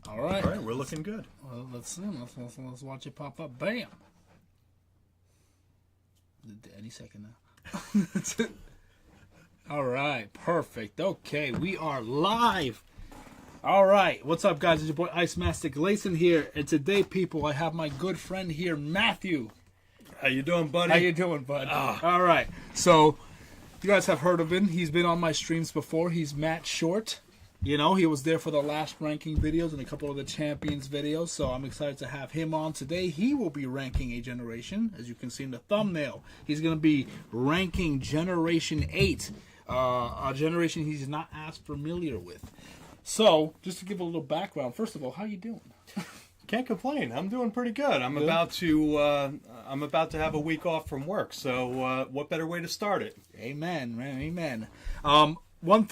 All right. All right, we're looking good. Well, let's see. Let's watch it pop up. Bam. Any second now. All right. Perfect. Okay, we are live. All right. What's up, guys? It's your boy Ice Master Gleason here, and today, people, I have my good friend here, Matthew. How you doing, buddy? How you doing, bud? All right. So, you guys have heard of him. He's been on my streams before. He's Matt Short. You know, he was there for the last ranking videos and a couple of the champions videos, so I'm excited to have him on today. He will be ranking a generation, as you can see in the thumbnail. He's going to be ranking Generation 8, a generation he's not as familiar with. So, just to give a little background, first of all, how you doing? Can't complain. I'm doing pretty good. I'm about to have a week off from work. So what better way to start it? Amen, man. Amen. One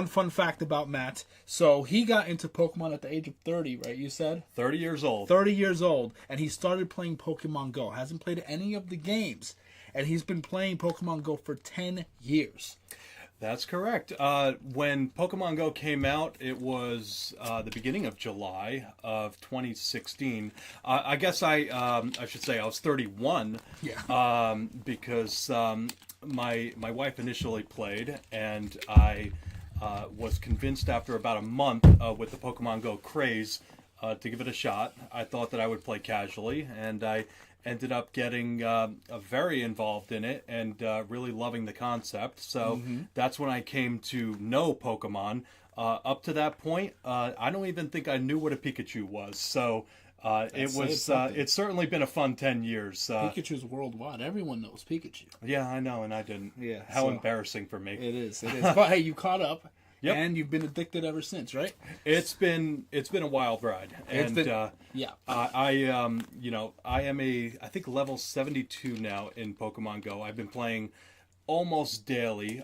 fun fact about Matt. So he got into Pokemon at the age of 30, right? You said 30 years old. 30 years old, and he started playing Pokemon Go. Hasn't played any of the games, and he's been playing Pokemon Go for 10 years. That's correct. When Pokemon Go came out, it was the beginning of July of 2016. I guess I should say I was 31. Yeah. Because my wife initially played, and I was convinced after about a month with the Pokemon Go craze to give it a shot. I thought that I would play casually, and I ended up getting very involved in it and really loving the concept. So that's when I came to know Pokemon. Up to that point, I don't even think I knew what a Pikachu was. So it's certainly been a fun 10 years. Pikachu's worldwide. Everyone knows Pikachu. Yeah, I know, and I didn't. Yeah, How so embarrassing for me. It is. But hey, you caught up. Yep. And you've been addicted ever since, right? It's been a wild ride, and yeah. I am I think level 72 now in Pokemon Go. I've been playing almost daily,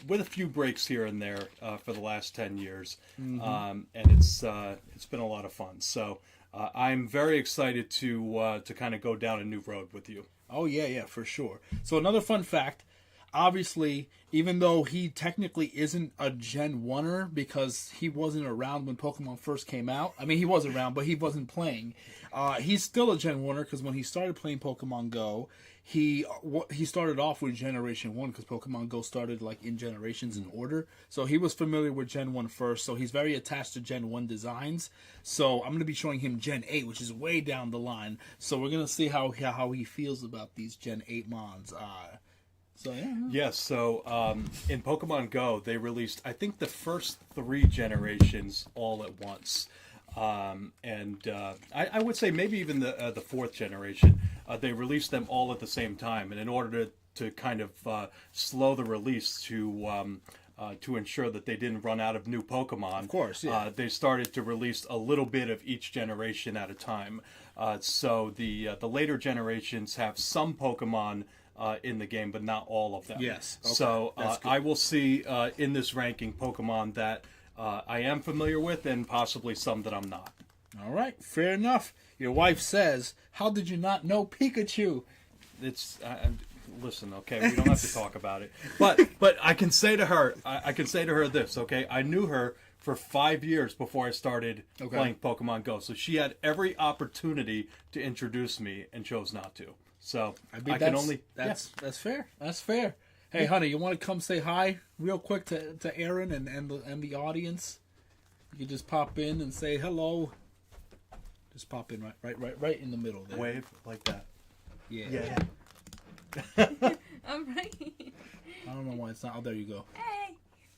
with a few breaks here and there for the last 10 years, and it's been a lot of fun. So I'm very excited to kind of go down a new road with you. Oh yeah, for sure. So another fun fact. Obviously, even though he technically isn't a Gen 1er because he wasn't around when Pokemon first came out. I mean, he was around, but he wasn't playing. He's still a Gen 1er because when he started playing Pokemon Go, he started off with Generation 1 because Pokemon Go started like in generations in order. So he was familiar with Gen 1 first, so he's very attached to Gen 1 designs. So I'm going to be showing him Gen 8, which is way down the line. So we're going to see how he feels about these Gen 8 mons. So, yeah. Yes, so in Pokemon Go, they released, I think, the first 3 generations all at once. And I would say maybe even the 4th generation. They released them all at the same time. And in order to kind of slow the release to ensure that they didn't run out of new Pokemon, of course, yeah. They started to release a little bit of each generation at a time. So the later generations have some Pokemon in the game, but not all of them. Yes. Okay. So I will see in this ranking Pokemon that I am familiar with and possibly some that I'm not. All right, fair enough. Your wife says, "How did you not know Pikachu?" It's listen, okay, we don't have to talk about it, but I can say to her, this, okay, I knew her for 5 years before I started playing Pokemon Go, so she had every opportunity to introduce me and chose not to. So that's fair. That's fair. Hey, honey, you want to come say hi real quick to Aaron and the audience? You can just pop in and say hello. Just pop in right in the middle there. Wave like that. Yeah. I'm right. I don't know why it's not. Oh, there you go. Hey.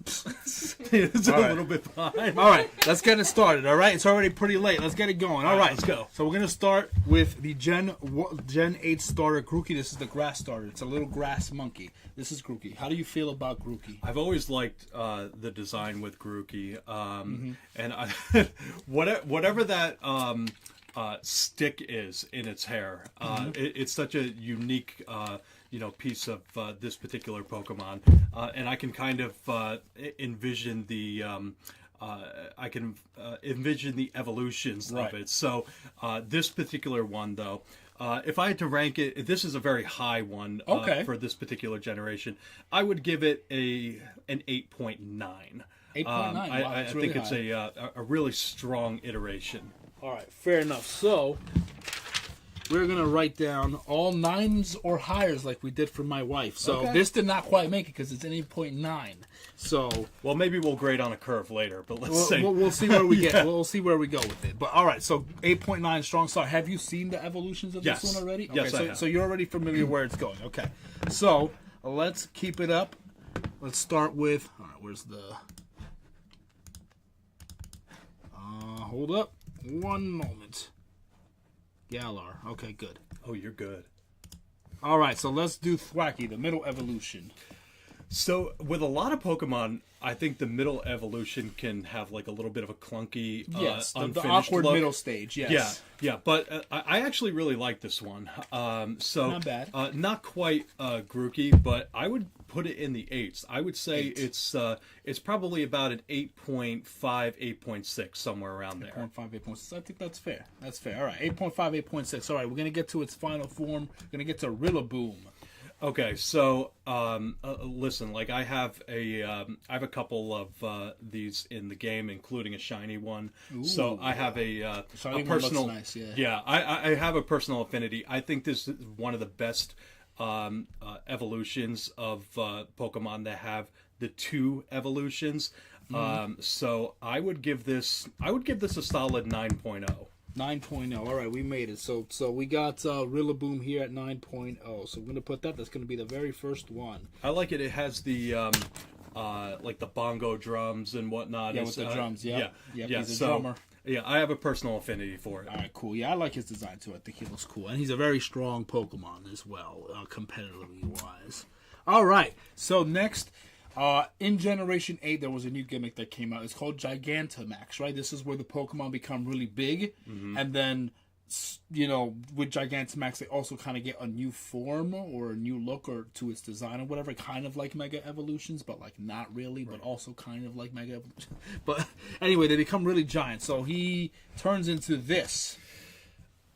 It's a little bit behind. All right, let's get it started. All right, it's already pretty late. Let's get it going. All right, let's go. So we're gonna start with the Gen 8 starter, Grookey. This is the grass starter. It's a little grass monkey. This is Grookey. How do you feel about Grookey? I've always liked the design with Grookey, and whatever that stick is in its hair, it's such a unique piece of this particular Pokemon, and I can kind of envision the evolutions of it. So this particular one, though, if I had to rank it, this is a very high one for this particular generation. I would give it an 8.9. 8.9. Wow, I that's really think it's high. a really strong iteration. All right, fair enough. So we're gonna write down all 9s or highers like we did for my wife. So Okay. this did not quite make it because it's an 8.9. So Well, maybe we'll grade on a curve later, but let's say we'll see where we get. Yeah. We'll see where we go with it. But all right, so 8.9 strong start. Have you seen the evolutions of Yes. this one already? Yes, okay, I have. so you're already familiar where it's going. Okay, so let's keep it up. Let's start with. All right, where's the? Hold up, one moment. Galar. Okay, good. Oh, you're good. All right, so let's do Thwacky, the middle evolution. So with a lot of Pokemon, I think the middle evolution can have like a little bit of a clunky, Yes, the unfinished awkward look. middle stage. Yes. Yeah. But I actually really like this one. So Not bad. Not quite Grookey, but I would put it in the 8s. I would say 8. it's probably about an 8.5, 8.6, somewhere around there. 8.5, 8.6. I think that's fair. That's fair. All right, 8.5, 8.6. All right, we're going to get to its final form. We're going to get to Rillaboom. Okay, so listen, like I have a couple of these in the game, including a shiny one. So I have a shiny one personal, looks nice, yeah. I have a personal affinity. I think this is one of the best evolutions of Pokemon that have the 2 evolutions. So I would give this a solid 9.0. 9.0. All right, we made it. So we got Rillaboom here at 9.0. So we're going to put that. That's going to be the very first one. I like it. It has the like the bongo drums and whatnot. Yeah, It's, with the drums. Yep. Yeah, Yep, yeah. he's a So drummer. yeah, I have a personal affinity for it. All right, cool. Yeah, I like his design too. I think he looks cool. And he's a very strong Pokemon as well, competitively wise. All right, so next, in Generation 8, there was a new gimmick that came out. It's called Gigantamax, right? This is where the Pokemon become really big, and then, you know, with Gigantamax, they also kind of get a new form or a new look or to its design or whatever, kind of like Mega Evolutions, but like not really, but also kind of like Mega Evolutions. But anyway, they become really giant. So he turns into this.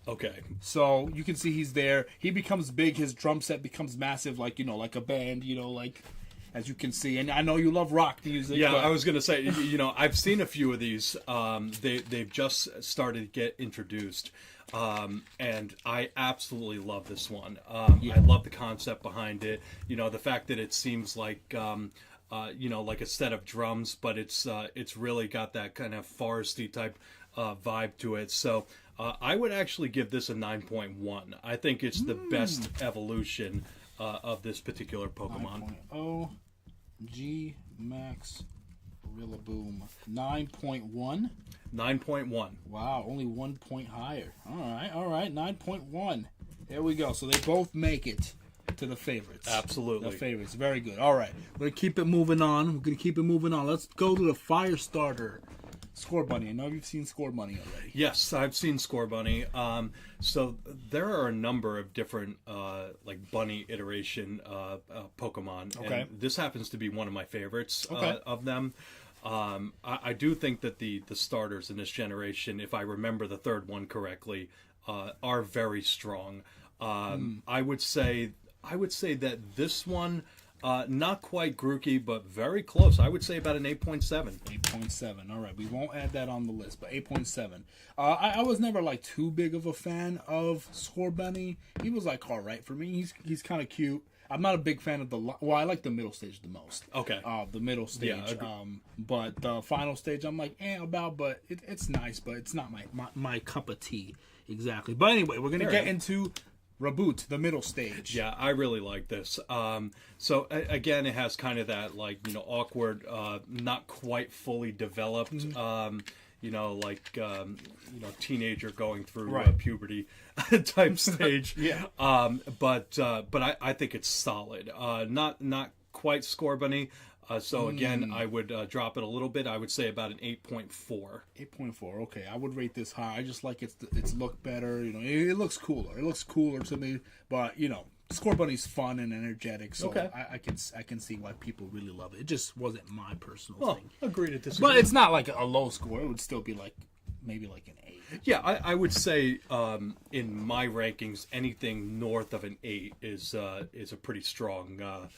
Okay. So you can see he's there. He becomes big. His drum set becomes massive, like, you know, like a band, you know, like, as you can see. And I know you love rock music. Yeah, but I was gonna say, you know, I've seen a few of these. They've just started to get introduced, and I absolutely love this one. I love the concept behind it. You know, the fact that it seems like. You know, like a set of drums, but it's really got that kind of foresty type vibe to it. So I would actually give this a 9.1. I think it's the best evolution of this particular Pokemon. 9.0 G Max Rillaboom 9.1. 9.1. Wow, only 1 point higher. All right, 9.1. There we go. So they both make it to the favorites. Absolutely. The favorites. Very good. All right. We're going to keep it moving on. Let's go to the Fire Starter. Score Bunny. I know you've seen Score Bunny already. Yes, I've seen Score Bunny. So there are a number of different like bunny iteration Pokemon. Okay. And this happens to be one of my favorites Okay. of them. I do think that the starters in this generation, if I remember the third one correctly, are very strong. I would say that this one, not quite Grookey, but very close. I would say about an 8.7. 8.7. All right, we won't add that on the list, but 8.7. I was never like too big of a fan of Score Bunny. He was like all right for me. He's kind of cute. I'm not a big fan of I like the middle stage the most. Okay. The middle stage. Yeah, but the final stage, I'm like about, but it's nice, but it's not my cup of tea exactly. But anyway, we're gonna Fair get enough. into Reboot, the middle stage. Yeah, I really like this. So again, it has kind of that like, you know, awkward, not quite fully developed, you know, like you know, teenager going through Right. puberty type stage. Yeah. But I think it's solid. Not quite Score Bunny. So again, I would drop it a little bit. I would say about an 8.4. 8.4. Okay, I would rate this high. I just like its look better. You know, it looks cooler. It looks cooler to me. But you know, Score Bunny's fun and energetic, so Okay. I can see why people really love it. It just wasn't my personal Oh, thing. agree to disagree. But it's not like a low score. It would still be like maybe like an 8. Yeah, I would say in my rankings, anything north of an 8 is a pretty strong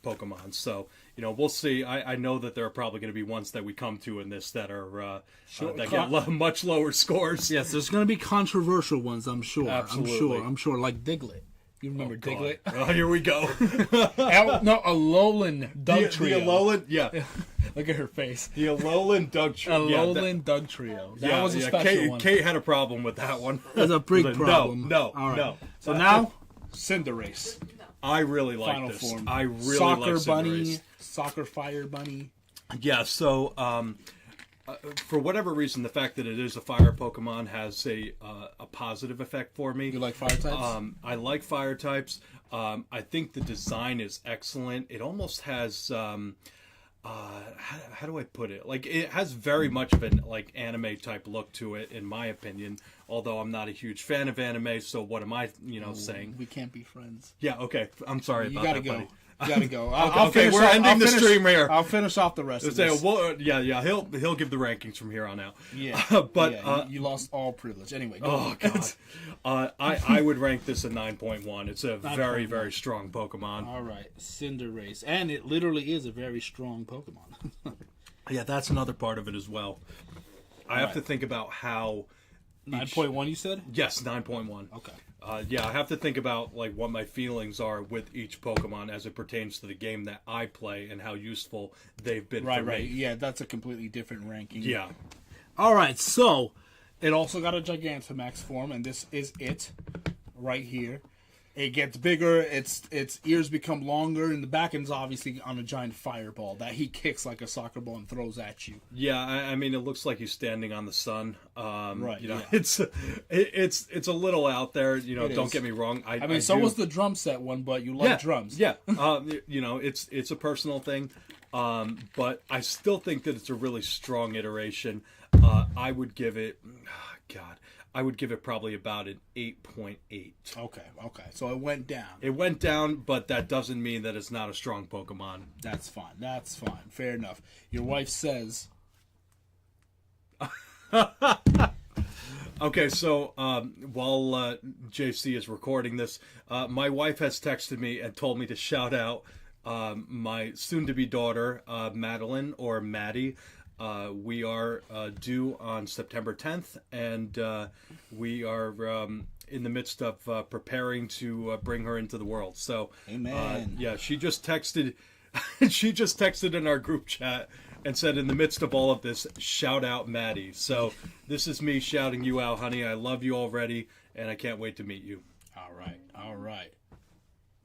Pokemon. So, we'll see. I know that there are probably going to be ones that we come to in this that are that get much lower scores. Yes, there's going to be controversial ones, I'm sure. Absolutely. I'm sure, like Diglett. You remember Diglett? Oh, here we go. No, Alolan Dugtrio. The Alolan, yeah. Look at her face. The Alolan Dugtrio. Alolan Dugtrio. That was a special one. Kate had a problem with that one. There's a big problem. No. So now, Cinderace. I really like Final this. form. I really Soccer like Cinderace. Bunny, Soccer Fire Bunny. Yeah, so for whatever reason, the fact that it is a fire Pokemon has a positive effect for me. You like fire types? I like fire types. I think the design is excellent. It almost has how do I put it? Like, it has very much of an anime type look to it, in my opinion. Although I'm not a huge fan of anime, so what am I saying? We can't be friends. Yeah, okay. I'm sorry about that, buddy. You gotta go. Okay, we're ending the stream here. I'll finish off the rest of this. He'll give the rankings from here on out. Yeah, but you lost all privilege. Anyway, go oh god, I would rank this a 9.1. It's a very, very strong Pokemon. All right, Cinderace, and it literally is a very strong Pokemon. Yeah, that's another part of it as well. I have to think about how 9.1. You said? Yes, 9.1. Okay. I have to think about what my feelings are with each Pokemon as it pertains to the game that I play and how useful they've been for me. Right. Yeah, that's a completely different ranking. Yeah. All right, so it also got a Gigantamax form, and this is it right here. It gets bigger, its ears become longer, and the back end's obviously on a giant fireball that he kicks like a soccer ball and throws at you. Yeah, I mean, it looks like he's standing on the sun. Right. Yeah. It's a little out there. Don't get me wrong. I mean, so was the drum set one, but you like drums. Yeah. It's a personal thing, but I still think that it's a really strong iteration. I would give it, I would give it probably about an 8.8. Okay. So it went down. It went down, but that doesn't mean that it's not a strong Pokemon. That's fine. Fair enough. Your wife says... Okay, so while JC is recording this, my wife has texted me and told me to shout out my soon-to-be daughter, Madeline, or Maddie. We are due on September 10th, and we are in the midst of preparing to bring her into the world. So, amen. She just texted. She just texted in our group chat and said, in the midst of all of this, shout out Maddie. So this is me shouting you out, honey. I love you already, and I can't wait to meet you. All right.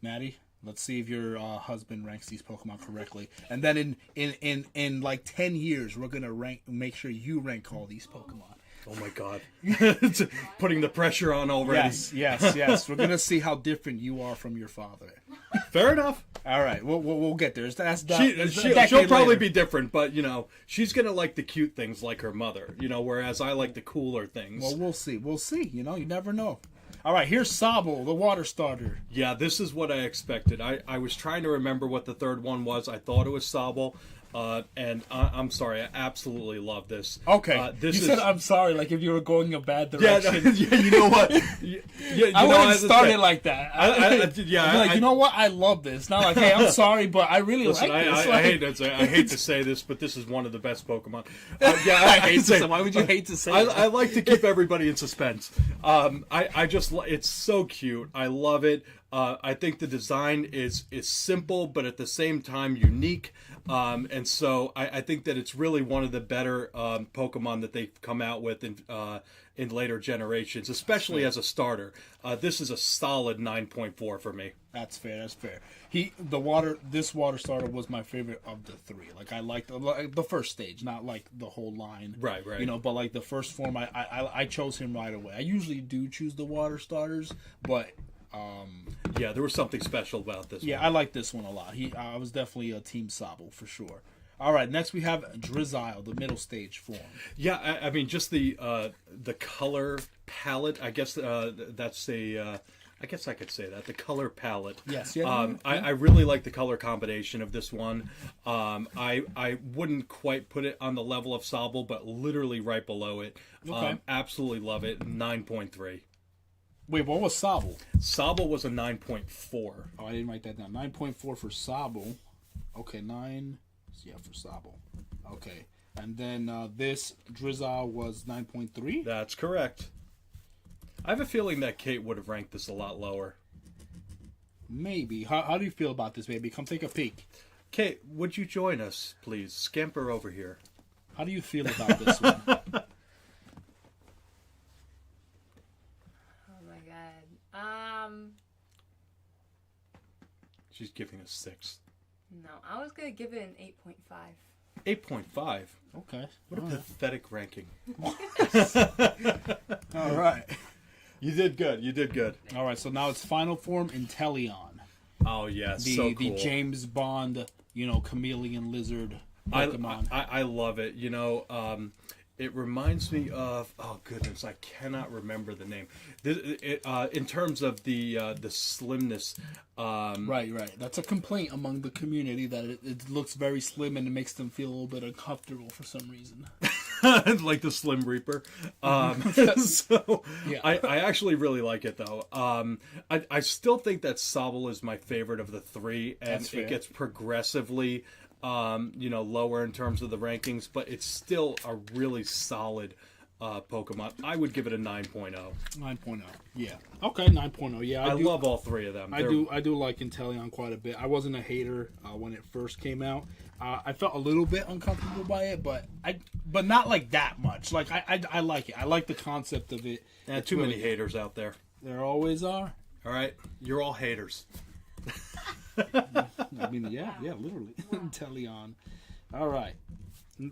Maddie, let's see if your husband ranks these Pokemon correctly. And then in like 10 years, we're going to make sure you rank all these Pokemon. Oh my god. Putting the pressure on already. Yes. We're going to see how different you are from your father. Fair enough. All right, we'll get there. She'll probably be different, but she's gonna like the cute things like her mother. Whereas I like the cooler things. Well, we'll see. You never know. All right, here's Sobble, the water starter. Yeah, this is what I expected. I was trying to remember what the third one was. I thought it was Sobble. And I'm sorry, I absolutely love this. Okay, you said I'm sorry, like if you were going a bad direction. Yeah, you know what? I wouldn't start it like that. You know what? I love this. Not like, hey, I'm sorry, but I really like this. I hate to say this, but this is one of the best Pokemon. I hate to say. Why would you hate to say? I like to keep everybody in suspense. It's so cute. I love it. I think the design is simple, but at the same time unique. And so I think that it's really one of the better Pokemon that they've come out with in later generations, especially as a starter. This is a solid 9.4 for me. That's fair. This water starter was my favorite of the three. Like I liked the first stage, not like the whole line. Right. But like the first form, I chose him right away. I usually do choose the water starters, but. There was something special about this one. I like this one a lot. I was definitely a Team Sobble for sure. All right, next we have Drizzile, the middle stage form. Yeah, I mean, just the color palette. I guess that's a. I guess I could say that the color palette. Yes. I really like the color combination of this one. I wouldn't quite put it on the level of Sobble, but literally right below it. Okay. Absolutely love it. 9.3. Wait, what was Sable? Sable was a 9.4. Oh, I didn't write that down. 9.4 for Sable. Okay, 9. Yeah, for Sable. Okay. And then this Drizzle was 9.3? That's correct. I have a feeling that Kate would have ranked this a lot lower. Maybe. How do you feel about this, baby? Come take a peek. Kate, would you join us, please? Scamper over here. How do you feel about this one? Oh my god. She's giving us 6. No, I was gonna give it an 8.5. 8.5. Okay. What a pathetic ranking. All right. You did good. You did good. All right, so now it's final form Inteleon. Oh, yeah. The, So cool. the James Bond, chameleon lizard Pokemon. I love it. It reminds me of, oh goodness, I cannot remember the name. In terms of the slimness, Right. That's a complaint among the community that it looks very slim and it makes them feel a little bit uncomfortable for some reason. like the Slim Reaper. So Yeah. I actually really like it though. I still think that Sobble is my favorite of the 3, and That's fair. it gets progressively lower in terms of the rankings, but it's still a really solid Pokemon. I would give it a 9.0. 9.0. Yeah. Okay, 9.0. Yeah, I love all 3 of them. I do like Inteleon quite a bit. I wasn't a hater when it first came out. I felt a little bit uncomfortable by it, but not like that much. Like I like it. I like the concept of it. Yeah, It's too really- many haters out there. There always are. All right, you're all haters. I mean, yeah, literally. Inteleon. All right.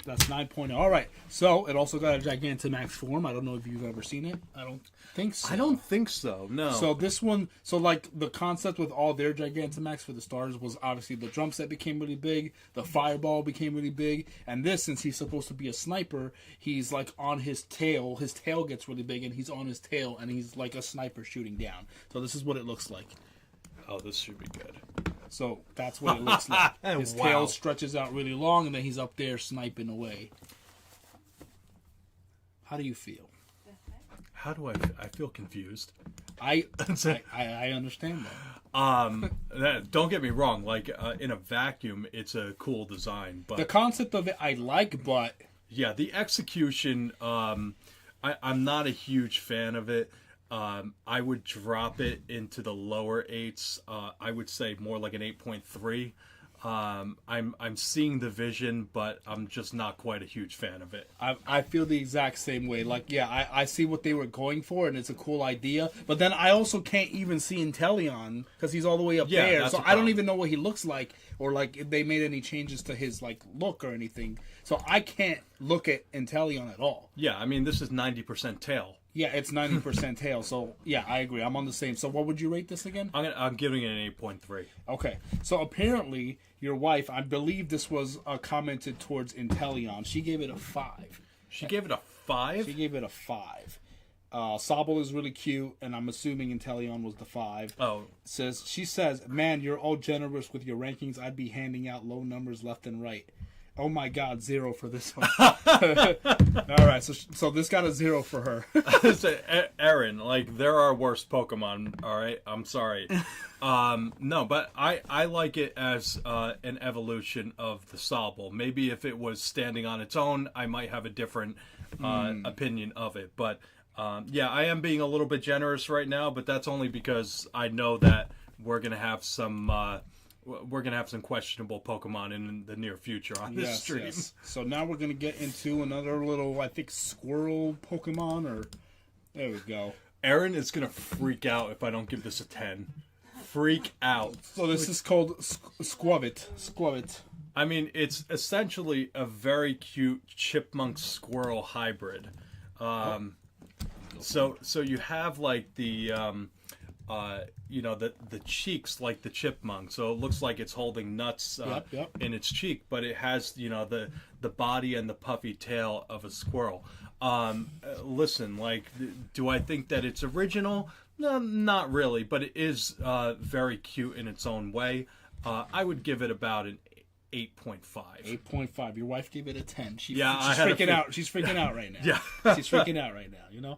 That's 9.0. All right. So it also got a Gigantamax form. I don't know if you've ever seen it. I don't think so. I don't think so. No. So this one, like the concept with all their Gigantamax for the stars was obviously the drum set became really big, the fireball became really big, and this, since he's supposed to be a sniper, he's like on his tail. His tail gets really big, and he's on his tail, and he's like a sniper shooting down. So this is what it looks like. oh, this should be good. So that's what it looks like. His Wow. tail stretches out really long, and then he's up there sniping away. How do you feel? How do I feel confused. I understand that. Don't get me wrong. Like in a vacuum, it's a cool design, but The concept of it I like, but yeah, the execution. I'm not a huge fan of it. I would drop it into the lower 8s. I would say more like an 8.3. I'm seeing the vision, but I'm just not quite a huge fan of it. I feel the exact same way. Like, yeah, I see what they were going for, and it's a cool idea. But then I also can't even see Inteleon because he's all the way up Yeah, there. that's So a I don't problem. even know what he looks like, or like if they made any changes to his like look or anything. So I can't look at Inteleon at all. Yeah, I mean this is 90% tail. Yeah, it's 90% tail. So yeah, I agree. I'm on the same. So what would you rate this again? I'm giving it an 8.3. Okay, so apparently your wife, I believe this was commented towards Inteleon. She gave it a 5. She gave it a 5. She gave it a 5. Sobble is really cute, and I'm assuming Inteleon was the 5. Oh, She says, man, you're all generous with your rankings. I'd be handing out low numbers left and right. Oh my God, 0 for this one. All right, so this got a 0 for her. So, Aaron, like there are worse Pokemon. All right, I'm sorry. No, but I like it as an evolution of the Sobble. Maybe if it was standing on its own, I might have a different opinion of it. But yeah, I am being a little bit generous right now, but that's only because I know that we're gonna have some questionable Pokemon in the near future on this stream. Yes. So now we're gonna get into another little, I think, squirrel Pokemon. Or there we go. Aaron is gonna freak out if I don't give this a 10. Freak out. So this is called Squavit. Squavit. I mean, it's essentially a very cute chipmunk squirrel hybrid. So you have like the the cheeks like the chipmunk, so it looks like it's holding nuts Yep. in its cheek, but it has the body and the puffy tail of a squirrel. Listen, like, do I think that it's original? No, not really, but it is very cute in its own way. I would give it about an 8.5. 8.5. Your wife gave it a 10. She's I had a freaking out. She's freaking out right now. Yeah. She's freaking out right now, you know?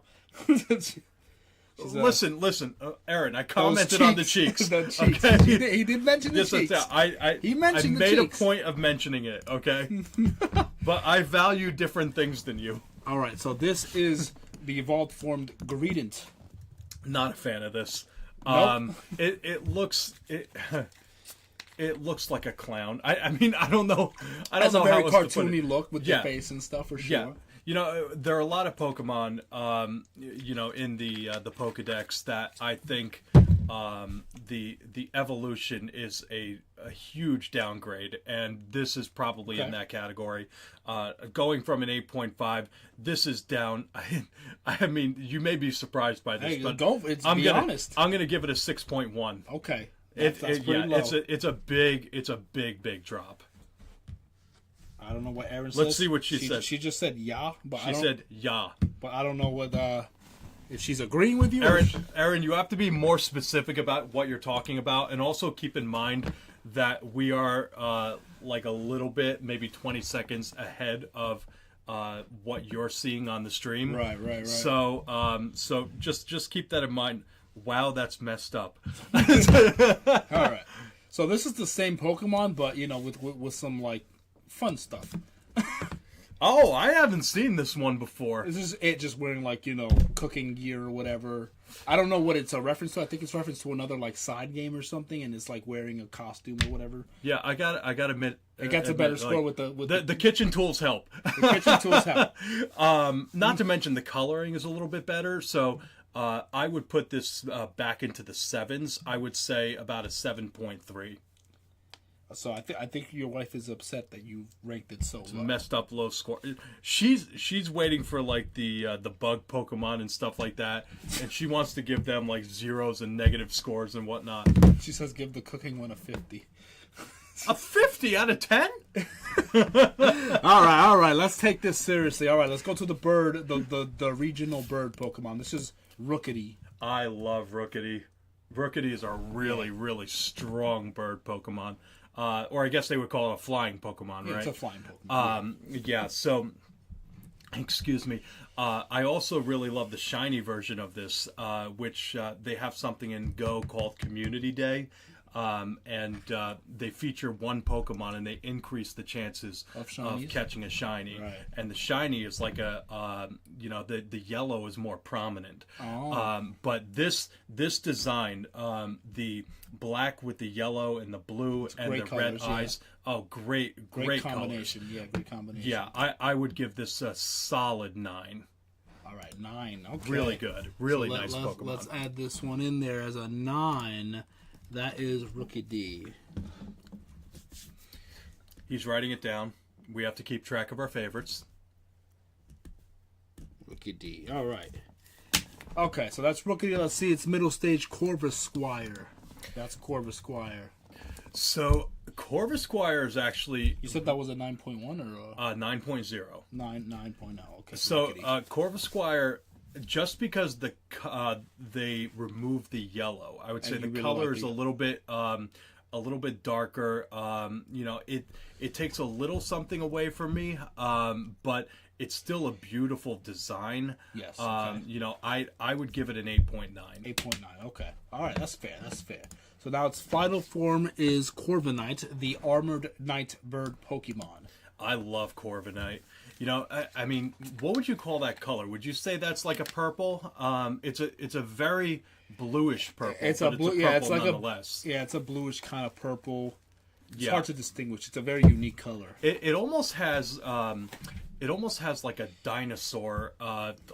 Listen, Aaron. I commented on the cheeks. The cheeks. Okay? He did mention the Yes, cheeks. He mentioned I the made cheeks. a point of mentioning it. Okay, but I value different things than you. All right, so this is the evolved formed Greedent. Not a fan of this. Nope. It looks it looks like a clown. I mean, I don't know. I don't Has know a very how else to put cartoony it. look with Yeah. the face and stuff for Yeah. sure. You know, there are a lot of Pokemon, in the Pokedex that I think the evolution is a huge downgrade, and this is probably in Okay. that category. Going from an 8.5, this is down. I mean, you may be surprised by this, Hey, but be honest. I'm gonna give it a 6.1. Okay, That's pretty low. it's a big drop. I don't know what Aaron says. Let's see what she said. She just said yeah, but She said, "Yeah." but I don't know what if she's agreeing with you. or Aaron, you have to be more specific about what you're talking about, and also keep in mind that we are like a little bit, maybe 20 seconds ahead of what you're seeing on the stream. Right. So, so just keep that in mind. Wow, that's messed up. All right. So this is the same Pokemon, but with some like fun stuff. Oh, I haven't seen this one before. This is it just wearing like cooking gear or whatever. I don't know what it's a reference to. I think it's reference to another like side game or something, and it's like wearing a costume or whatever. Yeah, I got to admit, It gets a better score with the kitchen tools help. the kitchen tools help. Not to mention the coloring is a little bit better. So I would put this back into the sevens. I would say about a 7.3. So I think your wife is upset that you ranked it so low. Messed up low score. She's waiting for like the bug Pokemon and stuff like that, and she wants to give them like zeros and negative scores and whatnot. She says give the cooking one a 50. A 50 out of 10? All right. Let's take this seriously. All right, let's go to the bird, the regional bird Pokemon. This is Rookity. I love Rookity. Rookity is a really, really strong bird Pokemon. Or I guess they would call it a flying Pokemon, right? It's a flying Pokemon. Yeah, so, excuse me. I also really love the shiny version of this, which they have something in Go called Community Day. And they feature one Pokemon, and they increase the chances of catching a shiny. Right. And the shiny is like the yellow is more prominent. Oh. But this design, the black with the yellow and the blue and the red eyes. Oh, great combination. colors. Yeah, great combination. Yeah, I would give this a solid 9. All right, 9. Okay. Really good. Really So nice Pokemon. Let's add this one in there as a 9. That is Rookity. He's writing it down. We have to keep track of our favorites. Rookity. All right. Okay, so that's Rookity. Let's see its middle stage, Corvusquire. That's Corvusquire. So Corvusquire is actually You said that was a 9.1 or a 9.0. 9.0. Okay. So Rookity. Corvusquire, just because they removed the yellow, I would say And the you really color like is the- a little bit darker. It takes a little something away from me, but it's still a beautiful design. Yes, okay. I would give it an 8.9. 8.9. Okay. All right, that's fair. So now its final form is Corviknight, the armored night bird Pokemon. I love Corviknight. I mean, what would you call that color? Would you say that's like a purple? It's a very bluish purple. It's but a blue. It's a Yeah, purple it's like nonetheless. it's a bluish kind of purple. It's Yeah. hard to distinguish. It's a very unique color. It almost has like a dinosaur,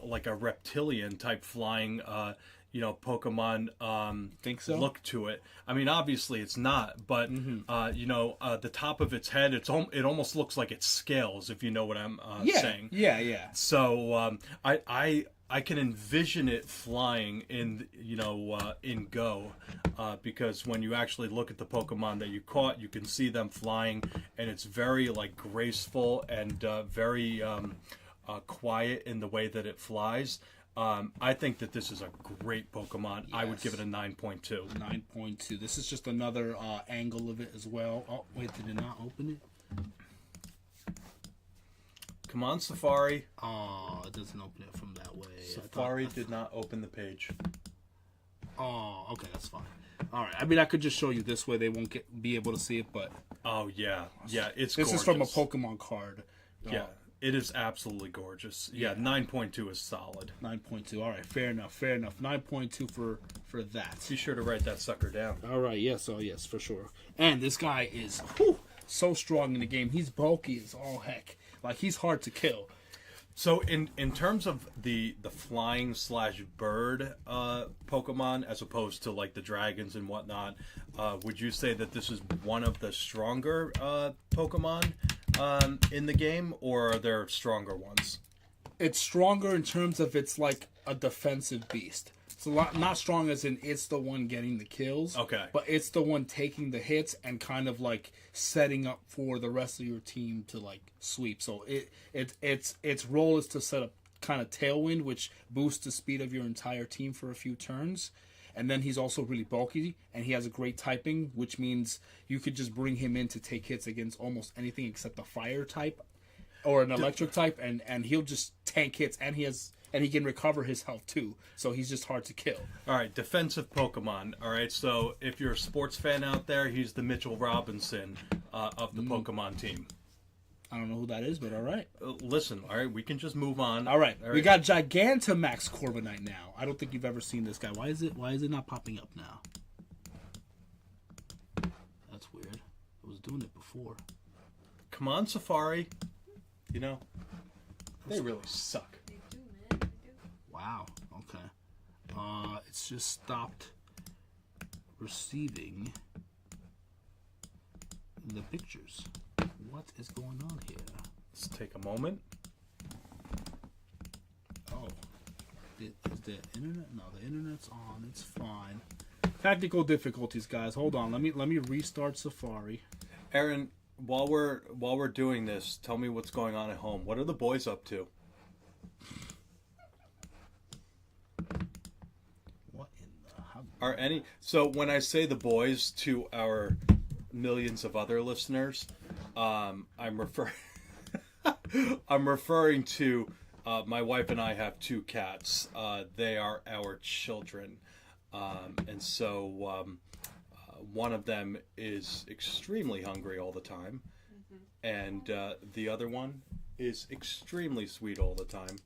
like a reptilian type flying, Pokemon. Think so? Look to it. I mean, obviously it's not, but the top of its head, it almost looks like it's scales. If you know what I'm saying. Yeah. So I can envision it flying in Go, because when you actually look at the Pokemon that you caught, you can see them flying, and it's very like graceful and very quiet in the way that it flies. I think that this is a great Pokemon. I would Yes. give it a 9.2. 9.2. This is just another angle of it as well. Oh wait, did it not open it? Come on, Safari. Oh, it doesn't open it from that way. I Safari thought- did not open the page. Oh, okay, that's fine. All right. I mean, I could just show you this way. They won't be able to see it, but Oh yeah, yeah. It's this gorgeous. is from a Pokemon card. Yeah, it is absolutely gorgeous. Yeah, 9.2 is solid. 9.2. All right, fair enough. Fair enough. 9.2 for that. Be sure to write that sucker down. All right. Yes. Oh, yes, for sure. And this guy is so strong in the game. He's bulky as all heck. Like he's hard to kill. So in terms of the flying / bird Pokemon, as opposed to like the dragons and whatnot, would you say that this is one of the stronger Pokemon in the game, or are there stronger ones? It's stronger in terms of it's like a defensive beast. It's a lot not strong as in it's the one getting the kills. Okay. But it's the one taking the hits and kind of like setting up for the rest of your team to like sweep. So its role is to set up kind of tailwind, which boosts the speed of your entire team for a few turns. And then he's also really bulky, and he has a great typing, which means you could just bring him in to take hits against almost anything except a fire type or an electric type, and he'll just tank hits, and he can recover his health too. So he's just hard to kill. All right, defensive Pokemon. All right, so if you're a sports fan out there, he's the Mitchell Robinson of the Pokemon team. I don't know who that is, but all right. Listen, all right, we can just move on. All right, we got Gigantamax Corviknight now. I don't think you've ever seen this guy. Why is it not popping up now? That's weird. I was doing it before. Come on, Safari. You know, they really suck. They do, man. They do. Wow. Okay. It's just stopped receiving the pictures. What is going on here? Let's take a moment. Oh, is the internet? No, the internet's on. It's fine. Technical difficulties, guys. Hold on. Let me restart Safari. Aaron, while we're doing this, tell me what's going on at home. What are the boys up to? What in the? Are any? So when I say the boys to our millions of other listeners, I'm referring to my wife and I have 2 cats. They are our children, and so one of them is extremely hungry all the time, and the other one is extremely sweet all the time.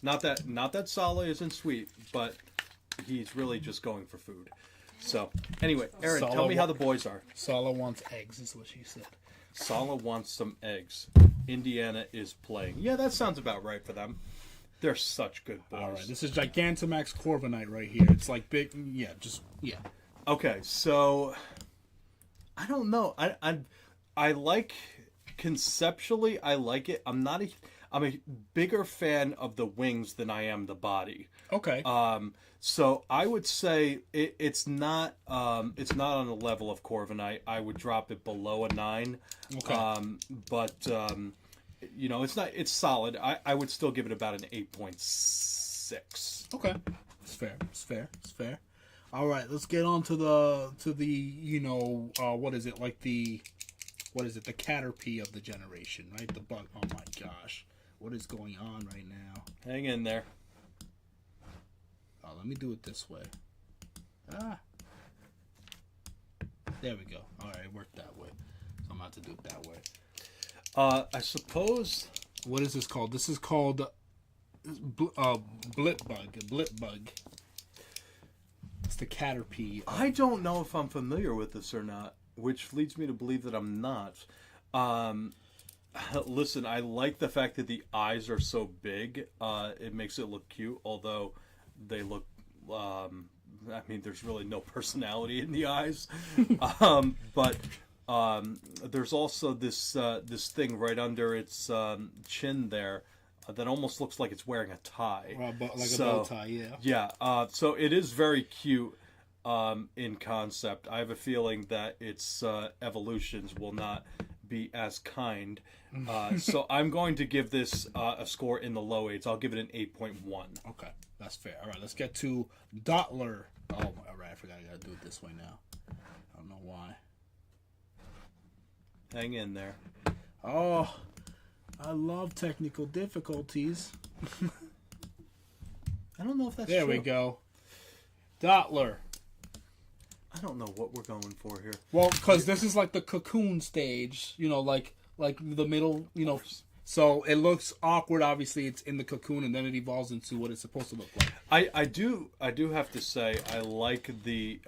Not that Sala isn't sweet, but he's really just going for food. So anyway, Aaron, Sala tell me how the boys are. Sala wants eggs, is what she said. Sala wants some eggs. Indiana is playing. Yeah, that sounds about right for them. They're such good boys. All right, this is Gigantamax Corviknight right here. It's like big, yeah. Okay, so I don't know. I like conceptually. I like it. I'm a bigger fan of the wings than I am the body. Okay. So I would say it's not on the level of Corviknight. I would drop it below a 9. Okay. But it's solid. I would still give it about an 8.6. Okay. It's fair. All right, let's get on to the what is it, like the Caterpie of the generation, right? The bug. Oh my gosh. What is going on right now? Hang in there. Oh, let me do it this way. There we go. All right, it worked that way. So I'm about to do it that way. I suppose. What is this called? This is called Blipbug. It's the Caterpie. I don't know if I'm familiar with this or not, which leads me to believe that I'm not. Listen, I like the fact that the eyes are so big. It makes it look cute, although they look. There's really no personality in the eyes. But there's also this thing right under its chin there that almost looks like it's wearing a tie. Like a bow tie, yeah. Yeah. So it is very cute in concept. I have a feeling that its evolutions will not be as kind. So I'm going to give this a score in the low 8s. I'll give it an 8.1. Okay, that's fair. All right, let's get to Dottler. Oh, all right, I forgot I got to do it this way now. I don't know why. Hang in there. Oh, I love technical difficulties. I don't know if that's there true. we go. Dottler. I don't know what we're going for here. Well, because this is like the cocoon stage, like the middle, So it looks awkward. Obviously, it's in the cocoon, and then it evolves into what it's supposed to look like. I do have to say I like the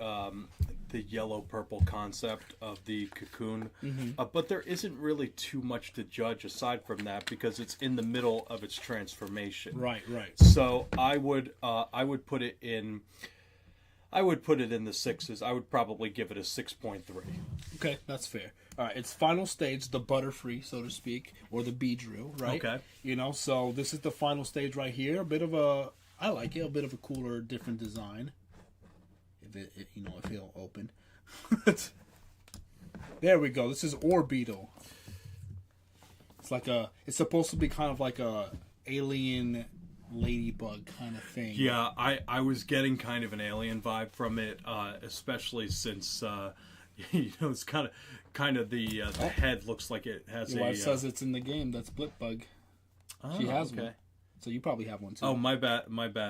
yellow purple concept of the cocoon, but there isn't really too much to judge aside from that because it's in the middle of its transformation. Right. So I would put it in. I would put it in the sixes. I would probably give it a 6.3. Okay, that's fair. All right, it's final stage, the Butterfree, so to speak, or the Beedrill, right? Okay. So this is the final stage right here. I like it, a bit of a cooler, different design. If it'll open. There we go. This is Orbeetle. It's supposed to be kind of like a alien ladybug kind of thing. Yeah, I was getting kind of an alien vibe from it, especially since it's kind of the head looks like it has It says it's in the game. That's Blipbug. She has one. So you probably have one too. Oh, my bad,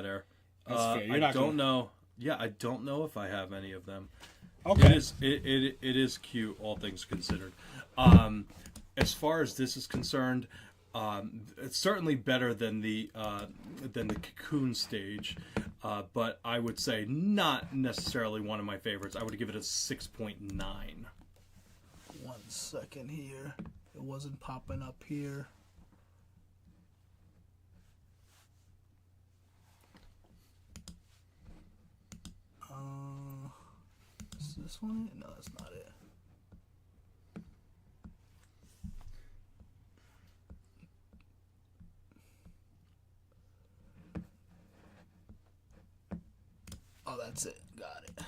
Air. That's fair. You're I not don't know. Yeah, I don't know if I have any of them. Okay. It is cute, all things considered. As far as this is concerned, it's certainly better than the cocoon stage, but I would say not necessarily one of my favorites. I would give it a 6.9. 1 second here. It wasn't popping up here. Is this one it? No, that's not it. Oh, that's it. Got it.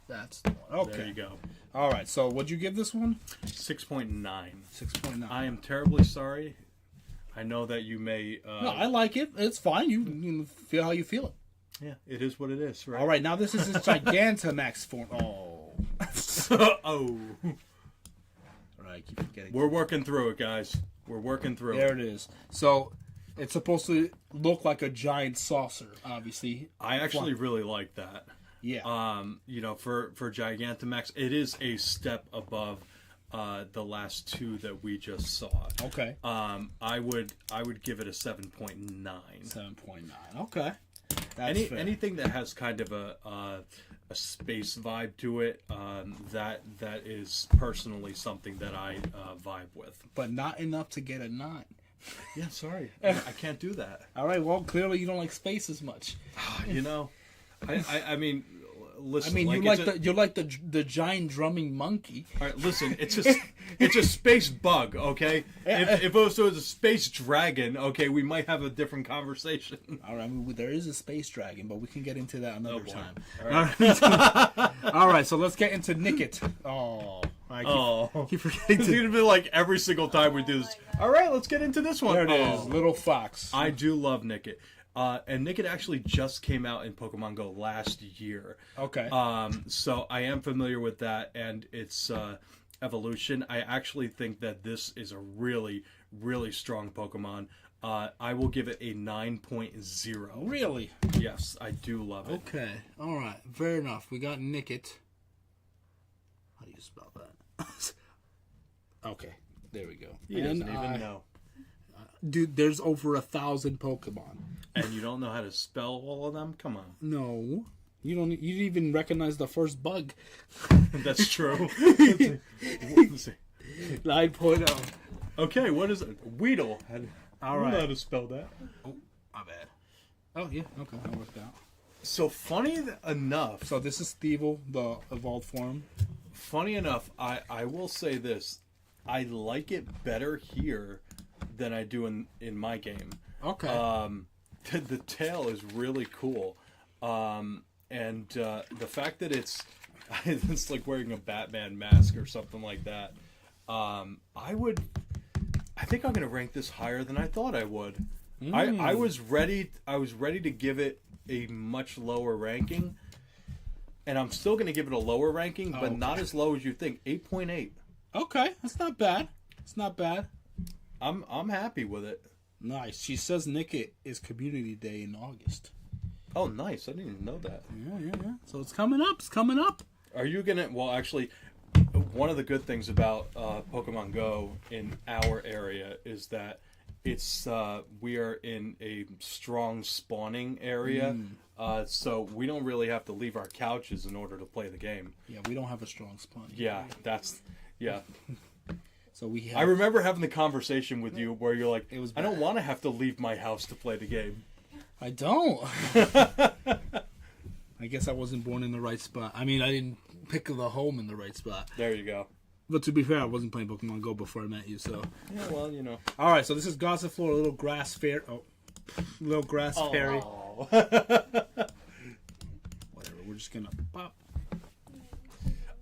That's the one. Okay. There you go. All right. So, what'd you give this one? 6.9. 6.9. I am terribly sorry. I know that you may. No, I like it. It's fine. You feel how you feel it. Yeah, it is what it is, right? All right. Now this is its Gigantamax form. Oh. Oh. All right. Keep forgetting. We're working through it, guys. We're working through There it. it is. So, it's supposed to look like a giant saucer. Obviously. I actually really like that. Yeah. For Gigantamax, it is a step above the last two that we just saw. Okay. I would give it a 7.9. 7.9. Okay. That's fair. Anything that has kind of a space vibe to it, that is personally something that I vibe with. But not enough to get a 9. Yeah, sorry, I can't do that. All right. Well, clearly you don't like space as much. I mean, listen. I mean, you like the giant drumming monkey. All right, listen. It's a space bug, okay? If it was a space dragon, okay, we might have a different conversation. All right, I mean, there is a space dragon, but we can get into that another time. All right. All right, so let's get into Nickit. Oh, I keep forgetting It's to. gonna be like every single time we do this. All right, let's get into this one. There it is, Little Fox. I do love Nickit. And Nickit actually just came out in Pokemon Go last year. Okay. So I am familiar with that and its evolution. I actually think that this is a really, really strong Pokemon. I will give it a 9.0. Really? Yes, I do love it. Okay. All right. Fair enough. We got Nickit. How do you spell that? Okay. There we go. He doesn't even know. Dude, there's over 1,000 Pokemon. And you don't know how to spell all of them? Come on. No. You don't. You didn't even recognize the first bug. That's true. Let's see. 9.0. Okay, what is it? Weedle. All I don't right. know how to spell that. Oh, my bad. Oh, yeah. Okay, that worked out. So funny enough. So this is Thievul, the evolved form. Funny enough, I will say this. I like it better here than I do in my game. Okay. The tail is really cool. And the fact that it's like wearing a Batman mask or something like that. I think I'm going to rank this higher than I thought I would. I was ready to give it a much lower ranking. And I'm still going to give it a lower ranking, but not as low as you think. 8.8. Okay, that's not bad. It's not bad. I'm happy with it. Nice. She says Nickit is Community Day in August. Oh, nice. I didn't even know that. Yeah. So it's coming up. It's coming up. Are you gonna? Well, actually, one of the good things about Pokemon Go in our area is that it's we are in a strong spawning area, so we don't really have to leave our couches in order to play the game. Yeah, we don't have a strong spawn. Yeah, yeah. So we have. I remember having the conversation with you where you're like, It was I don't bad. want to have to leave my house to play the game. I don't. I guess I wasn't born in the right spot. I mean, I didn't pick the home in the right spot. There you go. But to be fair, I wasn't playing Pokemon Go before I met you, so. Yeah, well, you know. All right, so this is Gossifleur, a little grass fair. Oh, little grass fairy. Oh. Whatever. We're just gonna pop.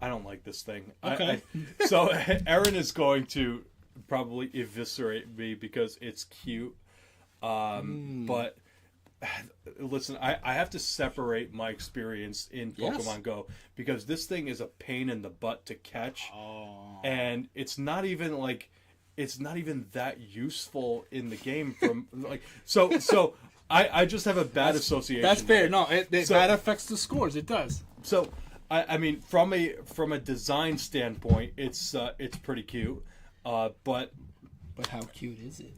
I don't like this thing. Okay. So Erin is going to probably eviscerate me because it's cute. But listen, I have to separate my experience in Pokemon Yes. Go because this thing is a pain in the butt to catch. Oh. And it's not even that useful in the game from like so I just have a bad association. That's fair. with it. No, So- that affects the scores. It does. So I mean from a design standpoint it's pretty cute. But But how cute is it?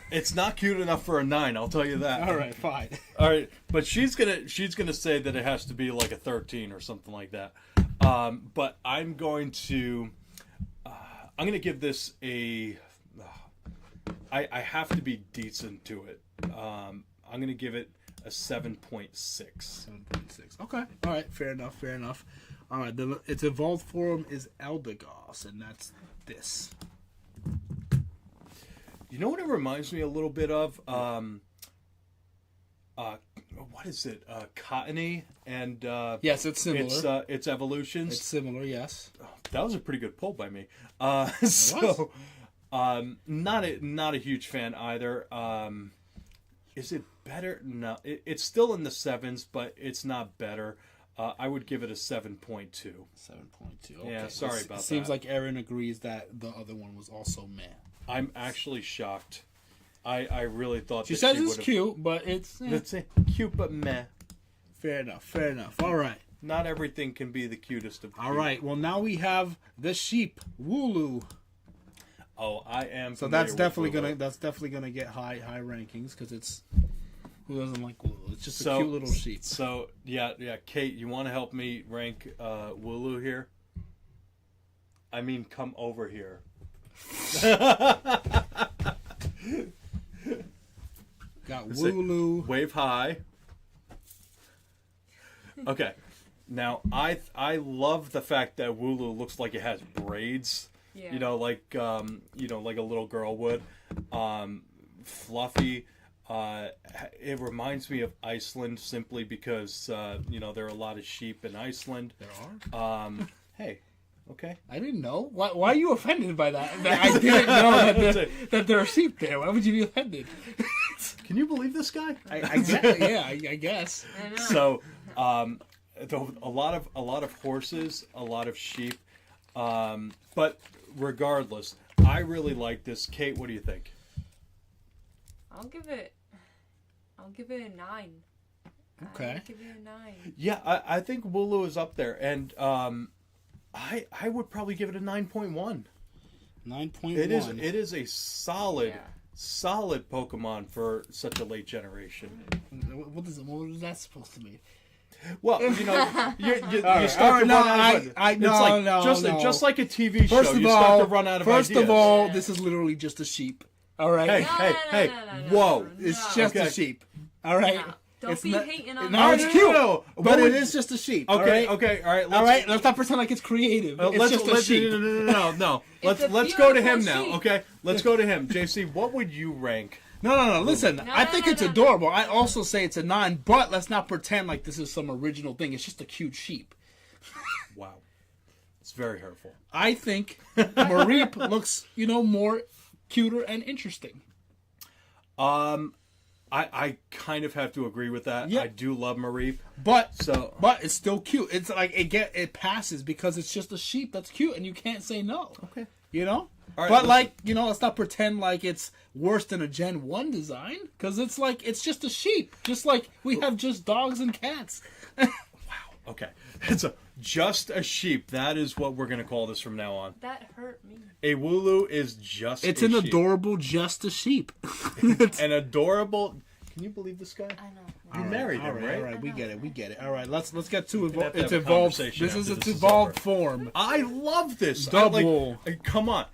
it's not cute enough for a 9, I'll tell you that. All right, fine. All right, but she's gonna say that it has to be like a 13 or something like that. But I'm going to give this a. I have to be decent to it. I'm gonna give it a 7.6. 7.6. Okay. All right. Fair enough. Fair enough. All right. Its evolved form is Eldegoss, and that's this. You know what it reminds me a little bit of? What is it? Cottony and Yes, it's similar. its evolutions. It's similar. Yes. That was a pretty good pull by me. was. Not a huge fan either. Is it better? No, it's still in the 7s, but it's not better. I would give it a 7.2. 7.2. Okay. Yeah, sorry about Seems that. like Erin agrees that the other one was also meh. I'm actually shocked. I really thought She that says she it's would've- cute, but it's It's cute but meh. fair enough. Fair enough. All right. Not everything can be the cutest of. All right. Well, now we have the sheep, Wooloo. Oh, I am. So familiar that's with definitely gonna get high rankings because it's who doesn't like Wooloo? It's just a So- cute little sheep. So yeah. Kate, you want to help me rank Wooloo here? I mean, come over here. Got Say- Wooloo. Wave high. Okay. Now I love the fact that Wooloo looks like it has braids. Yeah. You know, like like a little girl would. Fluffy. It reminds me of Iceland simply because there are a lot of sheep in Iceland. There are. Hey, okay. I didn't know. Why are you offended by that? That I didn't know that there are sheep there. Why would you be offended? Can you believe this guy? I guess. Yeah, I guess. I know. So, a lot of horses, a lot of sheep, but regardless, I really like this. Kate, what do you think? I'll give it a 9. Okay. I'll give it a 9. Yeah, I think Wooloo is up there, and I would probably give it a 9.1. 9.1. It is a solid Yeah. solid Pokemon for such a late generation. What was that supposed to mean? Well, you right, start all to right, run no, out of I- it's no, like no, just like a TV show, First of you all, start to run out of first ideas. of all, Yeah. this is literally just a sheep. All right. Hey, No, hey, no, hey! no, no, Whoa! no. It's just Okay. a sheep. All right. No, don't It's be not- hating on No, me. it's No, cute. no, no. But What it would- is just a sheep. Okay, all right? okay, all right. All right. Let's not pretend like it's creative. It's let's just a sheep. no. It's a Let's go to him beautiful now. sheep. Okay, let's go to him. JC, what would you rank? No. Listen, I no, think no, it's no. adorable. I also say it's a 9, but let's not pretend like this is some original thing. It's just a cute sheep. Wow, it's very hurtful. I think Mareep looks, more cuter and interesting. I kind of have to agree with that. Yeah. I do love Mareep. But So- it's still cute. It's like it passes because it's just a sheep that's cute and you can't say no. Okay. All right, but listen. let's not pretend like it's worse than a Gen 1 design because it's just a sheep. Just like we have just dogs and cats. Okay, just a sheep. That is what we're gonna call this from now on. That hurt me. A Wooloo is just. It's a an sheep. adorable just a sheep. An adorable. Can you believe this guy? I know. You married him, right? All right, we get it. All right, let's get to have to its have a evolved. conversation This is after its this is evolved over. form. I love this. Double. Come on.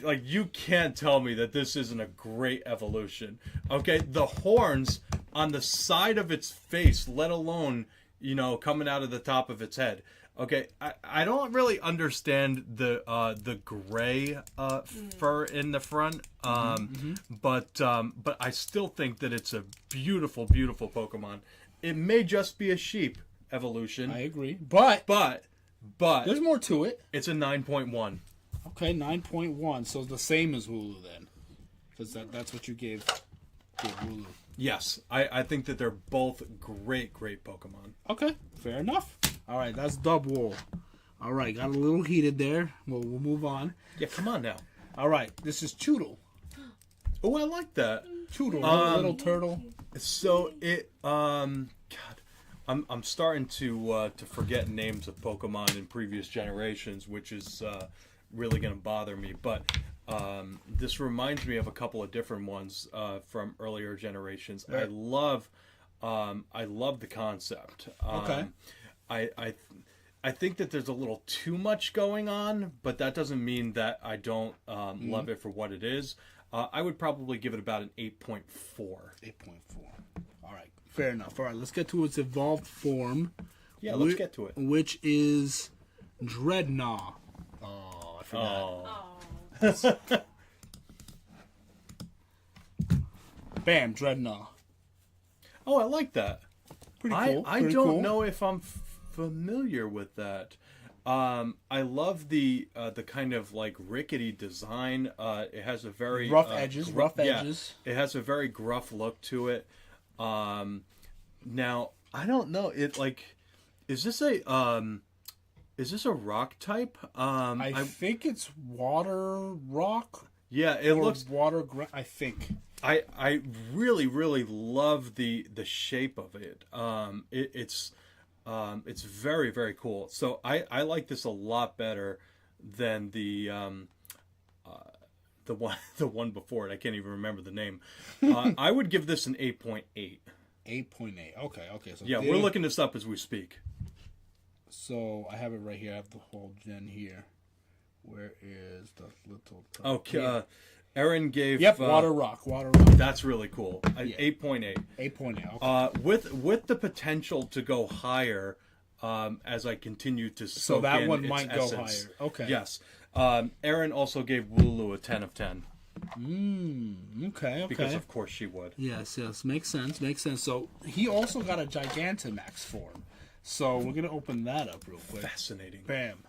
Like, you can't tell me that this isn't a great evolution. Okay, the horns on the side of its face, let alone, coming out of the top of its head. Okay, I don't really understand the gray fur in the front, but I still think that it's a beautiful, beautiful Pokemon. It may just be a sheep evolution, I agree, but but there's more to it. it's a 9.1. Okay, 9.1. So the same as Wooloo then, because that's what you gave Wooloo. Yes, I think that they're both great Pokemon. Okay, fair enough. All right, that's Dubwool. All right, got a little heated there. We'll move on. Yeah, come on now. All right, this is Choodle. Oh, I like that. Choodle, little turtle. So God, I'm starting to forget names of Pokemon in previous generations, which is really going to bother me. But this reminds me of a couple of different ones from earlier generations. Right. I love the concept. Okay. I think that there's a little too much going on, but that doesn't mean that I don't love it for what it is. I would probably give it about an 8.4. 8.4. All right, fair enough. All right, let's get to its evolved form. Yeah, let's get to it. Which is Dreadnought. Oh, I forgot. Oh. Bam, Dreadnought. Oh, I like that. Pretty cool. I pretty don't cool. know if I'm familiar with that. I love the kind of like rickety design. It has a very Rough edges. It has a very gruff look to it. Now I don't know. Is this a rock type? I think it's water rock. Yeah, it Or looks. water. I think. I really love the shape of it. It's very, very cool. So I like this a lot better than the one before it. I can't even remember the name. I would give this an 8.8. 8.8. Okay. So Yeah, we're looking this up as we speak. So I have it right here. I have the whole gen here. Where is the little? Okay, Aaron gave. Yep, water rock. That's really cool. 8.8. 8.8. Okay. With the potential to go higher as I continue to soak So that in one its might go essence. higher. Okay. Yes. Aaron also gave Wooloo a 10 of 10 Okay. because of course she would. Yes. Makes sense. So he also got a Gigantamax form. So we're gonna open that up real quick. Fascinating. Bam.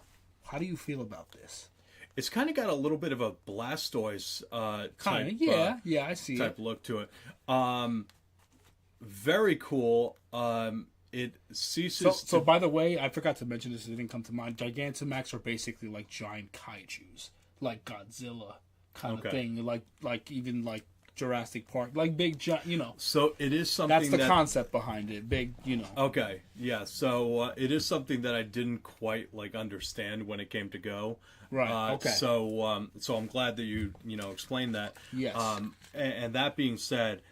How do you feel about this? It's kind of got a little bit of a Blastoise Kind type, of. Yeah. I see type it. look to it. Very cool. It ceases. So by the way, I forgot to mention this. It didn't come to mind. Gigantamax are basically like giant kaiju's, like Godzilla kind of Okay. thing. Like even like Jurassic Park, like big giant. So it is something That's the that. concept behind it. Big. Okay, yeah. So it is something that I didn't quite understand when it came to go. Right. Okay. So I'm glad that you explained that. Yes. And that being said,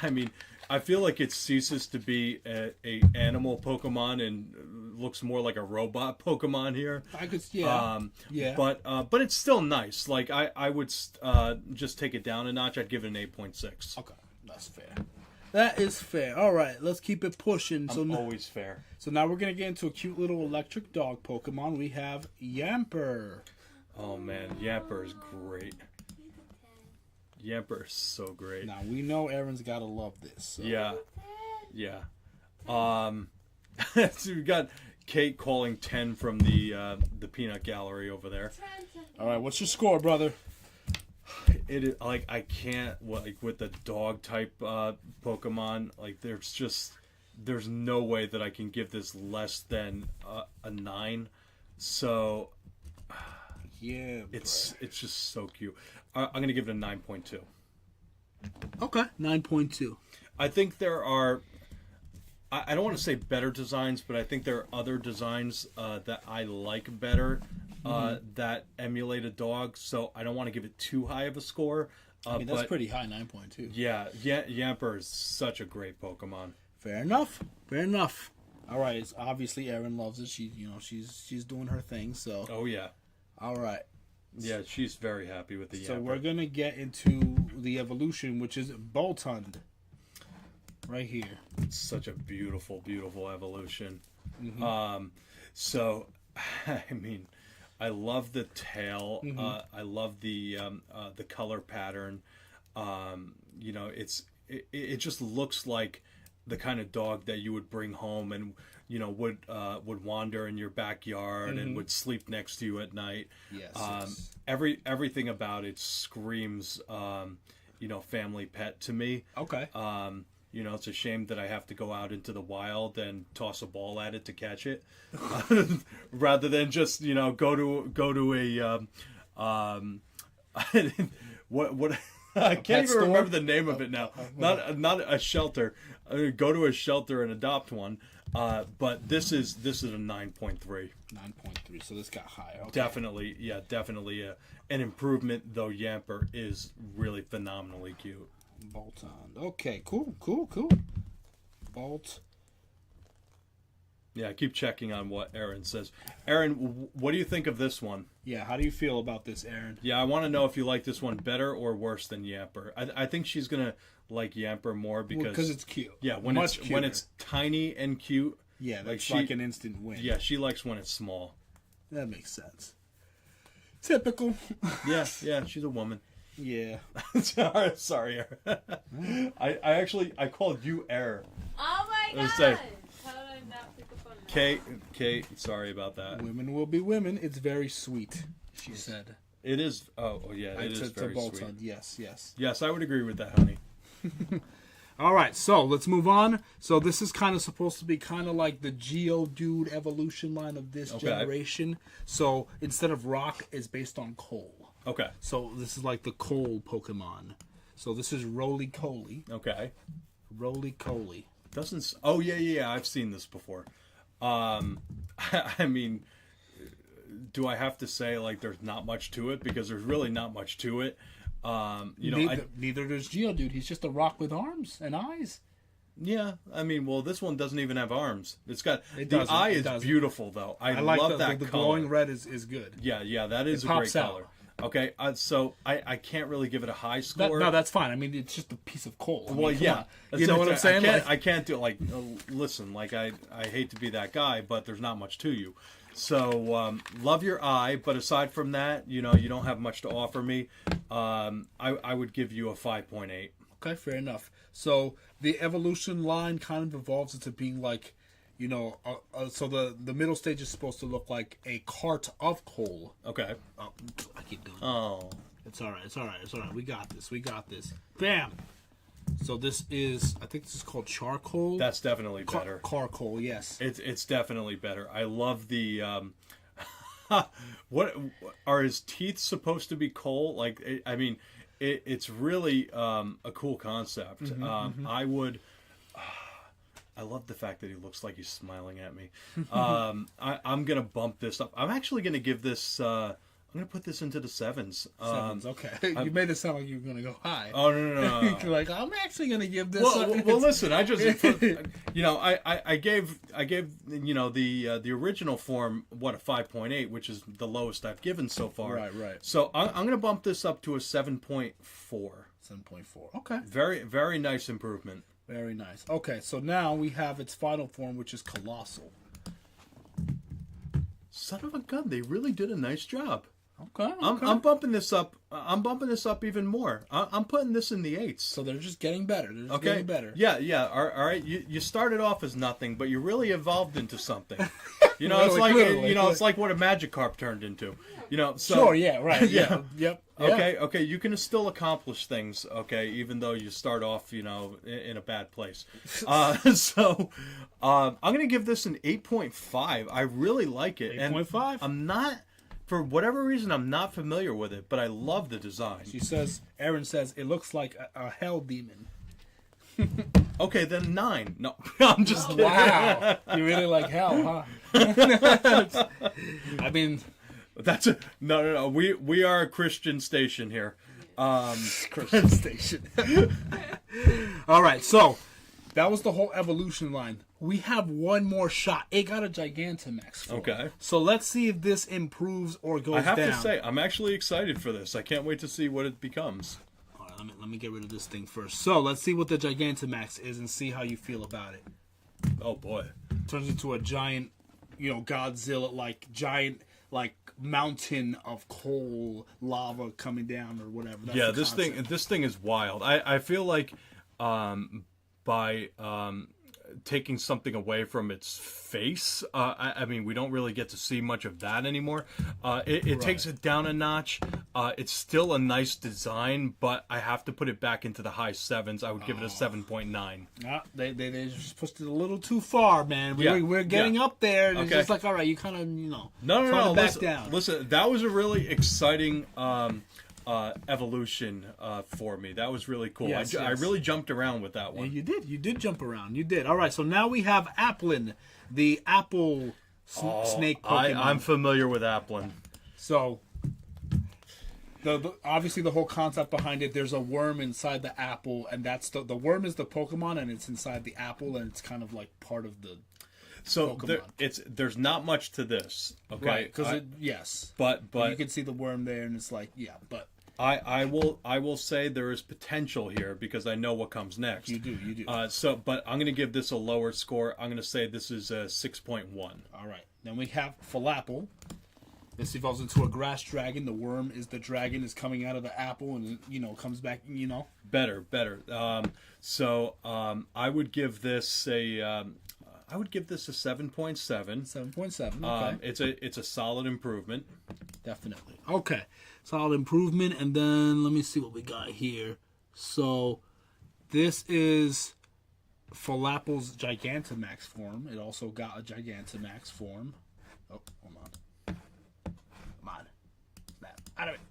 I mean, I feel like it ceases to be a animal Pokemon and looks more like a robot Pokemon here. I could. Yeah. Yeah. But it's still nice. Like I would just take it down a notch. I'd give it an 8.6. Okay, that's fair. That is fair. All right, let's keep it pushing. Always fair. So now we're gonna get into a cute little electric dog Pokemon. We have Yamper. Oh man, Yamper is great. Yamper is so great. Now we know Aaron's gotta love this. So. Yeah. So we got Kate calling 10 from the peanut gallery over there. All right, what's your score, brother? It is like I can't with the dog type Pokemon. Like there's no way that I can give this less than a 9. So Yeah. it's just so cute. I'm gonna give it a 9.2. Okay. 9.2. I think there are I don't want to say better designs, but I think there are other designs that I like better that emulate a dog. So I don't want to give it too high of a score. I mean, that's but pretty high, 9.2. yeah, Yamper is such a great Pokemon. Fair enough. Fair enough. All right. It's obviously Erin loves it. She's doing her thing. So Oh yeah, all right. yeah, she's very happy with the Yamper. So we're gonna get into the evolution, which is Boltund. Right here. It's such a beautiful, beautiful evolution. Mm-hmm. So, I mean, I love the tail. Mm-hmm. I love the color pattern. It just looks like the kind of dog that you would bring home and would wander in your backyard and would sleep next to you at night. Yes. Yes. Everything about it screams, family pet to me. Okay. It's a shame that I have to go out into the wild and toss a ball at it to catch it, rather than just go to a what I can't even store? remember the name of it now. Not a shelter. Go to a shelter and adopt one. But this is a 9.3. 9.3. So this got higher. Okay. Definitely an improvement. Though Yamper is really phenomenally cute. Boltund. Okay. Cool. Bolt. Yeah, I keep checking on what Erin says. Erin, what do you think of this one? Yeah. How do you feel about this, Erin? Yeah, I want to know if you like this one better or worse than Yamper. I think she's gonna like Yamper more because it's cute. Yeah, when it's tiny and cute. Yeah, that's like an instant win. Yeah, she likes when it's small. That makes sense. Typical. Yeah, she's a woman. Yeah. Sorry, Erin. I called you Erin. Oh my god! Say- How did I not pick up on that? Kate, sorry about that. Women will be women. It's very sweet, she said. It is. Oh yeah, it is very Boltund. sweet. Yes. Yes, I would agree with that, honey. All right, so let's move on. So this is kind of supposed to be kind of like the Geodude evolution line of this generation. So instead of rock, it's based on coal. Okay. So this is like the coal Pokemon. So this is Roly-Coly. Okay. Roly-Coly. Doesn't. Oh yeah. I've seen this before. I mean, do I have to say like there's not much to it because there's really not much to it. Neither does Geodude. He's just a rock with arms and eyes. Yeah, I mean, well, this one doesn't even have arms. It's got It the doesn't, eye it is doesn't. beautiful though. I like love that the color. glowing red is good. Yeah, that is It a great pops out. color. Okay, so I can't really give it a high That, score. no, that's fine. I mean, it's just a piece of coal. I mean, well, come yeah, on. That's You know what I'm saying? I can't do it. Like, listen, like I hate to be that guy, but there's not much to you. So love your eye, but aside from that, you don't have much to offer me. I would give you a 5.8. Okay, fair enough. So the evolution line kind of evolves into being like, so the middle stage is supposed to look like a cart of coal. Okay. Oh, I keep doing it. Oh. It's all right. We got this. Bam. So this is, I think this is called charcoal. That's definitely better. Charcoal, yes. It's definitely better. I love the. What are his teeth supposed to be coal? Like, I mean, it's really a cool concept. I would. I love the fact that he looks like he's smiling at me. I'm gonna bump this up. I'm actually gonna give this. I'm gonna put this into the sevens. Sevens, okay. You made it sound like you were gonna go high. Oh no. You're like, I'm actually gonna give this. Well, listen. I just, I gave the original form a 5.8, which is the lowest I've given so far. Right. So I'm going to bump this up to a 7.4. 7.4. Okay. Very, very nice improvement. Very nice. Okay, so now we have its final form, which is Colossal. Son of a gun, they really did a nice job. Okay. I'm bumping this up. I'm bumping this up even more. I'm putting this in the 8s. So they're just getting better. They're just Okay. getting better. Yeah. All right. You started off as nothing, but you really evolved into something. It's Really, like literally. it's like what a Magikarp turned into. So, Sure. Yeah. Right. Yeah. Yep. Okay. You can still accomplish things. Okay, even though you start off, in a bad place. So, I'm gonna give this an 8.5. I really like it. 8.5? And I'm not, for whatever reason, I'm not familiar with it, but I love the design. Erin says it looks like a hell demon. Okay, then 9. No, I'm just kidding. Wow, you really like hell, huh? I mean, That's a no. We are a Christian station here. Christian station. All right, so that was the whole evolution line. We have one more shot. It got a Gigantamax form. Okay. So let's see if this improves or goes I have down. to say, I'm actually excited for this. I can't wait to see what it becomes. All right, let me get rid of this thing first. So let's see what the Gigantamax is and see how you feel about it. Oh boy. Turns into a giant, Godzilla giant mountain of coal lava coming down or whatever. That's Yeah, the this concept. this thing is wild. I feel like by taking something away from its face, I mean, we don't really get to see much of that anymore. It takes it down a notch. It's still a nice design, but I have to put it back into the high 7s. I would give it a 7.9. They just pushed it a little too far, man. Yeah, We're getting yeah. up there. And It's Okay. just like, all right, you kind of, No. back Listen, down. listen, that was a really exciting evolution for me. That was really cool. Yes, I yes. really jumped around with that Yeah, one. you did jump around. You did. All right, so now we have Applin, the apple snake Pokemon. I'm familiar with Applin. So, obviously the whole concept behind it, there's a worm inside the apple, and that's the worm is the Pokemon, and it's inside the apple, and it's kind of like part of the So Pokemon. there's not much to this, okay? right. Because yes, but you can see the worm there, and it's like but I will say there is potential here because I know what comes next. you do. But I'm going to give this a lower score. I'm going to say this is a 6.1. All right. Then we have Falapel. This evolves into a grass dragon. The worm is the dragon is coming out of the apple and comes back. Better. I would give this a 7.7. 7.7. Okay. It's a solid improvement. Definitely. Okay. Solid improvement. And then let me see what we got here. So this is Falapel's Gigantamax form. It also got a Gigantamax form. Oh, hold on. Come on. Snap. Out of it.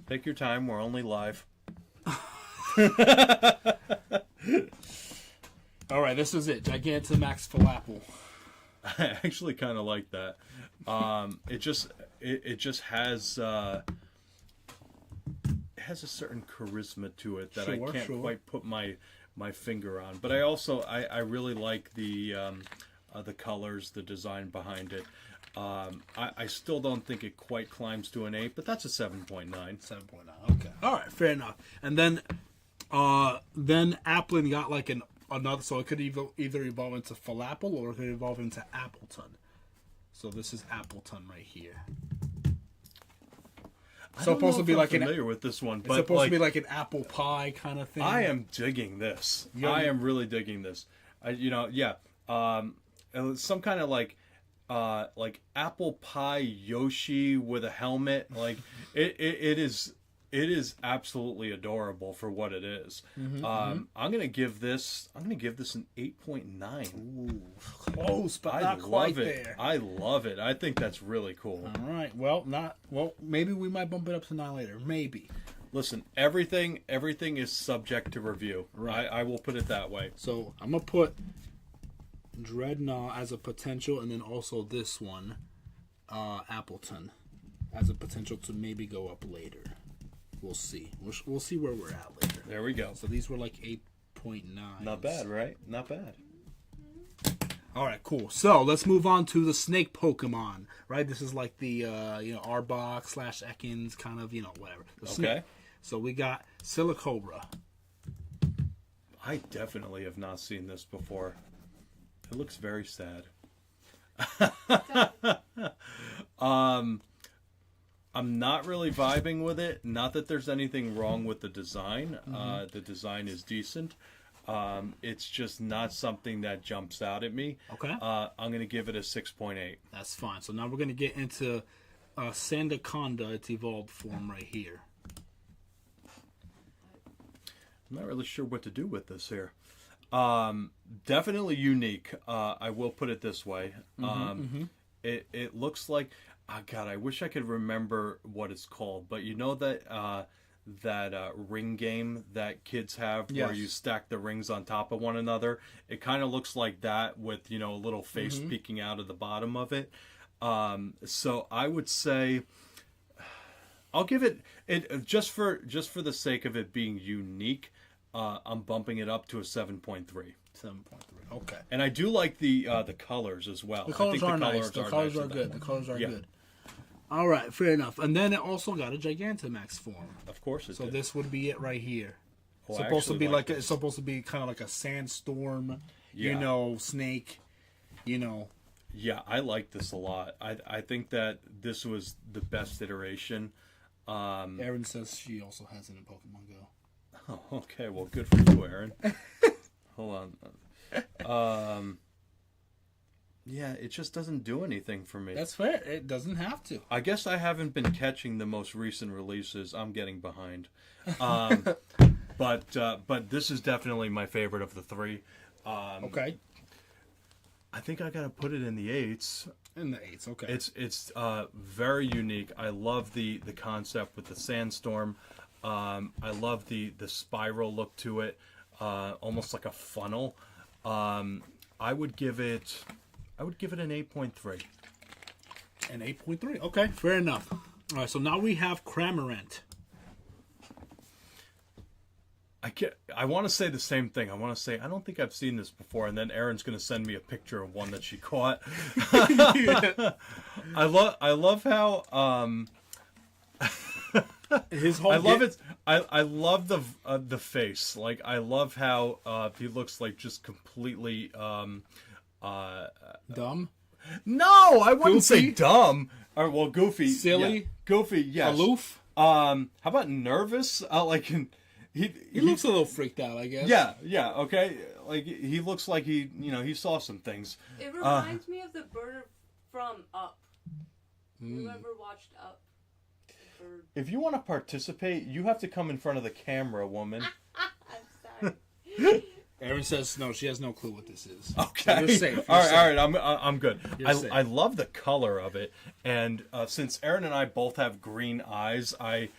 Take your time. We're only live. All right. This is it. Gigantamax Falapel. I actually kind of like that. It just has it has a certain charisma to it that I can't quite put my finger on. But I really like the colors, the design behind it. I still don't think it quite climbs to an 8, but that's a 7.9. 7.9. Okay. All right. Fair enough. And then Applin got like another, so it could either evolve into Falapel or it could evolve into Appleton. So this is Appleton right here. It's supposed to be like familiar with this one, It's but supposed to be like an apple pie kind of thing. I am digging this. I am really digging this. Some kind of like apple pie Yoshi with a helmet. Like it is absolutely adorable for what it is. I'm gonna give this an 8.9. Ooh, close, but I not love quite it. there. I love it. I think that's really cool. All right. Well, maybe we might bump it up to 9 later. Maybe. Listen, everything is subject to review. Right. I will put it that way. So I'm gonna put Dreadnought as a potential, and then also this one, Appleton, as a potential to maybe go up later. We'll see. We'll see where we're at later. There we go. So these were like 8.9. Not bad, right? Not bad. All right, cool. So let's move on to the snake Pokemon. Right, this is like the Arbok / Ekans kind of whatever. The snake. Okay. So we got Silicobra. I definitely have not seen this before. It looks very sad. I'm not really vibing with it. Not that there's anything wrong with the design. The design is decent. It's just not something that jumps out at me. Okay. I'm going to give it a 6.8. That's fine. So now we're going to get into Sandaconda, its evolved form right here. I'm not really sure what to do with this here. Definitely unique. I will put it this way. It looks like, oh God, I wish I could remember what it's called. But you know that ring game that kids have, where Yes. you stack the rings on top of one another. It kind of looks like that with, a little face peeking out of the bottom of it. So I would say I'll give it just for the sake of it being unique. I'm bumping it up to a 7.3. 7.3. Okay. And I do like the colors as well. The colors I are think nice. The colors nicer are than good. that. The colors are Yeah. good. All right, fair enough. And then it also got a Gigantamax form. Of course it So did. this would be it right here. Oh, I Supposed to actually be like it's supposed to be kind of like a sandstorm, Yeah. snake, Yeah, I like this a lot. I think that this was the best iteration. Erin says she also has it in Pokemon Go. Oh, okay, well, good for you, Aaron. Hold on. Yeah, it just doesn't do anything for me. That's fair. It doesn't have to. I guess I haven't been catching the most recent releases. I'm getting behind. But this is definitely my favorite of the three. Okay. I think I gotta put it in the 8s. In the 8s, okay. It's very unique. I love the concept with the sandstorm. I love the spiral look to it, almost like a funnel. I would give it an 8.3. An 8.3. Okay, fair enough. All right, so now we have Cramorant. I want to say the same thing. I want to say I don't think I've seen this before, and then Erin's going to send me a picture of one that she caught. I love how His whole I love it. I love the face. Like I love how he looks like just completely. Dumb. No, I wouldn't say Goofy? dumb. Or well, goofy, Silly? yeah. Goofy, yes. Aloof. How about nervous? He looks a little freaked out, I guess. yeah, okay. Like he looks like he saw some things. It reminds me of the bird from Up. Hmm. You ever watched Up? Bird. If you want to participate, you have to come in front of the camera, woman. I'm sorry. Erin says no. She has no clue what this is. Okay. So you're safe. You're all safe. right. I'm good. You're safe. I love the color of it, and since Erin and I both have green eyes, I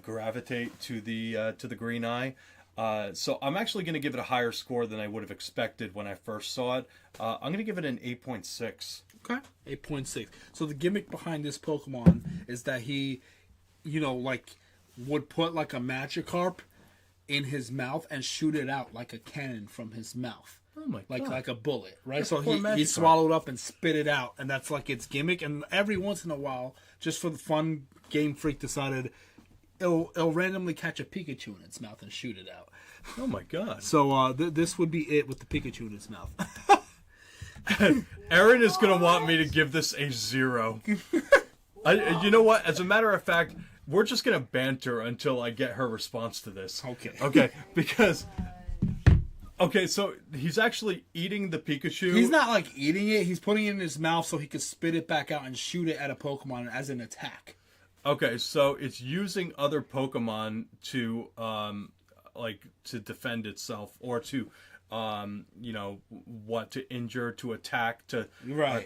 gravitate to the green eye. So I'm actually going to give it a higher score than I would have expected when I first saw it. I'm going to give it an 8.6. Okay. 8.6. So the gimmick behind this Pokemon is that he, would put like a Magikarp in his mouth and shoot it out like a cannon from his mouth. Oh my god! Like a bullet, right? Yeah, So poor he Magikarp. swallowed up and spit it out, and that's like its gimmick. And every once in a while, just for the fun, Game Freak decided it'll randomly catch a Pikachu in its mouth and shoot it out. Oh my god! So this would be it with the Pikachu in its mouth. Erin is gonna want me to give this a 0. You know what? As a matter of fact, we're just gonna banter until I get her response to this. Okay. Okay. Because. Okay, so he's actually eating the Pikachu. He's not like eating it; he's putting it in his mouth so he could spit it back out and shoot it at a Pokemon as an attack. Okay, so it's using other Pokemon to to defend itself or to to injure, to attack, to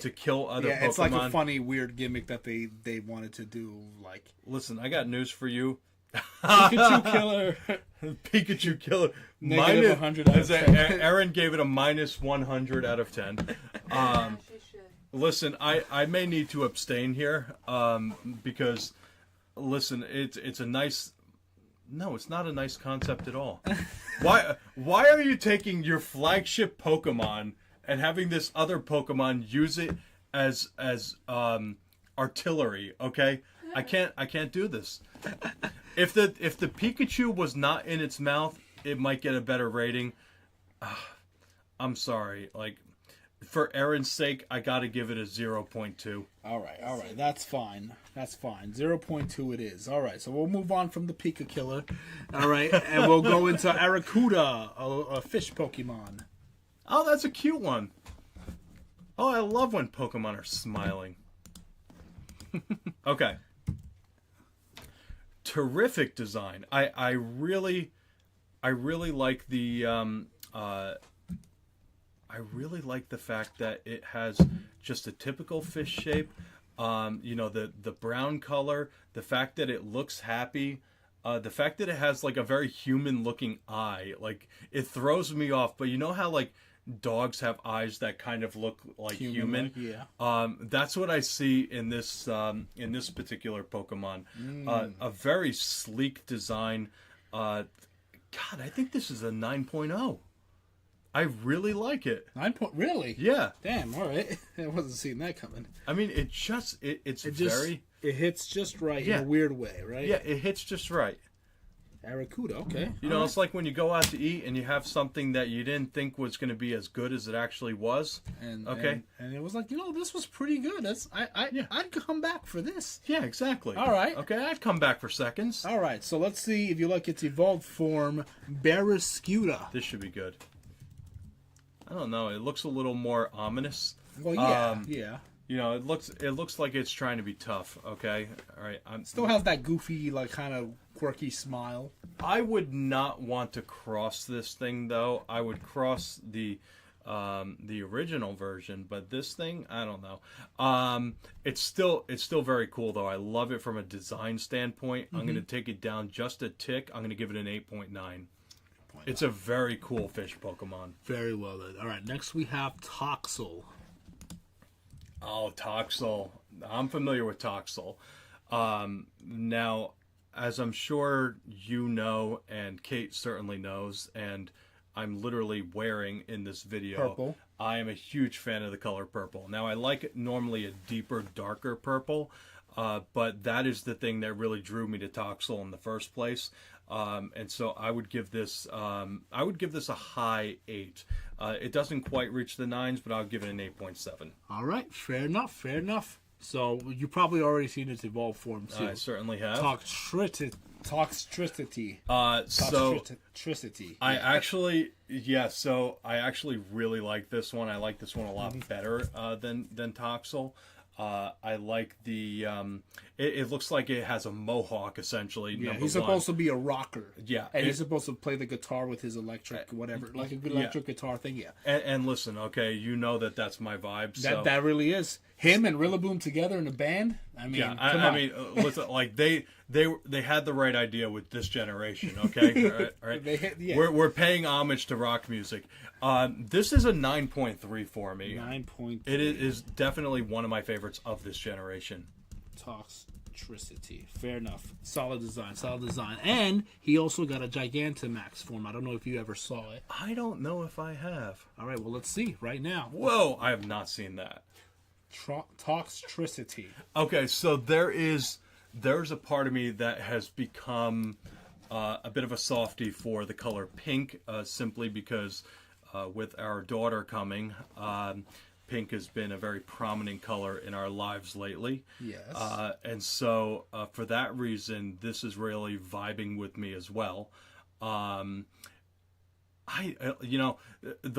to kill other Pokemon. It's like a funny, weird gimmick that they wanted to do. Like Listen, I got news for you. Pikachu killer. Pikachu killer. Negative 100 out of 10. Erin gave it a minus 100 out of 10. Yeah, she should. Listen, I may need to abstain here because, listen, it's a nice... No, it's not a nice concept at all. Why are you taking your flagship Pokemon and having this other Pokemon use it as artillery? Okay, I can't do this. If the Pikachu was not in its mouth, it might get a better rating. I'm sorry, like for Erin's sake, I got to give it a 0.2. All right, that's fine. 0.2 it is. All right, so we'll move on from the Pika killer. All right, and we'll go into Aracuda, a fish Pokemon. Oh, that's a cute one. Oh, I love when Pokemon are smiling. Okay. Terrific design. I really like the I really like the fact that it has just a typical fish shape. The brown color, the fact that it looks happy. The fact that it has like a very human looking eye, like it throws me off. But you know how like dogs have eyes that kind of look like human? Yeah. That's what I see in this particular Pokemon. A very sleek design. God, I think this is a 9.0. I really like it. 9 point. Really? Yeah. Damn. All right. I wasn't seeing that coming. I mean, it's very. It hits just right Yeah. in a weird way, right? Yeah, it hits just right. Arrokuda. Okay. You know, it's like when you go out to eat and you have something that you didn't think was going to be as good as it actually was. And Okay. and it was like, this was pretty good. I'd come back for this. Yeah, exactly. All right. Okay, I'd come back for seconds. All right. So let's see if you like its evolved form, Barraskewda. This should be good. I don't know. It looks a little more ominous. Well, yeah, Um, yeah. You know, it looks like it's trying to be tough. Okay. All right. Still has that goofy, like, kind of quirky smile. I would not want to cross this thing though. I would cross the original version, but this thing, I don't know. It's still very cool though. I love it from a design standpoint. I'm going to take it down just a tick. I'm going to give it an 8.9. It's a very cool fish Pokemon. Very well then. All right, next we have Toxel. Oh, Toxel. I'm familiar with Toxel. Now, as I'm sure you know, and Kate certainly knows, and I'm literally wearing in this video, Purple. I am a huge fan of the color purple. Now, I like normally a deeper, darker purple, but that is the thing that really drew me to Toxel in the first place. And so I would give this a high 8. It doesn't quite reach the 9s, but I'll give it an 8.7. All right, fair enough, fair enough. So you probably already seen its evolved form too. I certainly have. Toxtricity. So Toxtricity. I actually really like this one. I like this one a lot better than Toxel. I like the. It looks like it has a mohawk essentially. Yeah, number he's one. supposed to be a rocker. Yeah, and he's supposed to play the guitar with his electric, whatever, like a good electric guitar thing. Yeah, And listen, okay, you know that's my vibe. So. that really is him and Rillaboom together in a band. I mean, Yeah, come on. I mean, listen, like they had the right idea with this generation. Okay, all right. They hit- yeah. We're paying homage to rock music. This is a 9.3 for me. 9.3. It is definitely one of my favorites of this generation. Toxtricity. Fair enough. Solid design. And he also got a Gigantamax form. I don't know if you ever saw it. I don't know if I have. All right, well, let's see right now. Whoa, I have not seen that. Toxtricity. Okay, so there's a part of me that has become a bit of a softie for the color pink, simply because with our daughter coming, pink has been a very prominent color in our lives lately. Yes. And so for that reason, this is really vibing with me as well. The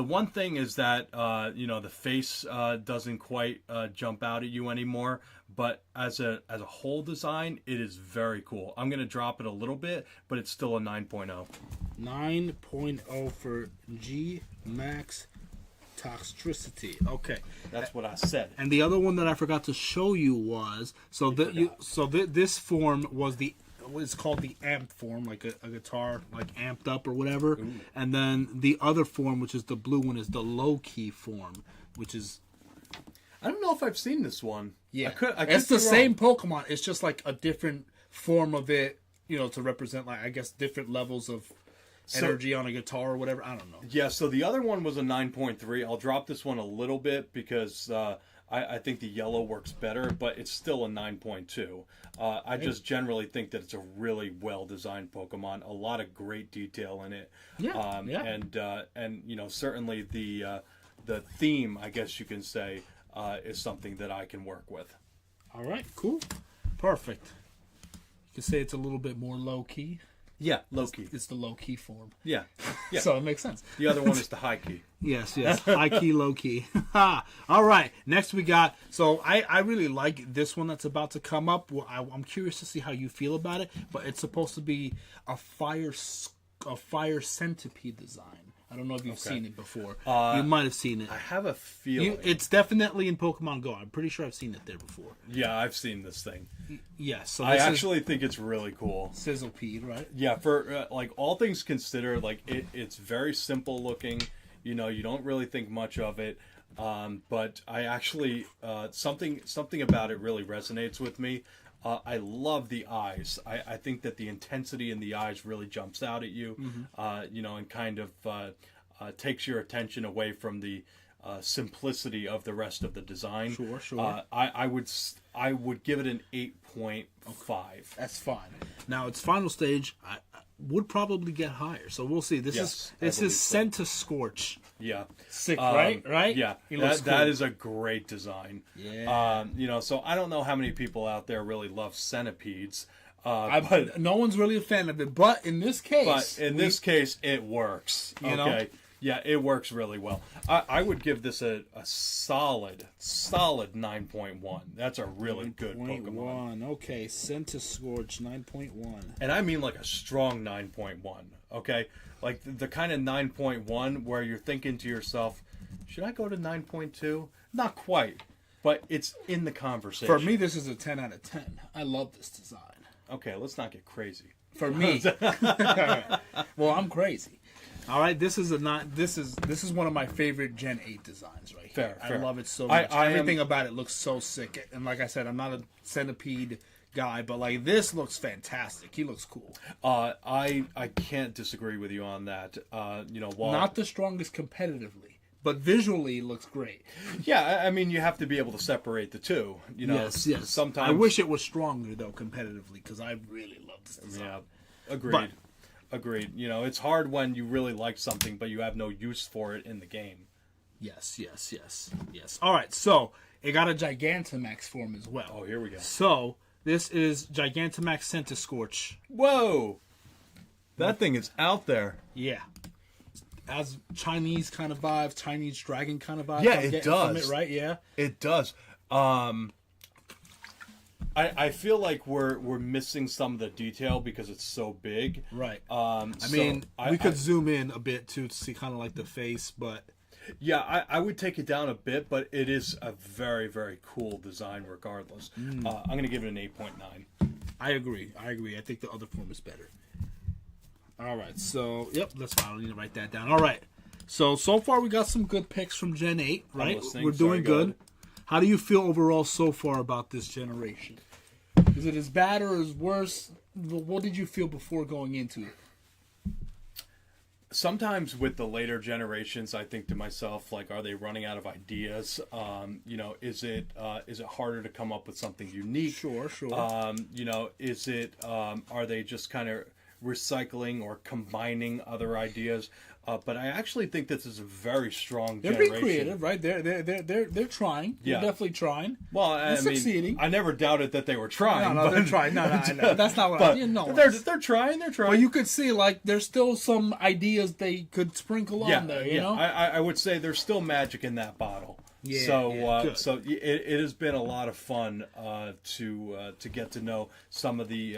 one thing is that the face doesn't quite jump out at you anymore, but as a whole design, it is very cool. I'm going to drop it a little bit, but it's still a 9.0. 9.0 for G Max Toxtricity. Okay. That's what I said. And the other one that I forgot to show you was this form was it's called the amped form, like a guitar, like amped up or whatever. Ooh. And then the other form, which is the blue one, is the low key form, which is. I don't know if I've seen this one. Yeah, I could it's the same Pokemon. It's just like a different form of it, to represent, like, I guess, different levels of energy on a guitar or whatever. I don't know. Yeah, so the other one was a 9.3. I'll drop this one a little bit because I think the yellow works better, but it's still a 9.2. I just generally think that it's a really well-designed Pokemon. A lot of great detail in it. Yeah, And certainly the theme, I guess you can say, is something that I can work with. All right, cool. Perfect. You can say it's a little bit more low-key. Yeah, low-key. It's the low-key form. Yeah. So it makes sense. The other one is the high-key. Yes. High-key, low-key. All right. Next we got... So I really like this one that's about to come up. I'm curious to see how you feel about it. But it's supposed to be a fire centipede design. I don't know if you've Okay. seen it before. Uh, You might have seen it. I have a feeling. It's definitely in Pokemon Go. I'm pretty sure I've seen it there before. Yeah, I've seen this thing. Yes. So I this actually think it's really cool. is Sizzlepede, right? Yeah, for like all things considered, like it's very simple looking. You know, you don't really think much of it. But I actually something about it really resonates with me. I love the eyes. I think that the intensity in the eyes really jumps out at you. You know, and kind of takes your attention away from the simplicity of the rest of the design. Sure. I would give it an 8.5. That's fine. Now its final stage, I would probably get higher. So we'll see. This Yes, I is believe so. Sent to Scorch. Yeah. Sick, right? Yeah, He looks that cool. is a great design. Yeah. You know, so I don't know how many people out there really love centipedes. No one's really a fan of it, but in this case, But in this case, it works. You know? Okay. Yeah, it works really well. I would give this a solid 9.1. That's a really good Pokemon. 9.1. Okay, Sent to Scorch 9.1. And I mean like a strong 9.1. Okay? Like the kind of 9.1 where you're thinking to yourself, should I go to 9.2? Not quite. But it's in the conversation. For me, this is a 10 out of 10. I love this design. Okay, let's not get crazy. For me, well, I'm crazy. All right, this is one of my favorite Gen 8 designs right here. Fair. I love it so I much. am- Everything about it looks so sick. And like I said, I'm not a centipede guy, but like this looks fantastic. He looks cool. I can't disagree with you on that. You know, while Not the strongest competitively, but visually looks great. yeah, I mean, you have to be able to separate the two. You know, Yes. Sometimes I wish it was stronger though competitively because I really love this design. Yeah, agreed. But- Agreed. You know, it's hard when you really like something, but you have no use for it in the game. Yes. All right, so it got a Gigantamax form as well. Oh, here we go. So this is Gigantamax Sent to Scorch. Whoa, that thing is out there. Yeah. As Chinese kind of vibes, Chinese dragon kind of vibes. Yeah, I'm it getting from does. It, right? Yeah. It does. I feel like we're missing some of the detail because it's so big. Right. I I mean, we could zoom in a bit too to see kind of like the face, but Yeah, I would take it down a bit, but it is a very, very cool design regardless. I'm going to give it an 8.9. I agree. I think the other form is better. All right. So, yep, that's fine. I don't need to write that down. All right. So far we got some good picks from Gen 8, right? listening. We're Sorry, doing go good. ahead. How do you feel overall so far about this generation? Is it as bad or as worse? What did you feel before going into it? Sometimes with the later generations, I think to myself, like, are they running out of ideas? You know, is it harder to come up with something unique? Sure. You know, is it are they just kind of recycling or combining other ideas? But I actually think this is a very strong They're generation. being creative, right? They're trying. Yeah. They're definitely trying. Well, I They're mean, succeeding. I never doubted that they were trying. No, they're trying. No, that's not what But I mean. No, they're trying. They're trying. but you could see like there's still some ideas they could sprinkle on there. You know. I would say there's still magic in that bottle. Yeah, So good. so it has been a lot of fun to get to know some of the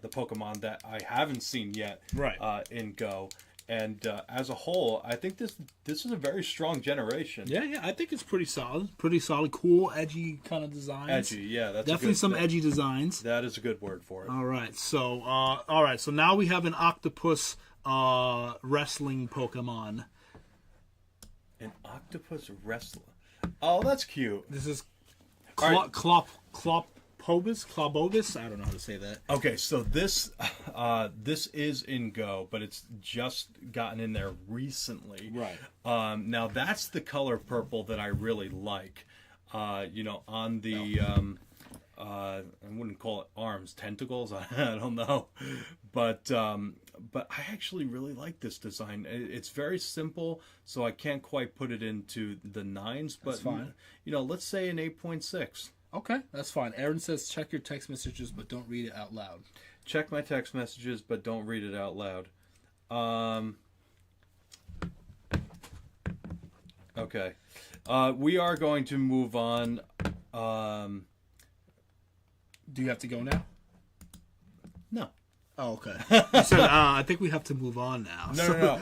Pokemon that I haven't seen yet. Right. In Go. And as a whole, I think this is a very strong generation. Yeah, I think it's pretty solid. Pretty solid, cool, edgy kind of designs. Edgy, yeah, that's Definitely some edgy designs. That is a good word for it. All right, so now we have an octopus wrestling Pokemon. An octopus wrestler. Oh, that's cute. This is All right. Clobobus. I don't know how to say that. Okay, so this is in Go, but it's just gotten in there recently. Right. Now that's the color purple that I really like. You know, on the I wouldn't call it arms, tentacles. I don't know, but I actually really like this design. It's very simple, so I can't quite put it into the nines. But That's fine. You know, let's say an 8.6. Okay, that's fine. Aaron says check your text messages, but don't read it out loud. Check my text messages, but don't read it out loud. Okay. We are going to move on. Do you have to go now? No. Oh, okay. You said, I think we have to move on now. No.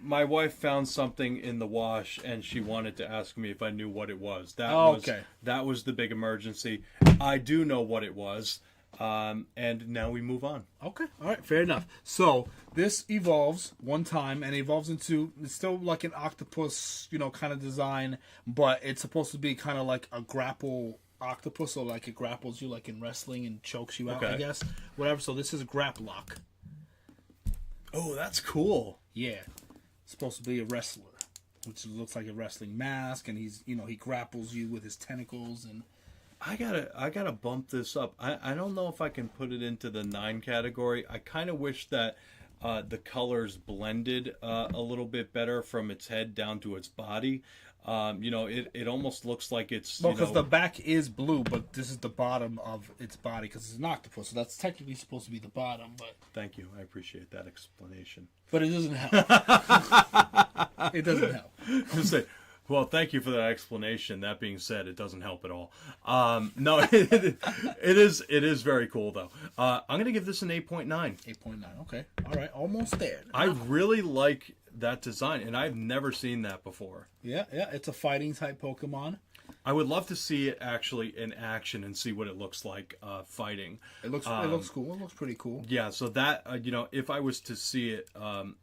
My wife found something in the wash, and she wanted to ask me if I knew what it was. That was the big emergency. I do know what it was, and now we move on. Okay, all right, fair enough. So this evolves one time, and evolves into, it's still like an octopus, kind of design, but it's supposed to be kind of like a grapple octopus, so like it grapples you like in wrestling and chokes you out, I guess. Whatever. So this is Graplock. Oh, that's cool. Yeah, it's supposed to be a wrestler, which looks like a wrestling mask, and he's he grapples you with his tentacles and. I gotta bump this up. I don't know if I can put it into the 9 category. I kind of wish that the colors blended a little bit better from its head down to its body. It almost looks like it's because the back is blue, but this is the bottom of its body because it's an octopus, so that's technically supposed to be the bottom. But thank you, I appreciate that explanation. But it doesn't help. It doesn't help. Well, thank you for that explanation. That being said, it doesn't help at all. No, it is very cool though. I'm gonna give this an 8.9. 8.9. Okay, all right, almost there. I really like that design, and I've never seen that before. Yeah, it's a fighting type Pokemon. I would love to see it actually in action and see what it looks like fighting. It looks cool. It looks pretty cool. Yeah, so that if I was to see it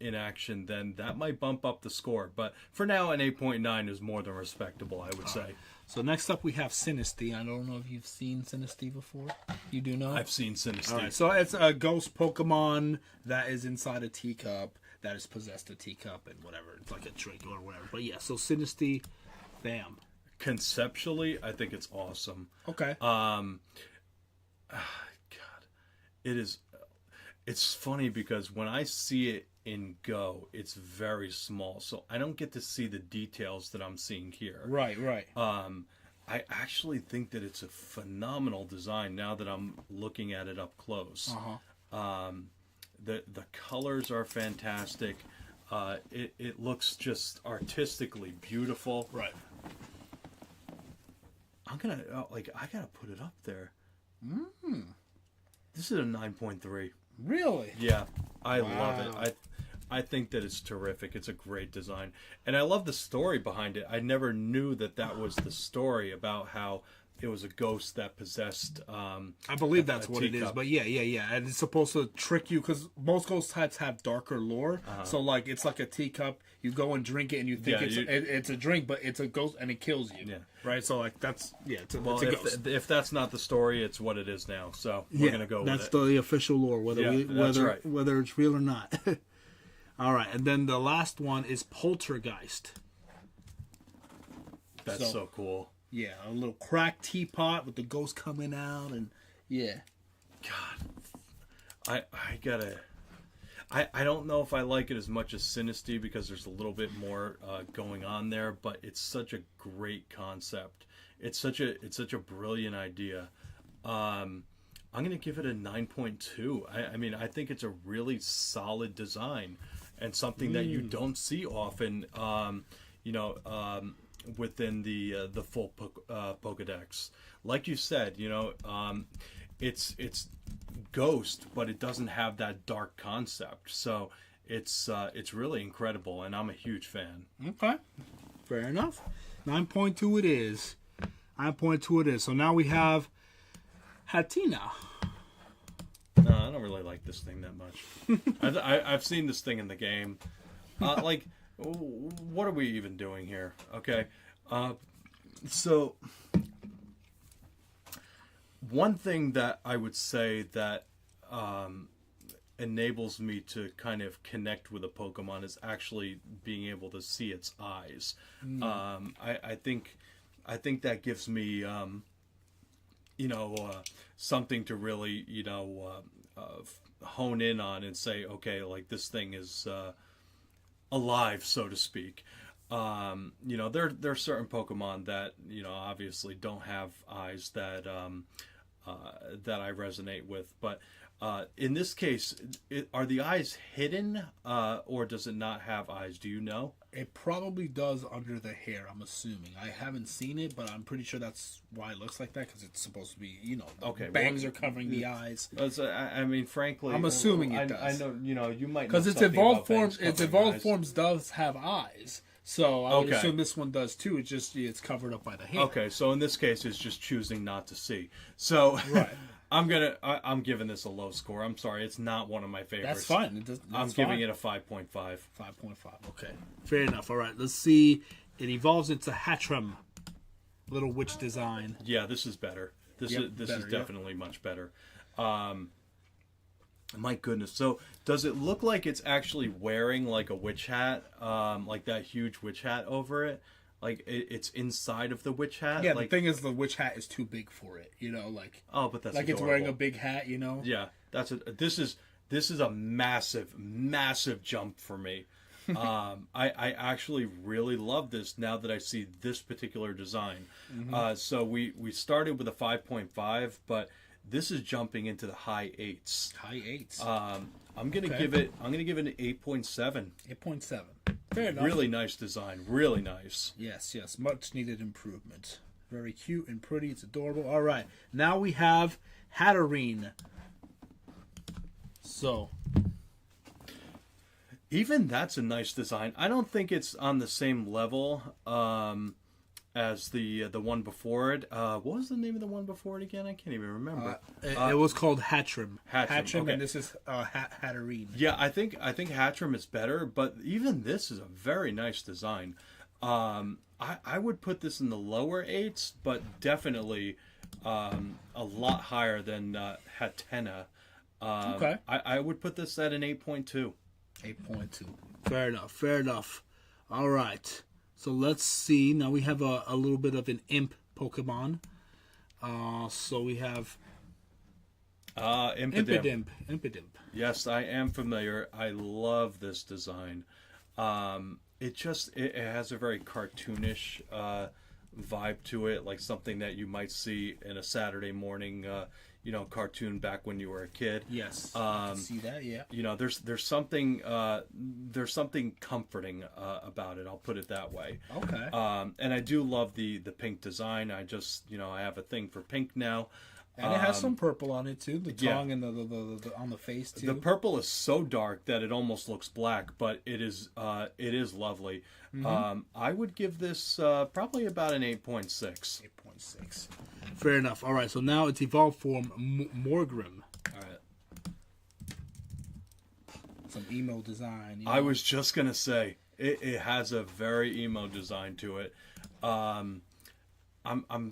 in action, then that might bump up the score. But for now, an 8.9 is more than respectable, I would say. So next up, we have Sinistea. I don't know if you've seen Sinistea before. You do know? I've seen Sinistea. All right, so it's a ghost Pokemon that is inside a teacup that has possessed a teacup and whatever. It's like a drink or whatever. But yeah, so Sinistea, bam. Conceptually, I think it's awesome. Okay. God, it is. It's funny because when I see it in Go, it's very small, so I don't get to see the details that I'm seeing here. Right. I actually think that it's a phenomenal design now that I'm looking at it up close. The colors are fantastic. It looks just artistically beautiful. Right. I gotta put it up there. This is a 9.3. Really? Yeah, I love it. I think that it's terrific. It's a great design, and I love the story behind it. I never knew that was the story about how it was a ghost that possessed. I believe that's what it is, but yeah, and it's supposed to trick you because most ghost types have darker lore. So like it's like a teacup. You go and drink it, and you think it's a drink, but it's a ghost, and it kills you. Yeah. Right. So like it's a ghost. If that's not the story, it's what it is now. So we're gonna go with it. That's the official lore, whether it's real or not. All right, and then the last one is Poltergeist. That's so cool. Yeah, a little cracked teapot with the ghost coming out, and yeah. God, I don't know if I like it as much as Sinistea because there's a little bit more going on there, but it's such a great concept. It's such a brilliant idea. I'm gonna give it a 9.2. I mean, I think it's a really solid design and something that you don't see often. Within the full Pokedex, like you said, it's ghost, but it doesn't have that dark concept. So it's really incredible, and I'm a huge fan. Okay, fair enough. 9.2 it is. 9.2 it is. So now we have Hatenna. No, I don't really like this thing that much. I've seen this thing in the game. What are we even doing here? Okay. So one thing that I would say that enables me to kind of connect with a Pokemon is actually being able to see its eyes. I think that gives me something to really hone in on and say, okay, like this thing is alive, so to speak. There are certain Pokemon that obviously don't have eyes that I resonate with, but In this case, are the eyes hidden, or does it not have eyes? Do you know? It probably does under the hair, I'm assuming. I haven't seen it, but I'm pretty sure that's why it looks like that, because it's supposed to be, the Okay, bangs well, are covering the eyes. I mean, frankly, I'm assuming it I does. know, you might Because know its something evolved about bangs forms, its covering evolved eyes. forms does have eyes. So I would Okay. assume this one does too. It's just it's covered up by the hair. Okay, so in this case, it's just choosing not to see. So Right. I'm giving this a low score. I'm sorry, it's not one of my favorites. That's fine. That's I'm fine. giving it a 5.5. 5.5. Okay, fair enough. All right, let's see. It evolves into Hatchram, little witch design. Yeah, this is better. This Yep, is better, yep. definitely much better. My goodness. So does it look like it's actually wearing like a witch hat, like that huge witch hat over it? Like it's inside of the witch hat? Yeah, like, the thing is, the witch hat is too big for it. oh, but that's like it's adorable. wearing a big hat. Yeah, this is a massive jump for me. I actually really love this now that I see this particular design. So we started with a 5.5, but this is jumping into the high 8s. High 8s. I'm gonna Okay. give it an 8.7. 8.7. Fair enough. Really nice design. Really nice. Yes, much needed improvement. Very cute and pretty. It's adorable. All right, now we have Hatterene. So, Even that's a nice design. I don't think it's on the same level as the one before it. What was the name of the one before it again? I can't even remember. it was called Hatchram. Hatchram, okay. and this is Hatterene. Yeah, I think Hatchram is better, but even this is a very nice design. I would put this in the lower 8s, but definitely a lot higher than Hatena. Okay. I would put this at an 8.2. 8.2. Fair enough. All right. So let's see. Now we have a little bit of an imp Pokemon. So we have Impidimp. Impidimp. Yes, I am familiar. I love this design. It has a very cartoonish vibe to it, like something that you might see in a Saturday morning, cartoon back when you were a kid. Yes. I can see that. Yeah. There's something comforting about it. I'll put it that way. Okay. And I do love the pink design. I just I have a thing for pink now. And it has some purple on it too. The yeah. tongue and the on the face too. The purple is so dark that it almost looks black, but it is lovely. I would give this probably about an 8.6. 8.6. Fair enough. All right. So now it's evolved form Morgrim. All right. Some emo design. I was just gonna say it has a very emo design to it. I'm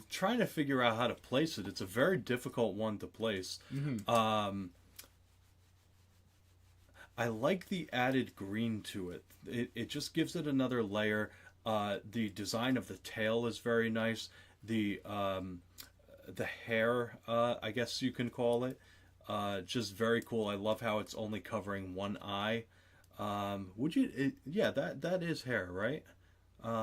trying to figure out how to place it. It's a very difficult one to place. I like the added green to it. It just gives it another layer. The design of the tail is very nice. The hair, I guess you can call it, just very cool. I love how it's only covering one eye. Yeah, that is hair, right?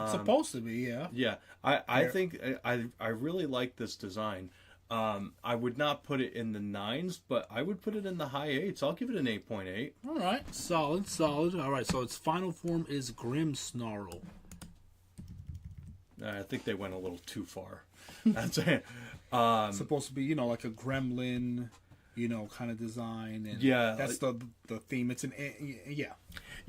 supposed to be, yeah. Yeah, I think I really like this design. I would not put it in the 9s, but I would put it in the high 8s. I'll give it an 8.8. All right, solid. All right, so its final form is Grimmsnarl. I think they went a little too far. That's it. It's supposed to be, like a gremlin, kind of design, and Yeah, that's the theme. It's yeah.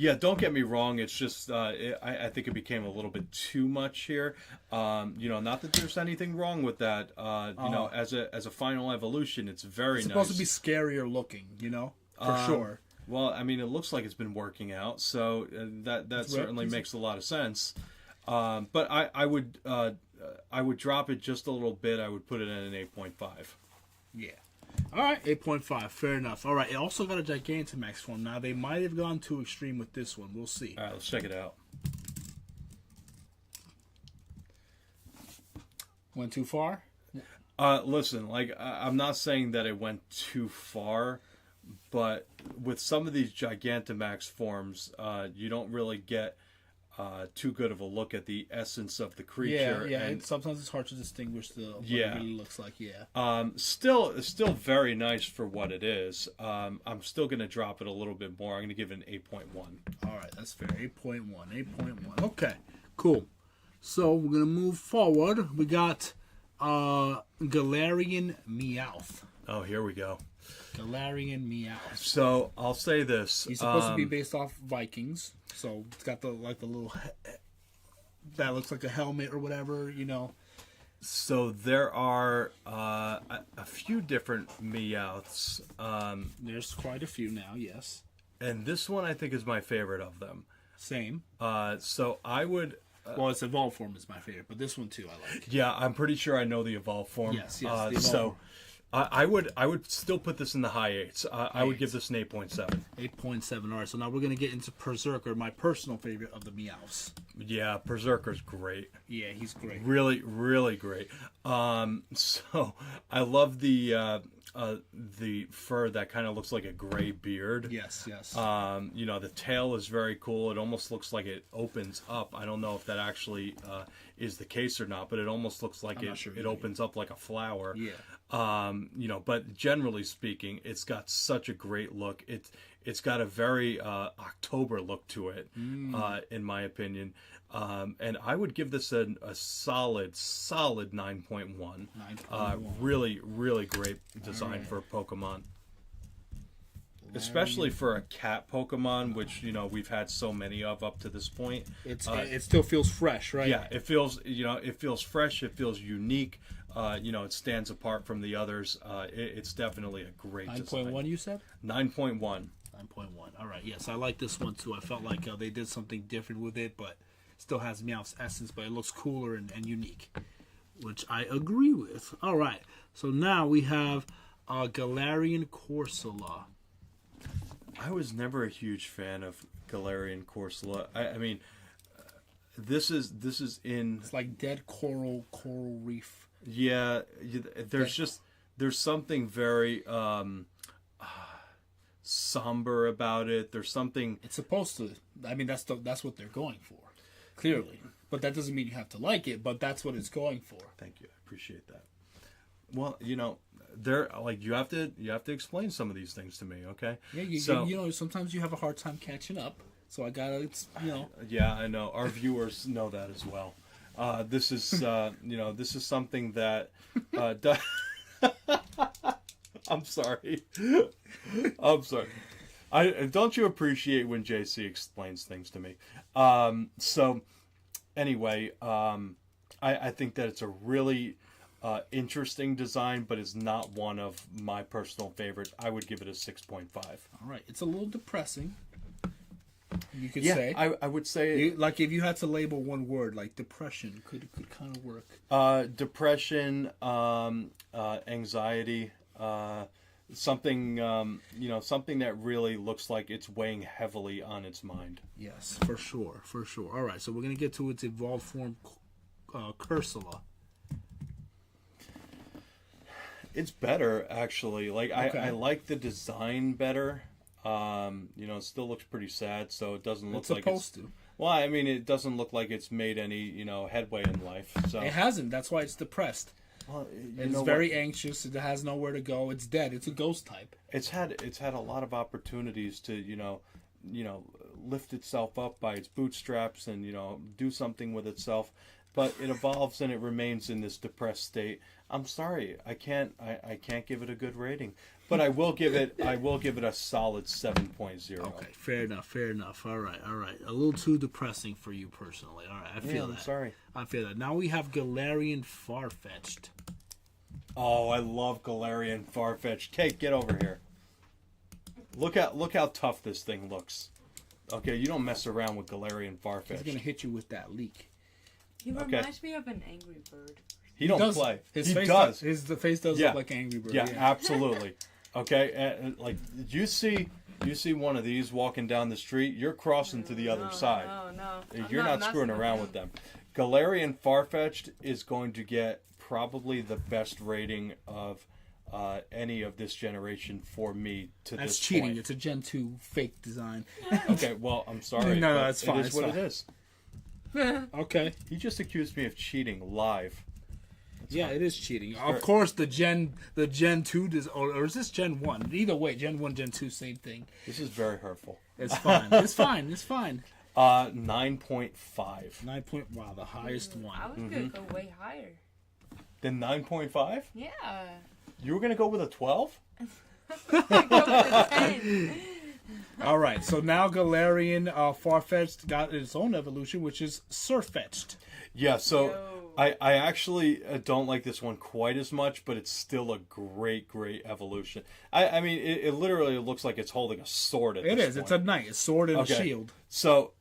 Yeah, don't get me wrong. It's just I think it became a little bit too much here. Not that there's anything wrong with that. As a final evolution, it's very It's supposed nice. to be scarier looking, for sure. Well, I mean, it looks like it's been working out, so that certainly makes a lot of sense. But I would drop it just a little bit. I would put it at an 8.5. Yeah. All right, 8.5. Fair enough. All right, it also got a Gigantamax form. Now, they might have gone too extreme with this one. We'll see. All right, let's check it out. Went too far? Listen, I'm not saying that it went too far, but with some of these Gigantamax forms, you don't really get too good of a look at the essence of the creature. Yeah. And Sometimes it's hard to distinguish what Yeah. it really looks like. Yeah. still very nice for what it is. I'm still going to drop it a little bit more. I'm going to give it an 8.1. All right, that's fair. 8.1. 8.1. Okay, cool. So we're gonna move forward. We got Galarian Meowth. Oh, here we go. Galarian Meowth. So I'll say this. He's supposed to be based off Vikings, so it's got the little that looks like a helmet or whatever, you know. So there are a few different Meowths, There's quite a few now. Yes, and this one I think is my favorite of them. same. So I would, Well, its evolved form is my favorite, but this one too I like. yeah, I'm pretty sure I know the evolved form. Yes, the evolved so form. I would still put this in the high eights. I would give this an 8.7. 8.7. All right, so now we're gonna get into Berserker, my personal favorite of the Meowths. Yeah, Berserker's great. Yeah, he's great. Really, really great. So I love the fur that kind of looks like a gray beard. Yes, yes. You know, the tail is very cool. It almost looks like it opens up. I don't know if that actually is the case or not, but it almost looks like I'm not sure it either. opens up like a flower. Yeah. You know, but generally speaking, it's got such a great look. It's got a very October look to it, in my opinion. And I would give this a solid 9.1. 9.1. Really, really great design for a Pokemon. Especially for a cat Pokemon, which, you know, we've had so many of up to this point. It still feels fresh, right? Yeah, it feels, you know, it feels fresh. It feels unique. You know, it stands apart from the others. It's definitely a great design. 9.1 you said? 9.1. 9.1. All right. Yes, I like this one too. I felt like they did something different with it, but still has Meowth's essence, but it looks cooler and unique, which I agree with. All right. So now we have Galarian Corsola. I was never a huge fan of Galarian Corsola. I mean, this is in... It's like dead coral reef. Yeah, there's something very somber about it. There's something. It's supposed to. I mean, that's what they're going for, clearly. But that doesn't mean you have to like it. But that's what it's going for. Thank you, I appreciate that. Well, you know, they're like you have to explain some of these things to me, okay? Yeah, you know, sometimes you have a hard time catching up. So I gotta, you know. Yeah, I know. Our viewers know that as well. This is you know, this is something that I'm sorry. I'm sorry. Don't you appreciate when JC explains things to me? So anyway, I think that it's a really interesting design, but it's not one of my personal favorites. I would give it a 6.5. All right, it's a little depressing. You could Yeah, say. I would say Like if you had to label one word, like depression, could kind of work. depression, anxiety, something you know, something that really looks like it's weighing heavily on its mind. Yes, for sure. All right, so we're gonna get to its evolved form, Cursula. It's better actually. Like Okay. I like the design better. You know, it still looks pretty sad, so it doesn't look It's like supposed to. Well, I mean, it doesn't look like it's made any, you know, headway in life. So It hasn't. That's why it's depressed. well, you It's know very what? anxious. It has nowhere to go. It's dead. It's a ghost type. It's had a lot of opportunities to, you know, lift itself up by its bootstraps and, you know, do something with itself, but it evolves and it remains in this depressed state. I'm sorry, I can't give it a good rating, but I will give it a solid 7.0. Okay, fair enough. All right. A little too depressing for you personally. All right, I feel I'm that. sorry. I feel that. Now we have Galarian Farfetch'd. Oh, I love Galarian Farfetch'd. Kate, get over here. Look how tough this thing looks. Okay, you don't mess around with Galarian He's Farfetch'd. gonna hit you with that leak. He reminds me of an angry bird. He don't does. play. His He face does. The face does Yeah. look like Angry Bird. Yeah, absolutely. Okay, and like you see one of these walking down the street, you're crossing to the other side. No. You're not screwing around with them. Galarian Farfetch'd is going to get probably the best rating of any of this generation for me to That's this cheating. point. It's a Gen 2 fake design. Okay, well, I'm sorry. No, but that's fine, It is it's what fine. it is. Okay. He just accused me of cheating live. Yeah, it is cheating. Of course, the Gen 2 or is this Gen 1? Either way, Gen 1, Gen 2, same thing. This is very hurtful. It's fine. It's fine. It's fine. 9.5. 9 point. Wow, the highest one. I was gonna go way higher. Then 9.5? Yeah. You were gonna go with a 12? Go with 10. All right, so now Galarian Farfetch'd got its own evolution, which is Surfetch'd. Yeah. So Yo. I actually don't like this one quite as much, but it's still a great evolution. I mean, it literally looks like it's holding a sword at It this is. point. It's a knight, a sword, and Okay. a shield. So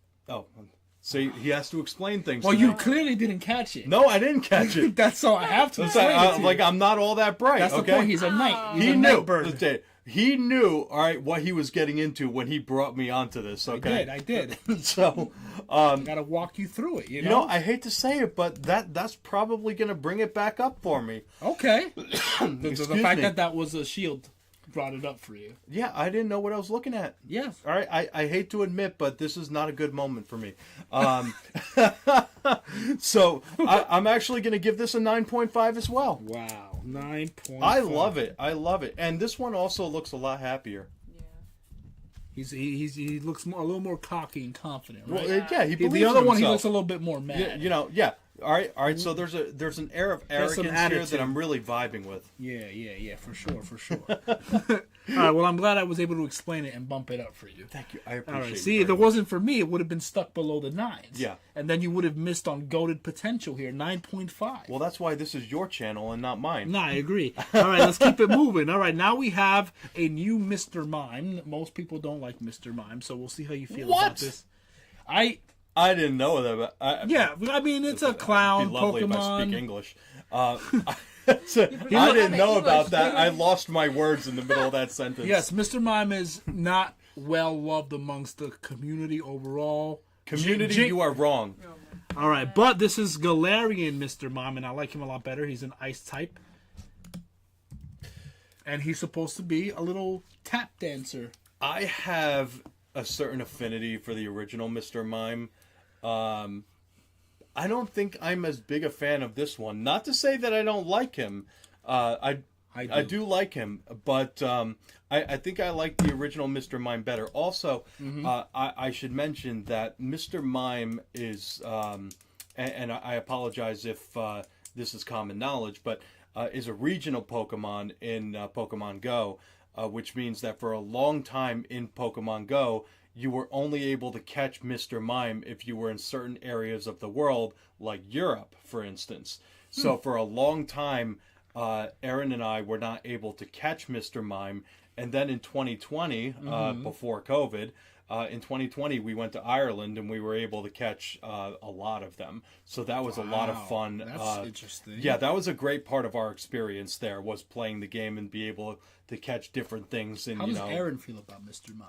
he has to explain things. Well, to you me. clearly didn't catch it. No, I didn't catch it. That's all I have to It's explain it to like you. I'm not all that bright. That's okay? the point. He's a knight. He's He a knew. night bird. He knew. All right, what he was getting into when he brought me onto this. Okay. I did. So, Gotta walk you through it. You you know, I hate to say it, but that's probably gonna bring it back up for me. Okay. the Excuse fact me. that was a shield brought it up for you. Yeah, I didn't know what I was looking at. Yes. All right, I hate to admit, but this is not a good moment for me. So I'm actually going to give this a 9.5 as well. Wow. 9.5. I love it. I love it. And this one also looks a lot happier. Yeah. He looks a little more cocky and confident, right? Well, yeah, he believes The other in one, he himself. looks a little bit more mad. Yeah. All right. So there's an air of There's some arrogance here attitude. that I'm really vibing with. Yeah, for sure. All right, well, I'm glad I was able to explain it and bump it up for you. Thank you. I All appreciate right, it. see, if it wasn't for me, it would have been stuck below the 9s. Yeah. And then you would have missed on goated potential here, 9.5. Well, that's why this is your channel and not mine. No, I agree. All right, let's keep it moving. All right, now we have a new Mr. Mime. Most people don't like Mr. Mime, so we'll see how you feel What? about this. I didn't know that. I mean, it's a It'd clown be lovely if I Pokemon. speak English. I didn't know about that. I lost my words in the middle of that sentence. Yes, Mr. Mime is not well loved amongst the community overall. Community, you are wrong. All right, but this is Galarian Mr. Mime, and I like him a lot better. He's an ice type. And he's supposed to be a little tap dancer. I have a certain affinity for the original Mr. Mime. I don't think I'm as big a fan of this one. Not to say that I don't like him. I do like him, but I think I like the original Mr. Mime better. Also, I should mention that Mr. Mime is, and I apologize if this is common knowledge, but is a regional Pokemon in Pokemon Go, which means that for a long time in Pokemon Go, you were only able to catch Mr. Mime if you were in certain areas of the world, like Europe, for instance. So for a long time, Aaron and I were not able to catch Mr. Mime. And then in 2020, before COVID, in 2020, we went to Ireland and we were able to catch a lot of them. So that was a lot of fun. That's interesting. Yeah, that was a great part of our experience there, was playing the game and be able to catch different things. And How does Aaron feel about Mr. Mime?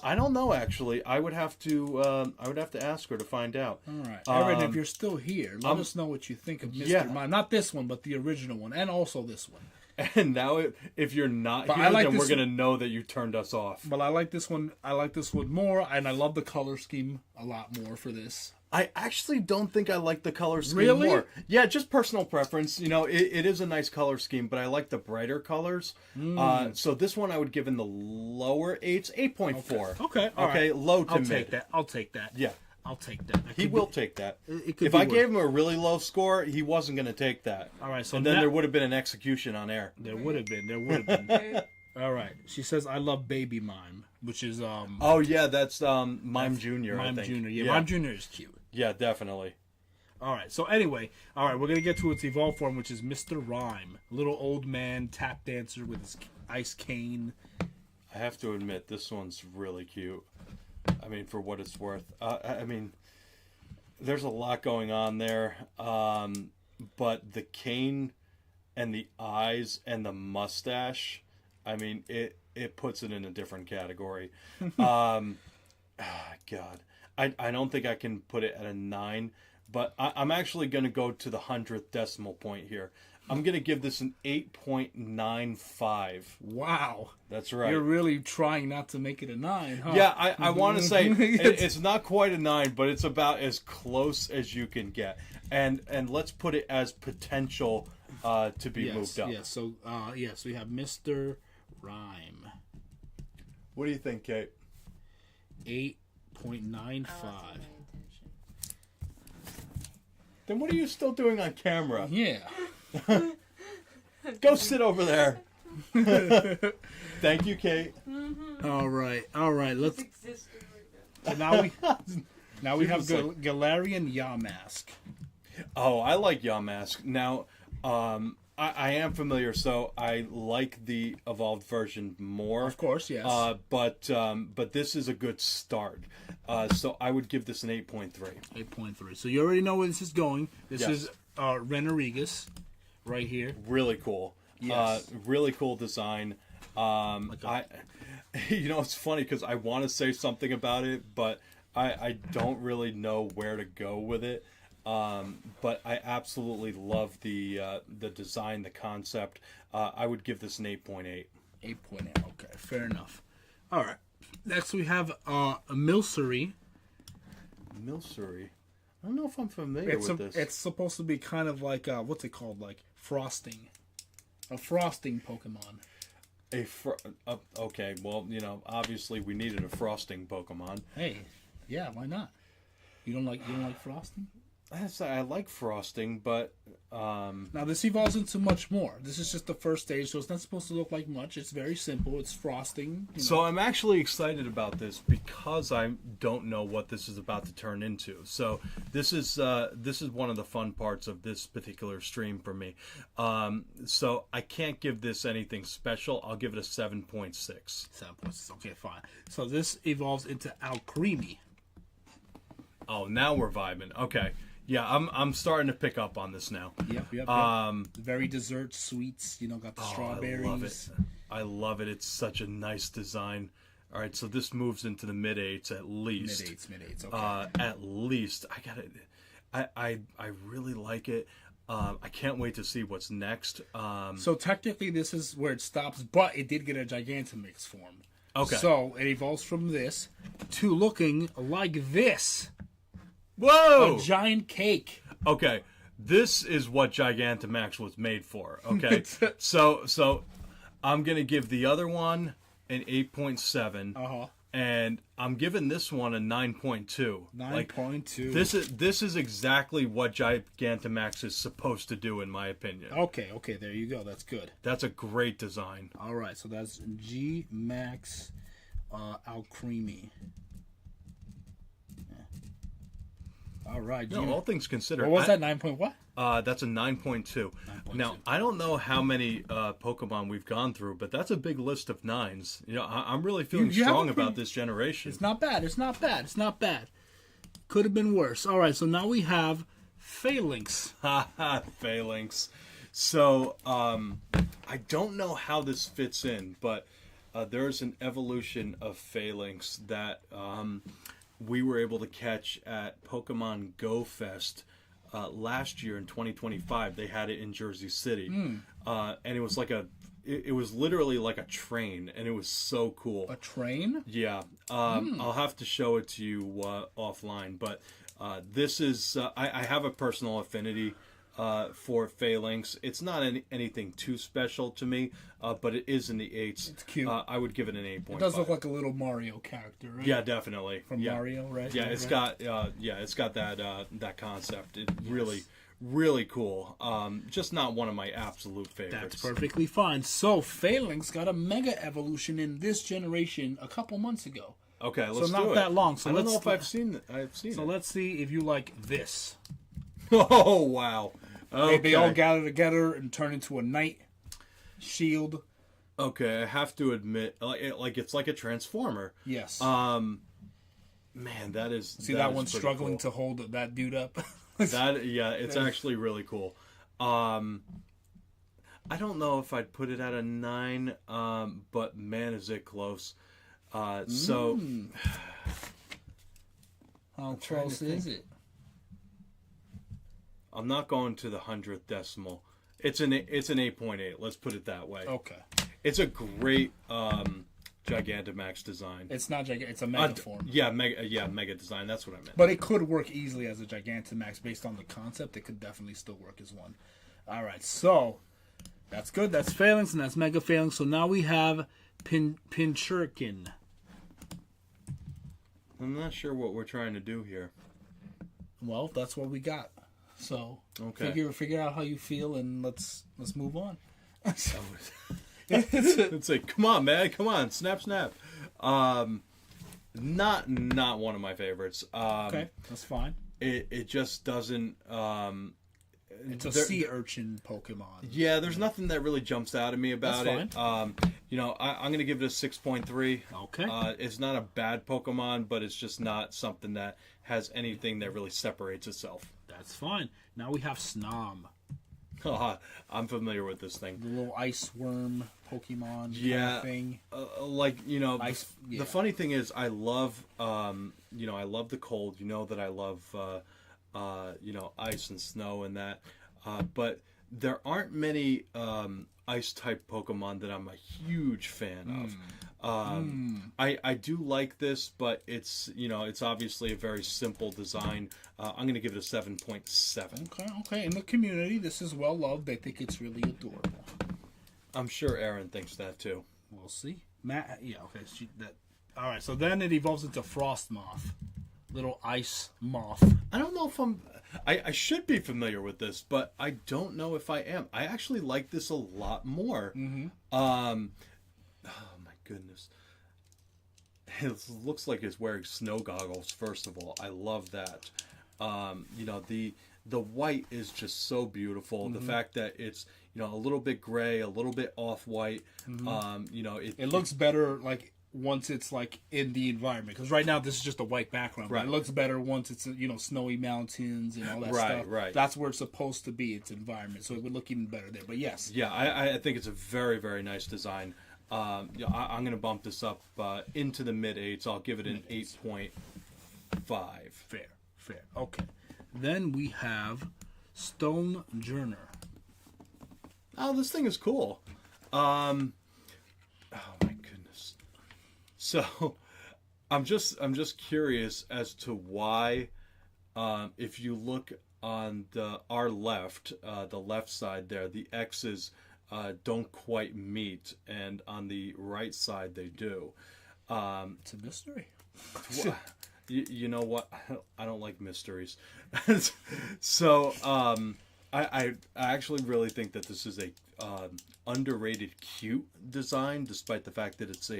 I don't know, actually. I would have to ask her to find out. All right, Aaron, if you're still here, let us know what you think of Mr. yeah. Mime. Not this one, but the original one, and also this one. And now, if you're not But here, I like then we're this- going to know that you turned us off. But I like this one. I like this one more, and I love the color scheme a lot more for this. I actually don't think I like the color scheme Really? more. Yeah, just personal preference. You know, it is a nice color scheme, but I like the brighter colors. So this one I would give in the lower 8s, 8.4. Okay, all Okay, right. low to I'll mid. take that. I'll take that. Yeah. I'll take that. That He could will be- take that. It could If be I worse. gave him a really low score, he wasn't going to take that. All right, so And then now- there would have been an execution on air. There would have been. There would have been. All right. She says, "I love Baby Mime," which is Oh yeah, that's Mime Junior. I Mime think. Junior. Yeah, Mime Junior is cute. Yeah, definitely. All right. So anyway, all right, we're gonna get to its evolved form, which is Mr. Rhyme, little old man tap dancer with his ice cane. I have to admit, this one's really cute. I mean, for what it's worth. I mean, there's a lot going on there, but the cane and the eyes and the mustache, I mean, it puts it in a different category. God, I don't think I can put it at a 9, but I'm actually going to go to the 100th decimal point here. I'm gonna give this an 8.95. Wow. That's right. You're really trying not to make it a 9, huh? Yeah, I want to say It's- it's not quite a 9, but it's about as close as you can get. And let's put it as potential to be moved up. Yes. So, yes, we have Mr. Rhyme. What do you think, Kate? 8.95. Then what are you still doing on camera? Yeah. Go sit over there. Thank you, Kate. All right. Let's. Existing right So now we have Galarian Yamask. Oh, I like Yamask. Now, I am familiar, so I like the evolved version more. Of course, yes. But this is a good start. So I would give this an 8.3. 8.3. So you already know where this is going. This Yes. is Renorigus right here. Really cool. Yes. Really cool design. It's funny because I want to say something about it, but I don't really know where to go with it. But I absolutely love the design, the concept. I would give this an 8.8. 8.8. Okay, fair enough. All right. Next we have a Milcery. Milcery. I don't know if I'm familiar with this. It's supposed to be kind of like what's it called? Like frosting. A frosting Pokemon. Okay, well, obviously we needed a frosting Pokemon. Hey, yeah, why not? You don't like frosting? I like frosting, but Now this evolves into much more. This is just the first stage, so it's not supposed to look like much. It's very simple. It's frosting. So I'm actually excited about this because I don't know what this is about to turn into. So this is one of the fun parts of this particular stream for me. So I can't give this anything special. I'll give it a 7.6. 7.6. Okay, fine. So this evolves into Alcremie. Oh, now we're vibing. Okay. Yeah, I'm starting to pick up on this now. Yep. Very dessert sweets. Got the strawberries. I love it. It's such a nice design. All right, so this moves into the mid eights at least. Mid eights. Okay. At least I got it. I really like it. I can't wait to see what's next. So technically, this is where it stops, but it did get a Gigantamax form. Okay. So it evolves from this to looking like this. Whoa! A giant cake. Okay, this is what Gigantamax was made for. Okay, so I'm gonna give the other one an 8.7, and I'm giving this one a 9.2. 9.2. This is exactly what Gigantamax is supposed to do, in my opinion. Okay, there you go. That's good. That's a great design. All right, so that's G Max Alcremie. All right. No, all things considered. What was that? 9 point what? That's a 9.2. Now, I don't know how many Pokemon we've gone through, but that's a big list of 9s. I'm really feeling You have strong a pretty- about this generation. It's not bad. Could have been worse. All right, so now we have Phalanx. Haha, Phalanx. So, I don't know how this fits in, but there's an evolution of Phalanx that we were able to catch at Pokemon Go Fest last year in 2025. They had it in Jersey City, and it was it was literally like a train, and it was so cool. A train? Yeah, I'll have to show it to you offline, but this is I have a personal affinity for Phalanx. It's not anything too special to me, but it is in the 8s. It's cute. I would give it an 8.5. It does look like a little Mario character, right? Yeah, definitely. From Mario, right? Yeah, it's got that concept. It really cool. Just not one of my absolute favorites. That's perfectly fine. So Phalanx got a mega evolution in this generation a couple months ago. Okay, let's not do it. that long, so I don't let's- know if I've seen it. So let's see if you like this. Oh wow. Okay. They all gather together and turn into a knight shield. Okay, I have to admit, like it's like a transformer. Yes. Man, that is. See that one's struggling to hold that dude up. It's actually really cool. I don't know if I'd put it at a 9, but man, is it close. So How close is it? I'm not going to the 100th decimal. It's an 8.8. Let's put it that way. Okay. It's a great Gigantamax design. It's not gigantic. It's a mega form. Yeah, mega design. That's what I meant. But it could work easily as a Gigantamax based on the concept. It could definitely still work as one. All right, so that's good. That's Phalanx, and that's Mega Phalanx. So now we have Pinchurkin. I'm not sure what we're trying to do here. Well, that's what we got. So Okay. figure out how you feel, and let's move on. It's like, come on, man, come on, snap. Not one of my favorites. Okay, that's fine. It just doesn't. It's a there- sea urchin Pokemon. Yeah, there's nothing that really jumps out at me about That's it. I'm gonna give it a 6.3. Okay. It's not a bad Pokemon, but it's just not something that has anything that really separates itself. That's fine. Now we have Snom, I'm familiar with this thing. the little ice worm Pokemon kind Yeah. of thing. The funny thing is, I love I love the cold. You know that I love ice and snow and that, but there aren't many ice type Pokemon that I'm a huge fan of. I do like this, but it's obviously a very simple design. I'm going to give it a 7.7. Okay. In the community, this is well loved. They think it's really adorable. I'm sure Aaron thinks that too. We'll see. Matt, yeah, okay. All right. So then it evolves into Frostmoth, little ice moth. I don't know if I should be familiar with this, but I don't know if I am. I actually like this a lot more. Oh my goodness. It looks like it's wearing snow goggles, first of all. I love that. The white is just so beautiful. The fact that it's, a little bit gray, a little bit off-white. It looks better like once it's like in the environment, because right now this is just a white background. Right. But it looks better once it's snowy mountains and all that stuff. Right. That's where it's supposed to be. Its environment, so it would look even better there. But yes. Yeah, I think it's a very, very nice design. I'm going to bump this up into the mid-8s. I'll give it an 8.5. Fair. Okay. Then we have Stone Journer. Oh, this thing is cool. Oh my goodness. So, I'm just curious as to why, if you look on our left, the left side there, the X's don't quite meet, and on the right side they do. It's a mystery. You know what? I don't like mysteries. So, I actually really think that this is a underrated cute design, despite the fact that it's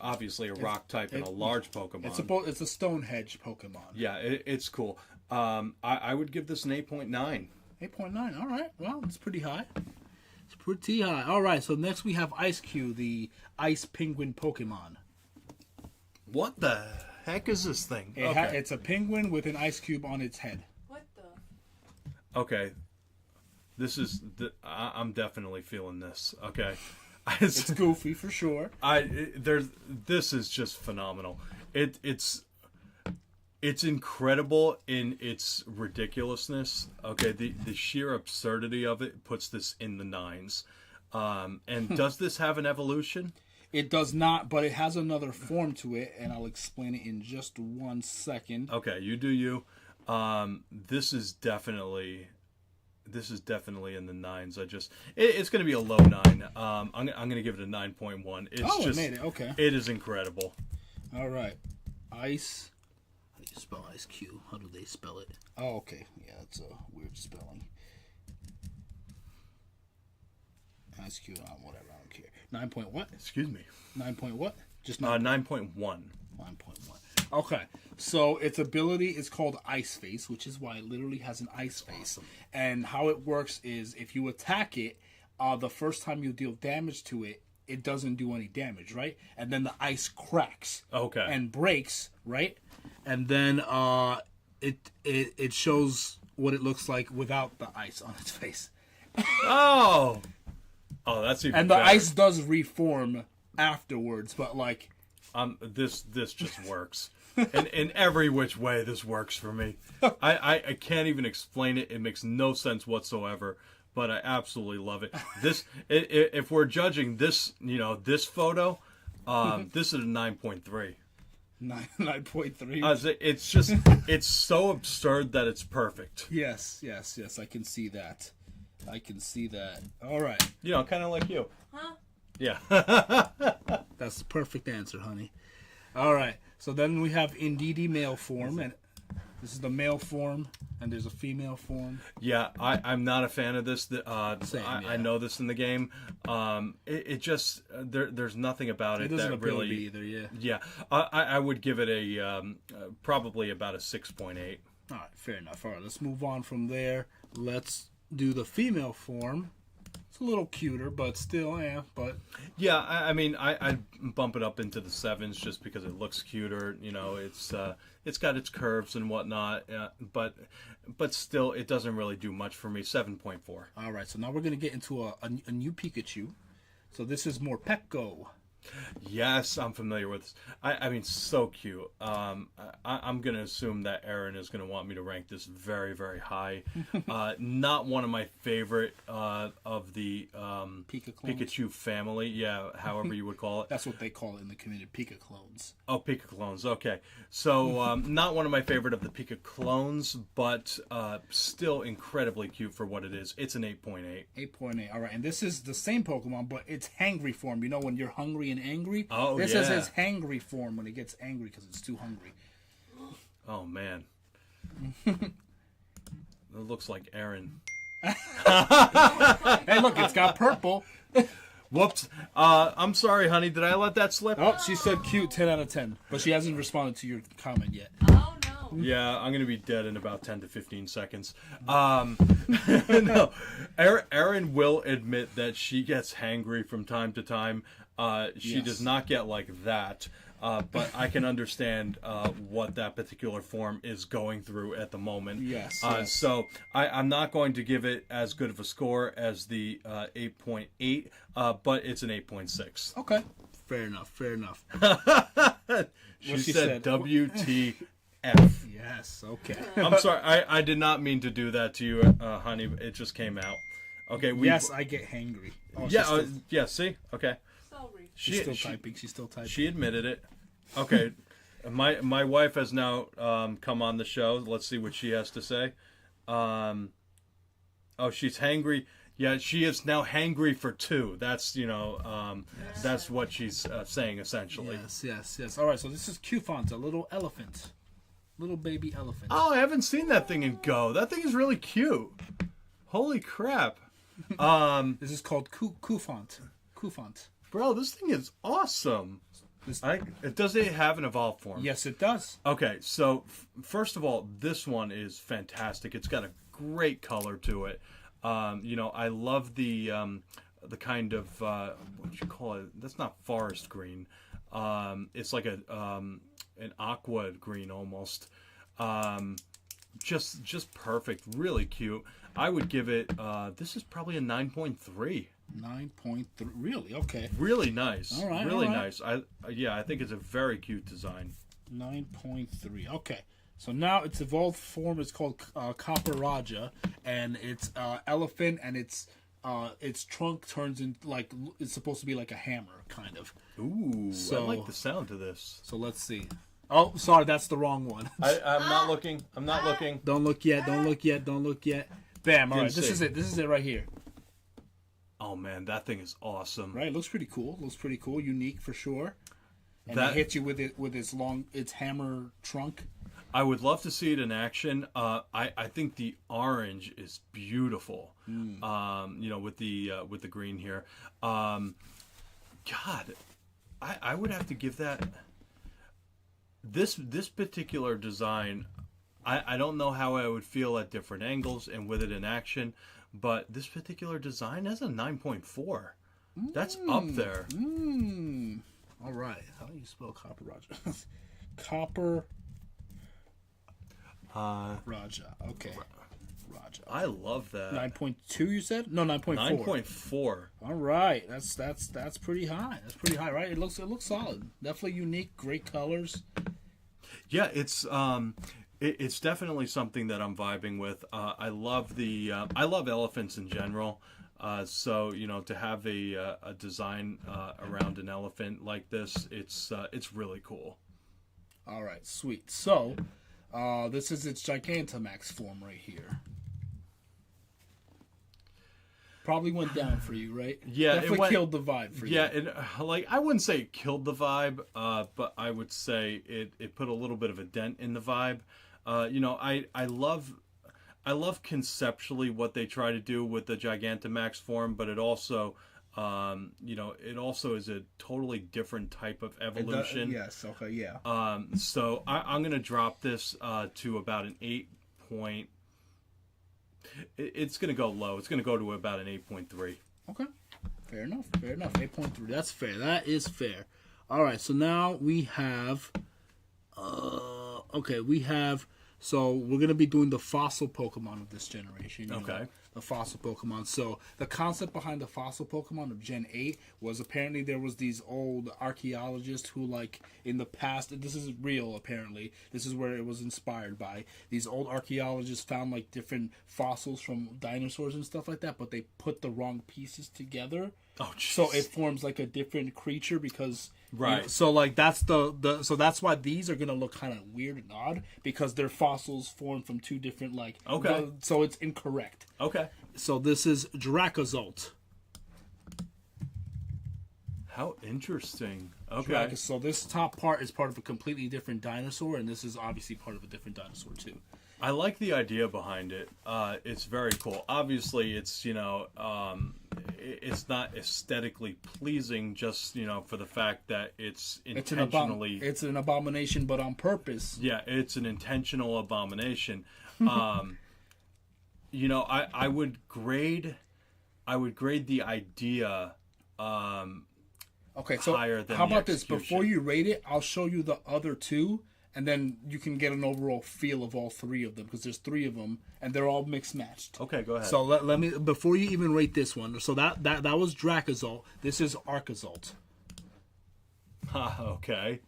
obviously a rock type and a large Pokemon. It's a Stonehenge Pokemon. Yeah, it's cool. I would give this an 8.9. 8.9. All right. Well, it's pretty high. It's pretty high. All right. So next we have Ice Cube, the Ice Penguin Pokemon. What the heck is this thing? It's a penguin with an ice cube on its head. What the? Okay, I'm definitely feeling this. Okay, It's goofy for sure. This is just phenomenal. It's incredible in its ridiculousness. Okay, the sheer absurdity of it puts this in the 9s. And does this have an evolution? It does not, but it has another form to it, and I'll explain it in just 1 second. Okay, you do you. This is definitely in the 9s. It's going to be a low 9. I'm going to give it a 9.1. It made it. Okay. It is incredible. All right. Ice. How do you spell Ice Cube? How do they spell it? Oh, okay. Yeah, that's a weird spelling. Ice Cube. Whatever. I don't care. 9 point what? Excuse me. 9 point what? Just 9.1. 9.1. Okay, so its ability is called Ice Face, which is why it literally has an ice face. Awesome. And how it works is if you attack it, the first time you deal damage to it, it doesn't do any damage, right? And then the ice cracks. Okay. And breaks, right? And then it shows what it looks like without the ice on its face. Oh, that's even And the better. ice does reform afterwards, but like... This just works. In every which way, this works for me. I can't even explain it. It makes no sense whatsoever. but I absolutely love it. This, if we're judging this, this photo, this is a 9.3. 9.3. It's just, it's so absurd that it's perfect. Yes. I can see that. All right. Kind of like you. Huh? Yeah. That's the perfect answer, honey. All right. So then we have Indeedee male form, and this is the male form, and there's a female form. Yeah, I'm not a fan of this. Same, I know this in the game. It just there's nothing about It it doesn't that appeal to really. me either, yeah. Yeah, I would give it a probably about a 6.8. All right, fair enough. All right, let's move on from there. Let's do the female form. It's a little cuter, but still, but Yeah, I mean, I'd bump it up into the 7s just because it looks cuter. It's got its curves and whatnot, but still, it doesn't really do much for me. 7.4. all right. So now we're gonna get into a new Pikachu. So this is Morpeko. Yes, I'm familiar with this. I mean, so cute. I'm going to assume that Aaron is going to want me to rank this very, very high. Not one of my favorite of the Pikachu family. Yeah, however you would call it. That's what they call it in the community, Pika clones. Oh, Pika clones. Okay. So, not one of my favorite of the Pika clones, but still incredibly cute for what it is. It's an 8.8. 8.8. All right, and this is the same Pokemon, but it's hangry form. You know when you're hungry and angry? Oh, this yeah. is his hangry form when it gets angry because it's too hungry. Oh, man. It looks like Aaron. Hey, look, it's got purple. Whoops. I'm sorry, honey. Did I let that slip? Oh, she said cute, 10 out of 10. But she hasn't responded to your comment yet. Oh no. Yeah, I'm going to be dead in about 10 to 15 seconds. No, Erin will admit that she gets hangry from time to time. She Yes. does not get like that. But I can understand what that particular form is going through at the moment. Yes, yes. So I'm not going to give it as good of a score as the 8.8, but it's an 8.6. Okay. Fair enough. She she said said? WTF. Yes, okay. I'm sorry. I did not mean to do that to you, honey. It just came out. Okay. Yes, I get hangry. Oh, Yeah. she's still, Yeah. See. Okay. Sorry. she's still typing. She's still typing. She admitted it. Okay. My wife has now come on the show. Let's see what she has to say. Oh, she's hangry. Yeah, she is now hangry for 2. That's that's what she's saying essentially. Yes. All right, so this is Cufant, a little elephant. Little baby elephant. Oh, I haven't seen that thing in Go. That thing is really cute. Holy crap. This is called Cufant. Bro, this thing is awesome. Does it have an evolved form? Yes, it does. Okay, so first of all, this one is fantastic. It's got a great color to it. I love the kind of what you call it. That's not forest green. It's like an aqua green almost. Just perfect. Really cute. I would give it. This is probably a 9.3. 9.3. Really? Okay. Really nice. All right, Really all right. nice. I think it's a very cute design. 9.3. Okay. So now its evolved form is called Copper Raja, and it's elephant, and its trunk turns into it's supposed to be like a hammer, kind of. Ooh, So- I like the sound to this. So let's see. Oh, sorry, that's the wrong one. I'm not looking. I'm not looking. Don't look yet. Bam. All right, Didn't this see. is it. This is it right here. Oh man, that thing is awesome. Right, looks pretty cool. Unique for sure. And That- it hits you with its hammer trunk. I would love to see it in action. I think the orange is beautiful. With the green here. God, I would have to give that. This particular design, I don't know how I would feel at different angles and with it in action, but this particular design has a 9.4. That's up there. All right. How do you spell Copper Raja? Copper Raja. Okay. Raja. I love that. 9.2 you said? No, 9.4. 9.4. All right. That's pretty high. That's pretty high, right? It looks solid. Definitely unique, great colors. Yeah, it's It's definitely something that I'm vibing with. I love I love elephants in general. So to have a design around an elephant like this, it's really cool. All right, sweet. So, this is its Gigantamax form right here. Probably went down for you, right? Yeah, definitely killed the vibe for you. Yeah, I wouldn't say it killed the vibe, but I would say it put a little bit of a dent in the vibe. I love conceptually what they try to do with the Gigantamax form, but it also it also is a totally different type of evolution. Yes. Okay. Yeah. So I'm gonna drop this to about an 8 point. It's gonna go low. It's gonna go to about an 8.3. Okay. Fair enough. Fair enough. 8.3. That's fair. That is fair. All right. So now we have. Okay. We have. So we're gonna be doing the fossil Pokemon of this generation. You know, the fossil Pokemon. So the concept behind the fossil Pokemon of Gen 8 was apparently there was these old archaeologists who, like, in the past, this is real apparently, this is where it was inspired by, these old archaeologists found like different fossils from dinosaurs and stuff like that, but they put the wrong pieces together. Oh, geez. So it forms like a different creature because right. So like that's so that's why these are gonna look kind of weird and odd because they're fossils formed from two different like. Okay. So it's incorrect. Okay. So this is Dracozolt. How interesting. Okay. So this top part is part of a completely different dinosaur, and this is obviously part of a different dinosaur too. I like the idea behind it. It's very cool. Obviously, it's it's not aesthetically pleasing, just for the fact that it's intentionally. It's an abomination, but on purpose. Yeah, it's an intentional abomination. I would grade the idea. Okay, so higher than how the about this? execution. Before you rate it, I'll show you the other two, and then you can get an overall feel of all three of them because there's three of them, and they're all mixed matched. Okay, go ahead. So let me before you even rate this one. So that was Dracozolt. This is Archozolt. Okay.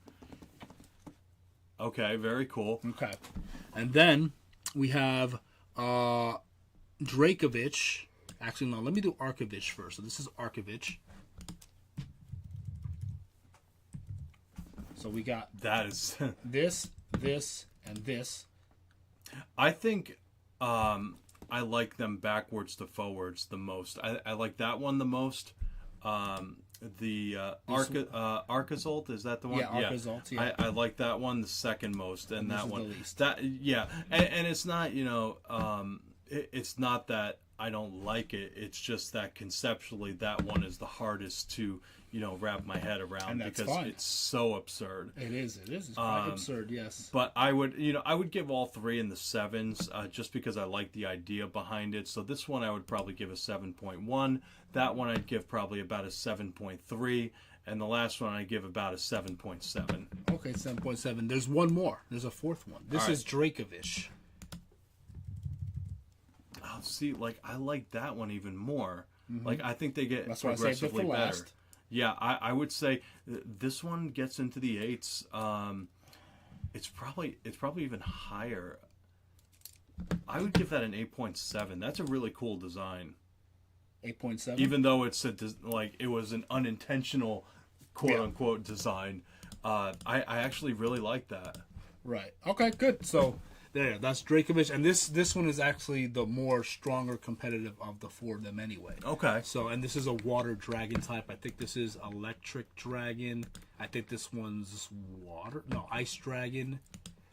Okay, very cool. Okay, and then we have Dracovic. Actually, no. Let me do Arcovich first. So this is Arcovich. So we got That is. this, and this. I think I like them backwards to forwards the most. I like that one the most. The Archozolt, is that the one? Yeah, Archozolt. Yeah. I like that one the second most, and This that is one. the least. And it's not it's not that I don't like it. It's just that conceptually that one is the hardest to wrap my head around And that's because fine. it's so absurd. It is. It's quite absurd. Yes. But I would give all three in the 7s just because I like the idea behind it. So this one I would probably give a 7.1. That one I'd give probably about a 7.3, and the last one I'd give about a 7.7. Okay, 7.7. There's one more. There's a fourth one. This is Dracovish. Oh, see, like I like that one even more. Like I think they get That's why I saved it progressively for better. last. Yeah, I would say this one gets into the 8s. It's probably even higher. I would give that an 8.7. That's a really cool design. 8.7. Even though it was an unintentional quote unquote design, I actually really like that. Right. Okay. Good. So there. That's Dracovish, and this one is actually the more stronger competitive of the four of them anyway. Okay. So, and this is a water dragon type. I think this is electric dragon. I think this one's ice dragon,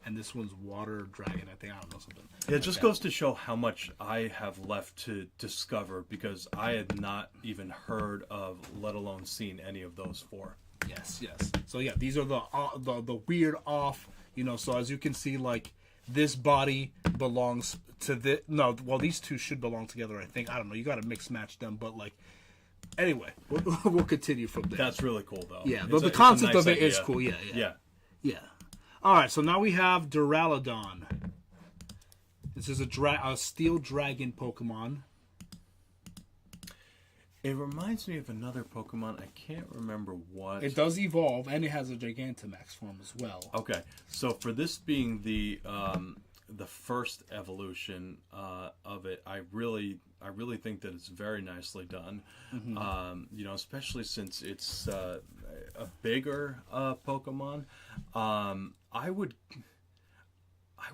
and this one's water dragon. I don't know something. It just goes to show how much I have left to discover because I had not even heard of, let alone seen any of those four. Yes. So yeah, these are the weird off. So as you can see, like this body belongs to the these two should belong together. I think. I don't know. You got to mix match them, but like. Anyway, we'll continue from there. That's really cool, though. Yeah, It's but the it's a concept nice of it idea. is cool. Yeah. Yeah. All right, so now we have Duraludon. This is a steel dragon Pokemon. It reminds me of another Pokemon. I can't remember what. It does evolve, and it has a Gigantamax form as well. Okay, so for this being the the first evolution of it, I really think that it's very nicely done. You know, especially since it's a bigger Pokemon. I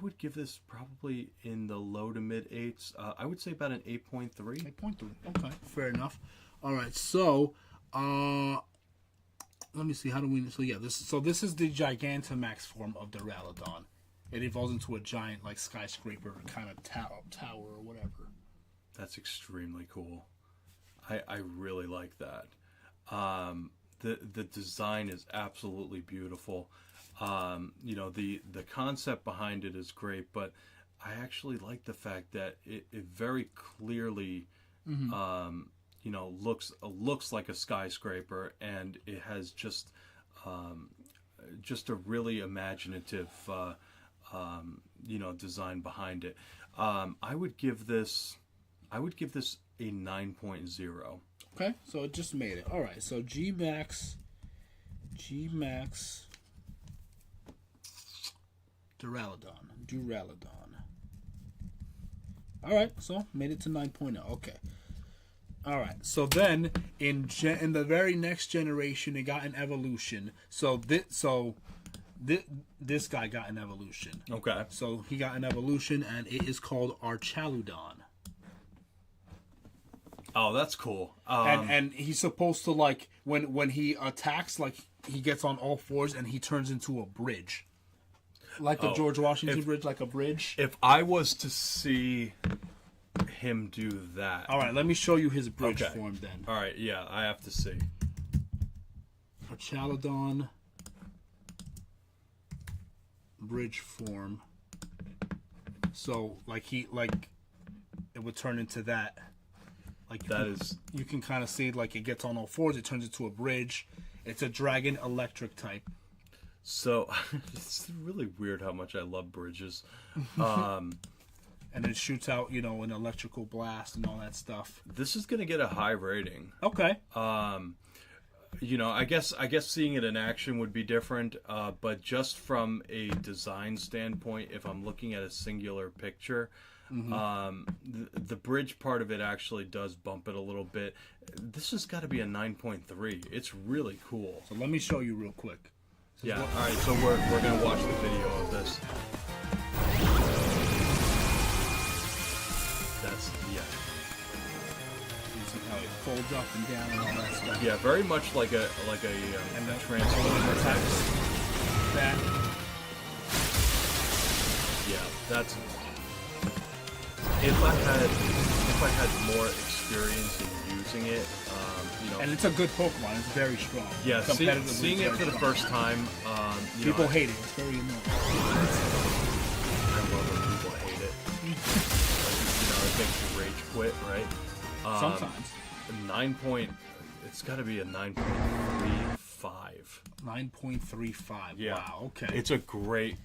would give this probably in the low to mid 8s. I would say about an 8.3. 8.3. Okay, fair enough. All right, so let me see. How do we? So yeah, this is the Gigantamax form of Duraludon. It evolves into a giant, like, skyscraper kind of tower or whatever. That's extremely cool. I really like that. The design is absolutely beautiful. You know, the concept behind it is great, but I actually like the fact that it very clearly, you know, looks like a skyscraper, and it has just a really imaginative, you know, design behind it. I would give this a 9.0. Okay, so it just made it. All right, so G Max Duraludon. All right, so made it to 9.0. Okay. All right, so then in the very next generation, it got an evolution. So this guy got an evolution. Okay. So he got an evolution, and it is called Archaludon. Oh, that's cool. And he's supposed to, like, when he attacks, like, he gets on all fours and he turns into a bridge, like the George Washington Bridge, like a bridge. If I was to see him do that, All right, let me show you his bridge form then. all right, yeah, I have to see. Archaludon bridge form. So it would turn into that. Like you can kind of see, like, it gets on all fours, it turns into a bridge. It's a dragon electric type. So it's really weird how much I love bridges. And it shoots out, you know, an electrical blast and all that stuff. This is gonna get a high rating. Okay. You know, I guess seeing it in action would be different, but just from a design standpoint, if I'm looking at a singular picture, the bridge part of it actually does bump it a little bit. This has got to be a 9.3. It's really cool. So let me show you real quick. Yeah. All right. So we're gonna watch the video of this. That's You see how it folds up and down and all that stuff. yeah. Very much like a transformer type. That. Yeah. That's. If I had more experience in using it, you know. And it's a good Pokemon. It's very strong. Yeah, Competitively, seeing it's it very for the strong. first time, you People know, hate it. It's very annoying. I love when people hate it. Like, you know, it makes you rage quit, right? Sometimes. It's got to be a 9.35. 9.35. Yeah. Wow. Okay. It's a great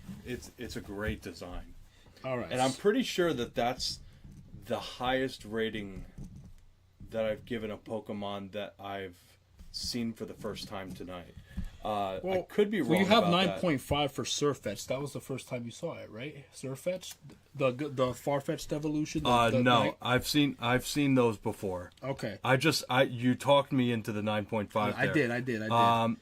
design, all right. and I'm pretty sure that that's the highest rating that I've given a Pokemon that I've seen for the first time tonight. I could be wrong. Well, you have about 9.5 for Surfetch. That was the first time you saw it, right? Surfetch, the Farfetched evolution. No, right? I've seen those before. Okay. You talked me into the 9.5. I did.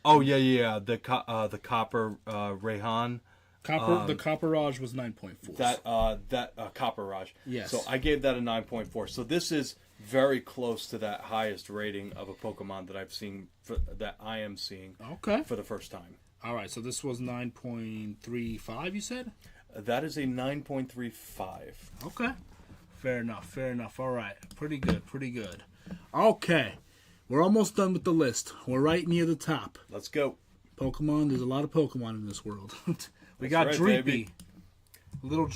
Oh yeah. The Copper Rayhan. The Copperage was 9.4. That Copperage. Yes. So I gave that a 9.4. So this is very close to that highest rating of a Pokemon that I've seen that I am seeing Okay. for the first time. All right. So this was 9.35. You said. That is a 9.35. Okay. Fair enough. All right. Pretty good. Okay. We're almost done with the list. We're right near the top. Let's go. Pokemon. There's a lot of Pokemon in this world. We That's got right, Dreepy. baby. A little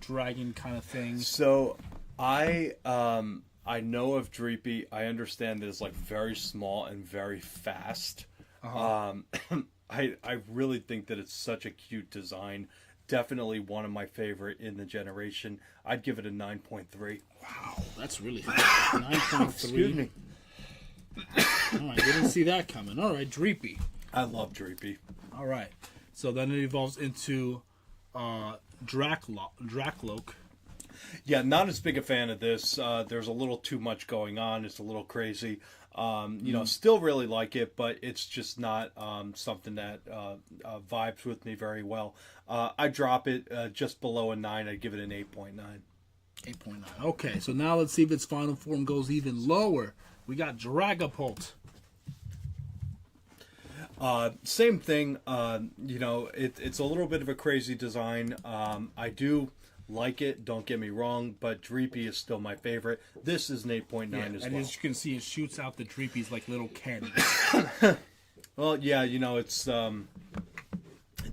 dragon kind of thing. So I know of Dreepy. I understand that it's like very small and very fast. I really think that it's such a cute design. Definitely one of my favorite in the generation. I'd give it a 9.3. Wow, that's really high. 9.3. Excuse me. All right, didn't see that coming. All right, Dreepy. I love Dreepy. All right, so then it evolves into Dracloak. Yeah, not as big a fan of this. There's a little too much going on. It's a little crazy. Still really like it, but it's just not something that vibes with me very well. I drop it just below a 9. I'd give it an 8.9. 8.9. Okay, so now let's see if its final form goes even lower. We got Dragapult. Same thing. It's a little bit of a crazy design. I do like it, don't get me wrong, but Dreepy is still my favorite. This is an 8.9 as and well. as you can see, it shoots out the Dreepies like little cannons. Well, yeah, it's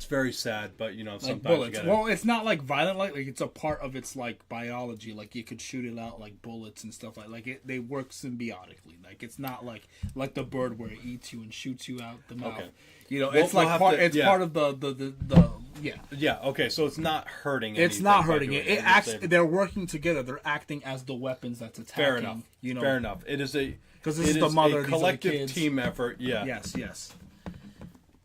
very sad, but sometimes Like bullets. you gotta... Well, it's not like violent, like it's a part of its like biology. Like you could shoot it out like bullets and stuff they work symbiotically. Like it's not like the bird where it eats you and shoots you out the mouth. Okay. It's like part. It's part of the yeah. Yeah. Okay. So it's not hurting. It's not by hurting doing it. It It's acts. saving- They're working together. They're acting as the weapons that's attacking. Fair enough. Fair enough. It is a 'Cause this is the mother, a these are the collective kids. team effort. Yeah. Yes.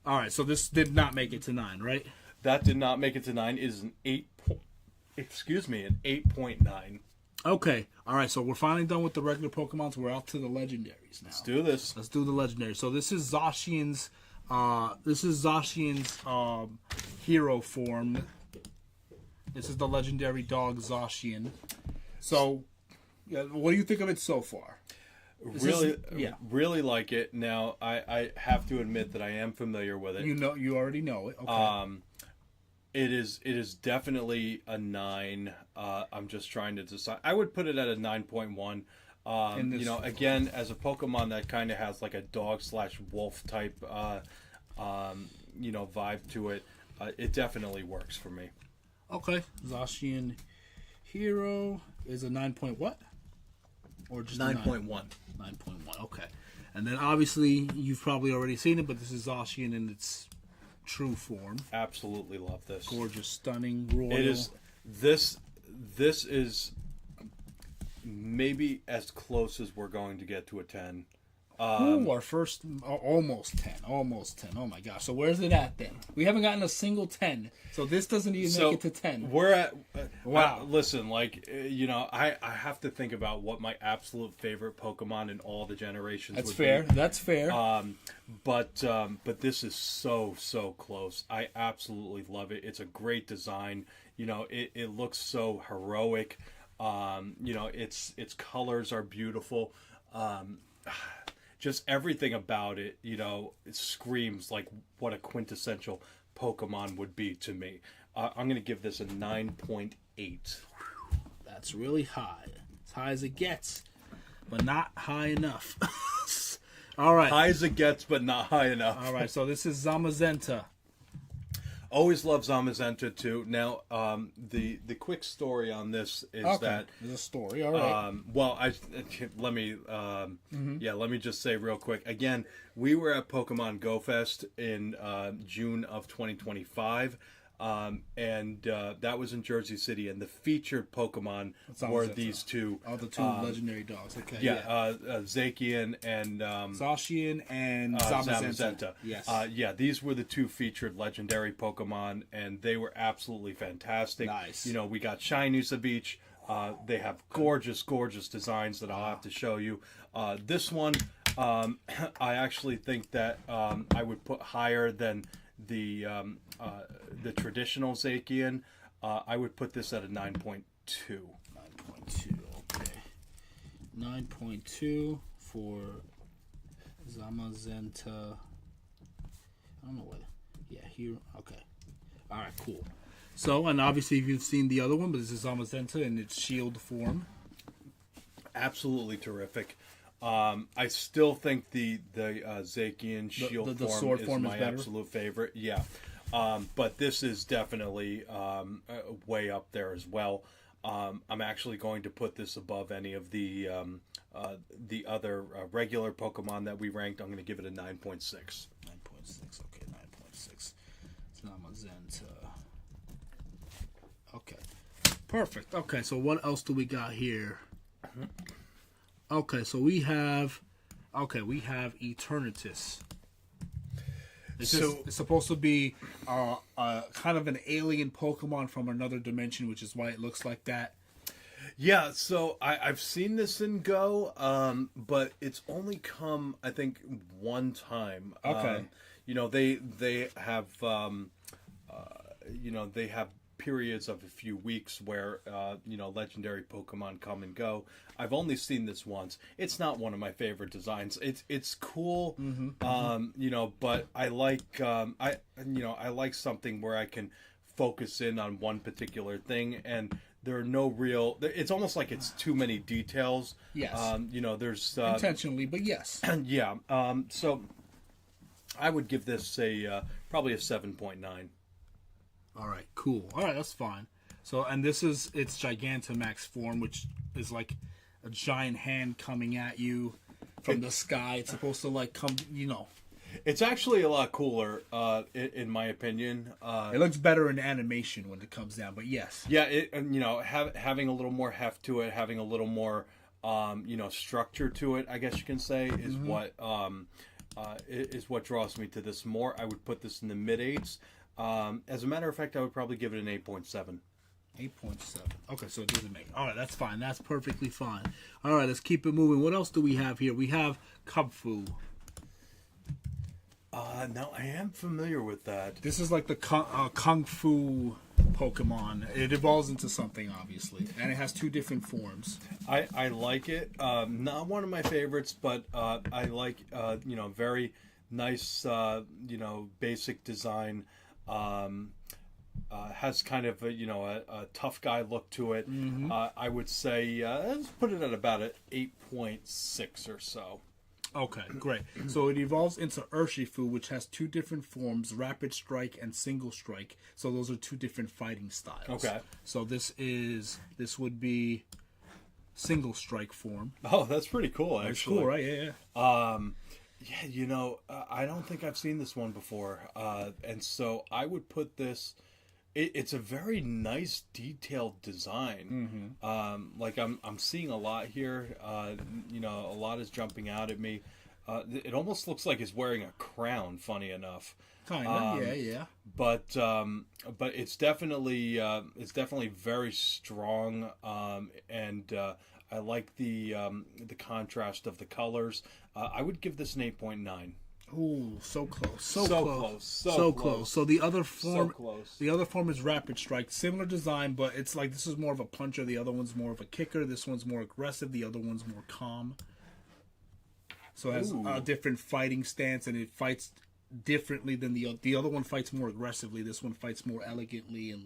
All right. So this did not make it to 9, right? That did not make it to 9. It is an 8.9. Okay. All right. So we're finally done with the regular Pokemon. So we're out to the legendaries now. Let's do this. Let's do the legendary. So this is Zacian's. Hero form. This is the legendary dog Zacian. So, what do you think of it so far? Really like it. Now, I have to admit that I am familiar with it. You already know it. Okay. It is definitely a 9. I'm just trying to decide. I would put it at a 9.1. Again, as a Pokemon that kind of has like a dog/wolf type, vibe to it, it definitely works for me. Okay. Zacian Hero is a 9 point what? Or just 9.1. 9.1. Okay. And then obviously you've probably already seen it, but this is Zacian in its true form. Absolutely love this. Gorgeous, stunning, royal. It is. This is maybe as close as we're going to get to a 10. Our first, almost 10. Oh my gosh. So where's it at then? We haven't gotten a single 10. So this doesn't even make it to 10. We're at... Wow. Listen, I have to think about what my absolute favorite Pokemon in all the generations That's would fair. be. That's fair. But this is so close. I absolutely love it. It's a great design. It looks so heroic. Its colors are beautiful. Just everything about it, it screams like what a quintessential Pokemon would be to me. I'm going to give this a 9.8. That's really high. As high as it gets, but not high enough. All right. High as it gets, but not high enough. All right. So this is Zamazenta. Always love Zamazenta too. Now, the quick story on this is that there's a story. All right. let me just say real quick. Again, we were at Pokemon Go Fest in June of 2025. That was in Jersey City, and the featured Pokemon were these two. Oh, the two legendary dogs. Okay. Zacian and Zacian and Zamazenta. Yes. These were the two featured legendary Pokemon, and they were absolutely fantastic. Nice. We got Shinusa Beach. They have gorgeous designs that I'll have to show you. This one, I actually think that I would put higher than the traditional Zacian. I would put this at a 9.2. 9.2. Okay. 9.2 for Zamazenta. I don't know what. Yeah, here. Okay. All right. Cool. So, and obviously you've seen the other one, but this is Zamazenta in its shield form. Absolutely terrific. I still think the Zacian shield the form sword is form my is better? absolute favorite. Yeah. But this is definitely way up there as well. I'm actually going to put this above any of the other regular Pokemon that we ranked. I'm going to give it a 9.6. 9.6. Okay, 9.6. It's Zamazenta. Okay. Perfect. Okay, so what else do we got here? Okay, so we have Eternatus. It's supposed to be kind of an alien Pokemon from another dimension, which is why it looks like that. Yeah, so I've seen this in Go, but it's only come, I think, one time. Okay. They have, they have periods of a few weeks where, legendary Pokemon come and go. I've only seen this once. It's not one of my favorite designs. It's cool, but I like, I like something where I can focus in on one particular thing, and there are no real. It's almost like it's too many details. Yes. There's Intentionally, but yes. yeah. So I would give this probably a 7.9. All right, cool. All right, that's fine. So, and this is its Gigantamax form, which is like a giant hand coming at you from the sky. It's supposed to like come, It's actually a lot cooler, in my opinion. It looks better in animation when it comes down, but yes. Yeah, having a little more heft to it, having a little more, structure to it, I guess you can say, is what draws me to this more. I would put this in the mid-8s. As a matter of fact, I would probably give it an 8.7. 8.7. Okay, so it doesn't make. All right, that's fine. That's perfectly fine. All right, let's keep it moving. What else do we have here? We have Kubfu. Now I am familiar with that. This is like the Kung Fu Pokemon. It evolves into something, obviously, and it has two different forms. I like it. Not one of my favorites, but I like very nice basic design. Has kind of a tough guy look to it. I would say let's put it at about an 8.6 or so. Okay, great. So it evolves into Urshifu, which has two different forms, Rapid Strike and Single Strike. So those are two different fighting styles. Okay. So this would be Single Strike form. Oh, that's pretty cool, actually. That's cool, right? Yeah. Yeah, I don't think I've seen this one before. And so I would put this... It's a very nice, detailed design. Like I'm seeing a lot here. A lot is jumping out at me. It almost looks like it's wearing a crown. Funny enough, Kinda, yeah. But it's definitely very strong. And I like the contrast of the colors. I would give this an 8.9. Ooh, so close. So close. So the other form, So close. the other form is Rapid Strike. Similar design, but it's like this is more of a puncher. The other one's more of a kicker. This one's more aggressive. The other one's more calm. So it has a different fighting stance, and it fights differently than the other one fights more aggressively. This one fights more elegantly and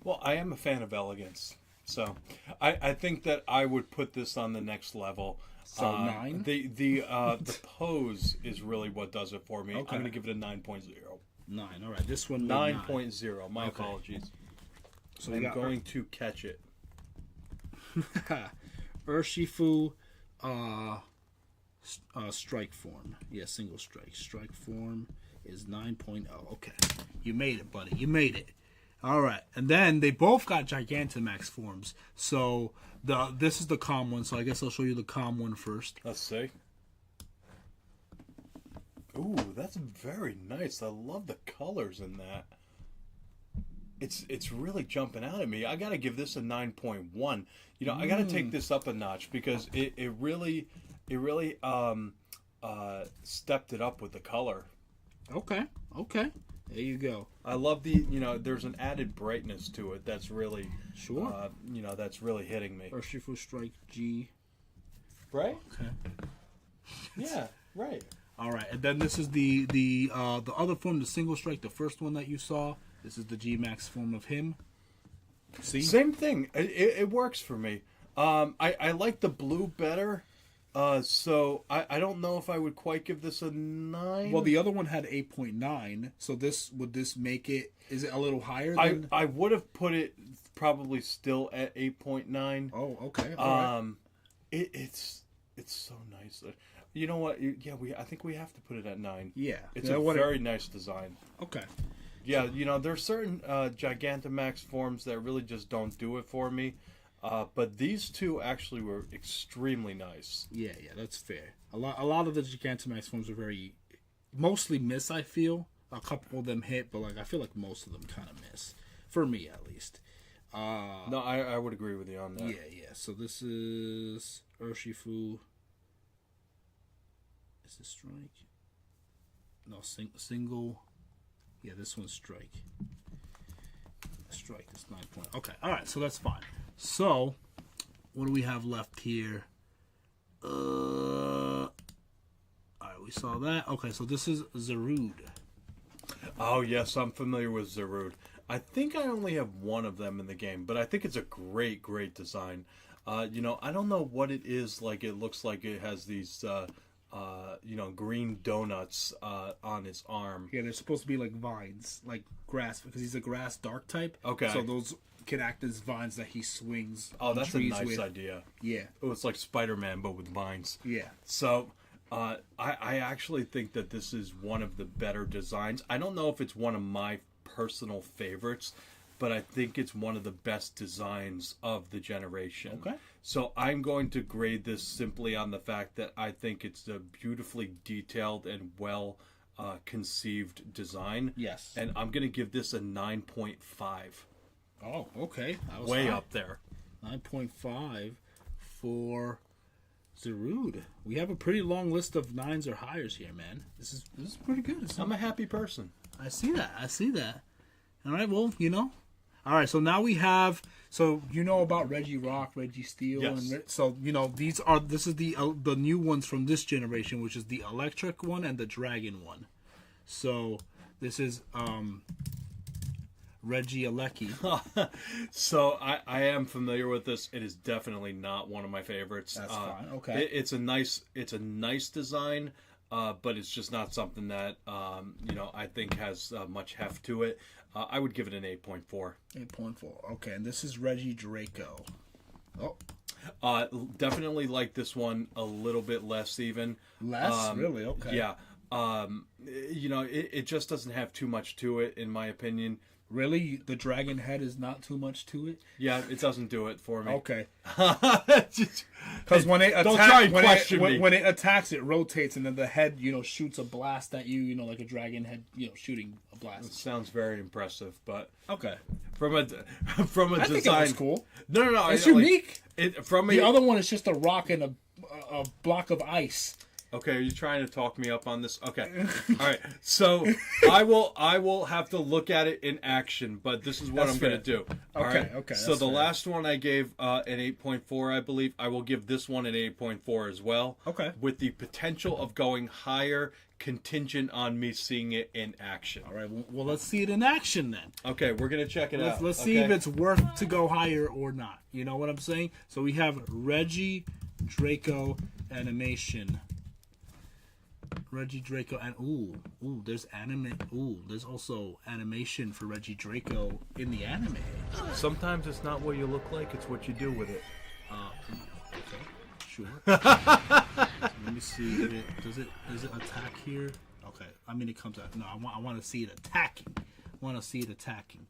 Well, I am a fan of elegance, so I think that I would put this on the next level. So 9? The pose is really what does it for me. Okay. I'm going to give it a 9.0. 9. All right, this one 9.0. My Okay. apologies. So I'm going to catch it. Urshifu, strike form. Yeah, single strike. Strike form is 9.0. Okay, you made it, buddy. You made it. All right, and then they both got Gigantamax forms. So this is the calm one. So I guess I'll show you the calm one first. Let's see. Ooh, that's very nice. I love the colors in that. It's really jumping out at me. I gotta give this a 9.1. I gotta take this up a notch because it really stepped it up with the color. Okay. There you go. I love there's an added brightness to it that's really that's really hitting me. Urshifu strike G. Right? Okay. Yeah, right. All right, and then this is the other form, the single strike, the first one that you saw. This is the G Max form of him. See? Same thing. It works for me. I like the blue better. So I don't know if I would quite give this a 9. Well, the other one had 8.9, so would this make it? Is it a little higher than? I would have put it probably still at 8.9. Oh, okay. All right. It's so nice. You know what? I think we have to put it at 9. Yeah, It's a very nice design. Okay. Yeah, there's certain Gigantamax forms that really just don't do it for me. But these two actually were extremely nice. Yeah, that's fair. A lot of the Gigantamax forms are very mostly miss. I feel a couple of them hit, but like I feel like most of them kind of miss, for me at least. No, I would agree with you on that. Yeah. So this is Urshifu. Is this strike? No, single. Yeah, this one's strike. Strike is 9 point. Okay, all right, so that's fine. So, what do we have left here? All right, we saw that. Okay, so this is Zarude. Oh yes, I'm familiar with Zarude. I think I only have one of them in the game, but I think it's a great design. I don't know what it is. Like, it looks like it has these, green donuts on his arm. Yeah, they're supposed to be like vines, like grass, because he's a grass dark type. Okay. So those can act as vines that he swings. Oh, on that's a trees nice with. idea. Yeah. Oh, it's like Spider-Man, but with vines. Yeah. So, I actually think that this is one of the better designs. I don't know if it's one of my personal favorites, but I think it's one of the best designs of the generation. Okay. So I'm going to grade this simply on the fact that I think it's a beautifully detailed and well conceived design. Yes. And I'm going to give this a 9.5. Oh, okay. That was Way high. up there. 9.5 for Zarude. We have a pretty long list of 9s or higher here, man. This is pretty good. I'm a happy person. I see that. All right, well, All right, so now we have. So about Reggie Rock, Reggie Steel, Yes. and so this is the new ones from this generation, which is the electric one and the dragon one. So this is Reggie Alecki. So I am familiar with this. It is definitely not one of my favorites. That's fine. Okay. It's a nice design, but it's just not something that I think has much heft to it. I would give it an 8.4. 8.4. Okay, and this is Reggie Draco. Oh, Definitely like this one a little bit less even. less really? Okay. Yeah. It just doesn't have too much to it, in my opinion. Really, the dragon head is not too much to it. Yeah, it doesn't do it for me. Okay. Just- Because when it Don't try and when question me. when it attacks, it rotates, and then the head, shoots a blast at you. Like a dragon head, shooting a blast. Sounds very impressive, but Okay. from a I design, think that was cool. No. It's I, like, unique. from The a, other one is just a rock and a block of ice. Okay, are you trying to talk me up on this? Okay, all right. So I will have to look at it in action, but this is what That's I'm going fair. to do. All Okay, right? okay, So that's the fair. last one I gave an 8.4, I believe. I will give this one an 8.4 as well. Okay. With the potential of going higher, contingent on me seeing it in action. All right. Well, let's see it in action then. Okay, we're gonna check it out. Let's see if okay? it's worth to go higher or not. You know what I'm saying? So we have Reggie Draco animation. Reggie Draco and there's there's also animation for Reggie Draco in the anime. Sometimes it's not what you look like; it's what you do with it. Okay, sure. Let me see. Does it attack here? Okay, I mean it comes out. No, I want to see it attacking.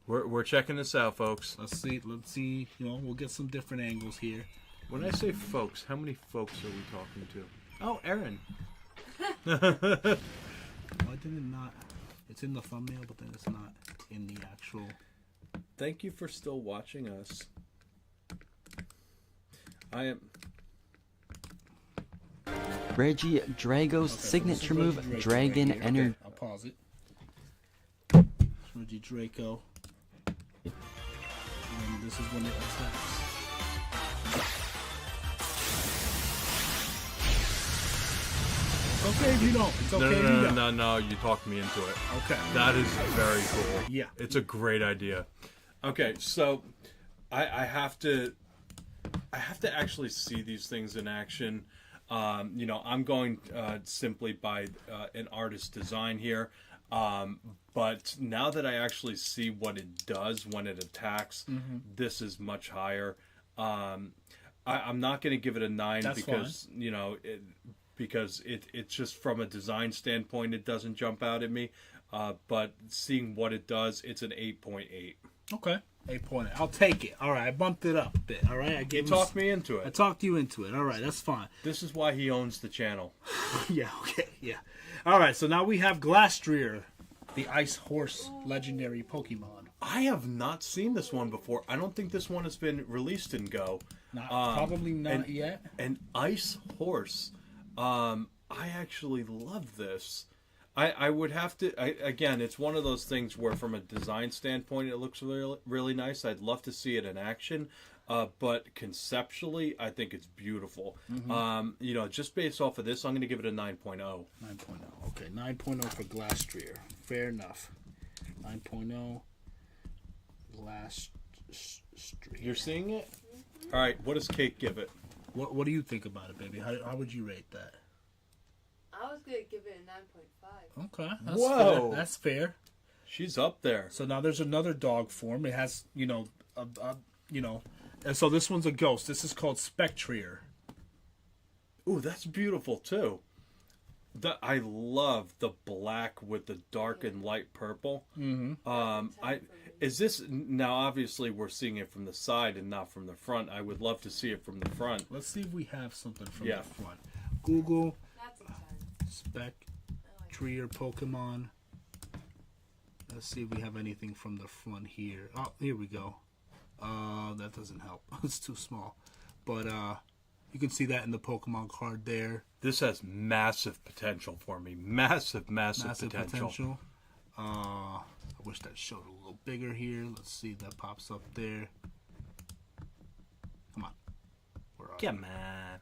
We're checking this out, folks. Let's see. We'll get some different angles here. When I say folks, how many folks are we talking to? Oh, Aaron. Why did it not? It's in the thumbnail, but then it's not in the actual. Thank you for still watching us. I am. Reggie Drago's Okay, so signature this is move, Reggie Draco Dragon right here. Energy. Okay, I'll pause it. Reggie Draco. And this is when it attacks. It's okay if you don't. It's okay if you don't. No. You talked me into it. Okay. That is very cool. Yeah. It's a great idea. Okay, so I have to actually see these things in action. I'm going simply by an artist's design here. But now that I actually see what it does when it attacks, this is much higher. I'm not going to give it a 9 That's because because it's just from a design standpoint, it doesn't jump out at me. But seeing what it does, it's an 8.8. Okay. 8.8. I'll take it. All right. I bumped it up a bit. All right. You talked me into I it. talked you into it. All right. That's fine. This is why he owns the channel. Yeah. Okay. Yeah. All right, so now we have Glastrier, the Ice Horse legendary Pokemon. I have not seen this one before. I don't think this one has been released in Go. Probably not yet. An Ice Horse. I actually love this. I would have to. Again, it's one of those things where, from a design standpoint, it looks really, really nice. I'd love to see it in action. But conceptually, I think it's beautiful. Just based off of this, I'm going to give it a 9.0. 9.0. Okay, 9.0 for Glastrier. Fair enough. 9.0 Glastrier. You're seeing it? All right, what does Kate give it? What do you think about it, baby? How would you rate that? I was gonna give it a 9.5. Okay, that's Whoa. fair. That's fair. She's up there. So now there's another dog form. It has, and so this one's a ghost. This is called Spectrier. Ooh, that's beautiful too. I love the black with the dark and light purple. Is this now? Obviously, we're seeing it from the side and not from the front. I would love to see it from the front. Let's see if we have something from Yeah. the front. Google That's intense. Spectrier Pokemon. Let's see if we have anything from the front here. Oh, here we go. That doesn't help. It's too small. But you can see that in the Pokemon card there. This has massive potential for me. Massive potential. I wish that showed a little bigger here. Let's see if that pops up there. Come on. Where are you? Come on.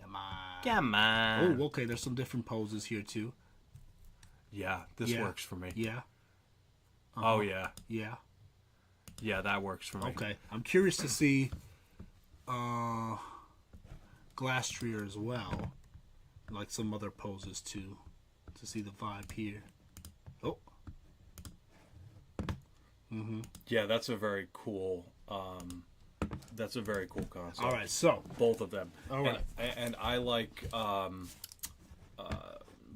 Come on. Come on. Oh, okay. There's some different poses here too. Yeah, this Yeah. works for me. Yeah. Oh, yeah. Yeah. Yeah, that works for me. Okay. I'm curious to see Glastrier as well. Like some other poses too. To see the vibe here. Oh. Yeah, that's a very cool. That's a very cool concept. All right. So. Both of them. All right. And I like.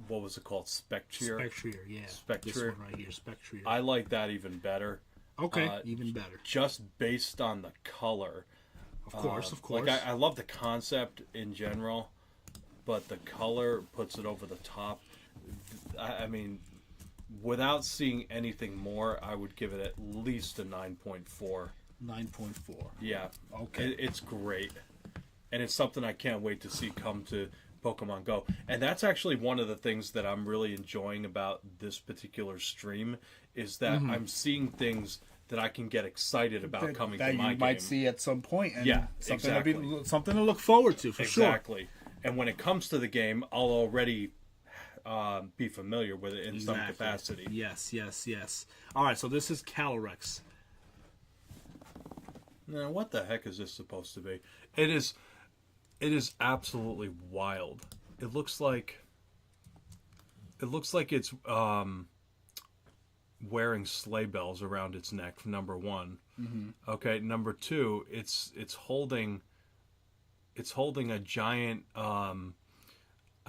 What was it called? Spectrier. Spectrier. Yeah. Spectrier. This one right here. Spectrier. I like that even better. Okay. Even better. Just based on the color. Of course. Of course. Like I love the concept in general, but the color puts it over the top. I mean, without seeing anything more, I would give it at least a 9.4. 9.4. Yeah. Okay. It's great. And it's something I can't wait to see come to Pokemon Go. And that's actually one of the things that I'm really enjoying about this particular stream is that I'm seeing things that I can get excited about coming that to my you might game. see at some point, and Yeah, something exactly. something to look forward to for sure. Exactly. And when it comes to the game, I'll already be familiar with it in some capacity. Yes, yes, yes. All right, so this is Calyrex. Now, what the heck is this supposed to be? It is absolutely wild. It looks like it's wearing sleigh bells around its neck. Number one. Okay. Number two, it's holding a giant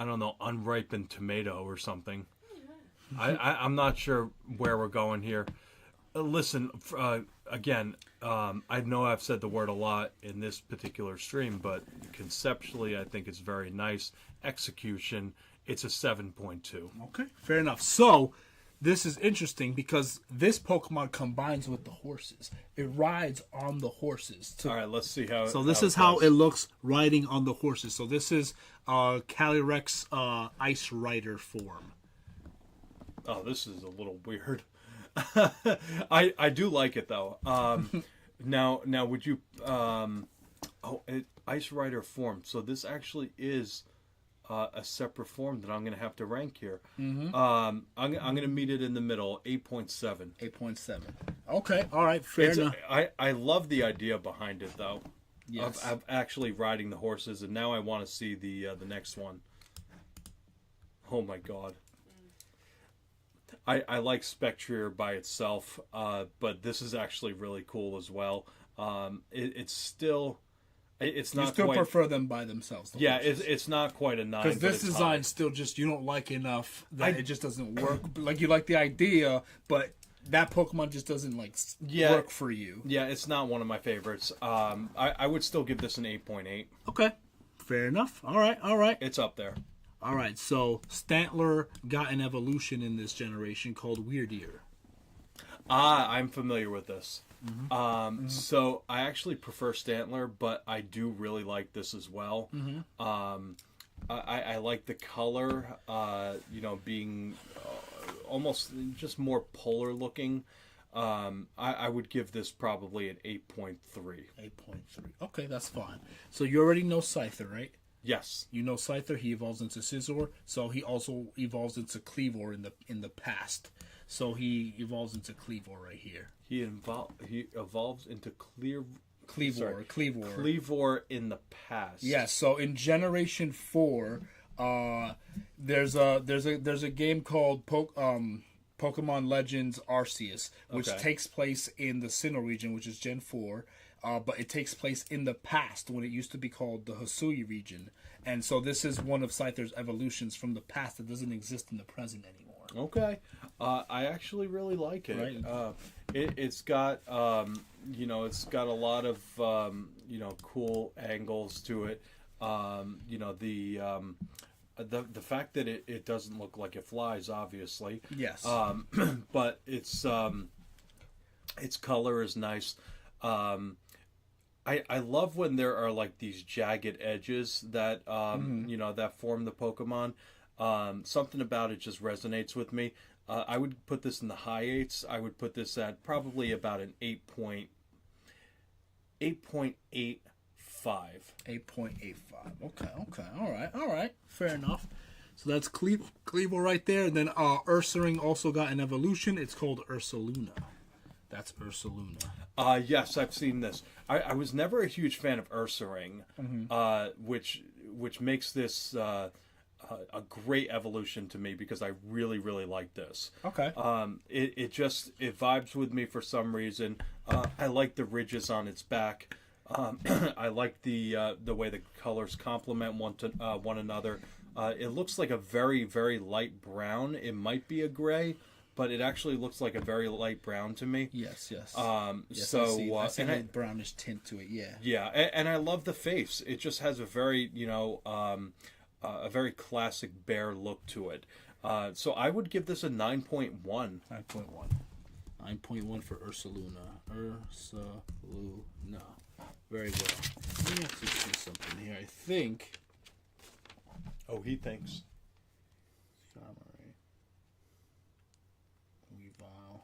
I don't know, unripened tomato or something. I'm not sure where we're going here. Listen, again, I know I've said the word a lot in this particular stream, but conceptually, I think it's very nice. Execution, it's a 7.2. Okay, fair enough. So, this is interesting because this Pokemon combines with the horses. It rides on the horses. All right, let's see how. So this is how it looks riding on the horses. So this is Calyrex Ice Rider form. Oh, this is a little weird. I do like it though. Now would you Ice Rider form. So this actually is a separate form that I'm going to have to rank here. I'm going to meet it in the middle, 8.7. 8.7. Okay, all right, fair enough. I love the idea behind it though. Yes. Of actually riding the horses, and now I want to see the next one. Oh my god. I like Spectrier by itself, but this is actually really cool as well. It's still, it's not. You still quite, prefer them by themselves. Yeah, it's not quite a 9. Because this but it's design high. still just you don't like enough that it just doesn't work. Like you like the idea, but that Pokemon just doesn't work for you. Yeah, it's not one of my favorites. I would still give this an 8.8. Okay, fair enough. All right. It's up there. All right, so Stantler got an evolution in this generation called Weird Ear. I'm familiar with this. So I actually prefer Stantler, but I do really like this as well. I like the color, being almost just more polar looking. I would give this probably an 8.3. 8.3. Okay, that's fine. So you already know Scyther, right? Yes. You know Scyther, he evolves into Scizor, so he also evolves into Cleavor in the past. So he evolves into Cleavor right here. He evolves into Cleavor. Cleavor in the past. Yes, so in Generation 4, there's a game called Pokemon Legends Arceus, which Okay. takes place in the Sinnoh region, which is Gen 4, but it takes place in the past when it used to be called the Hisui region. And so this is one of Scyther's evolutions from the past that doesn't exist in the present anymore. Okay. I actually really like it. Right. It's got, it's got a lot of, cool angles to it. The fact that it doesn't look like it flies, obviously. Yes. But its color is nice. I love when there are like these jagged edges that that form the Pokemon. Something about it just resonates with me. I would put this in the high 8s. I would put this at probably about an 8.85. 8.85. Okay. All right. Fair enough. So that's Cleavor right there. And then Ursaring also got an evolution. It's called Ursaluna. That's Ursaluna. Yes, I've seen this. I was never a huge fan of Ursaring, which makes this a great evolution to me because I really, really like this. Okay. It vibes with me for some reason. I like the ridges on its back. I like the way the colors complement one another. It looks like a very, very light brown. It might be a gray, but it actually looks like a very light brown to me. Yes. Yes, So I see and a brownish tint to it. Yeah. yeah, and I love the face. It just has a very a very classic bear look to it. So I would give this a 9.1. 9.1. 9.1 for Ursaluna. Ursaluna. Very well. Let me actually see something here. I think. Oh, he thinks. Samurai. Weavile.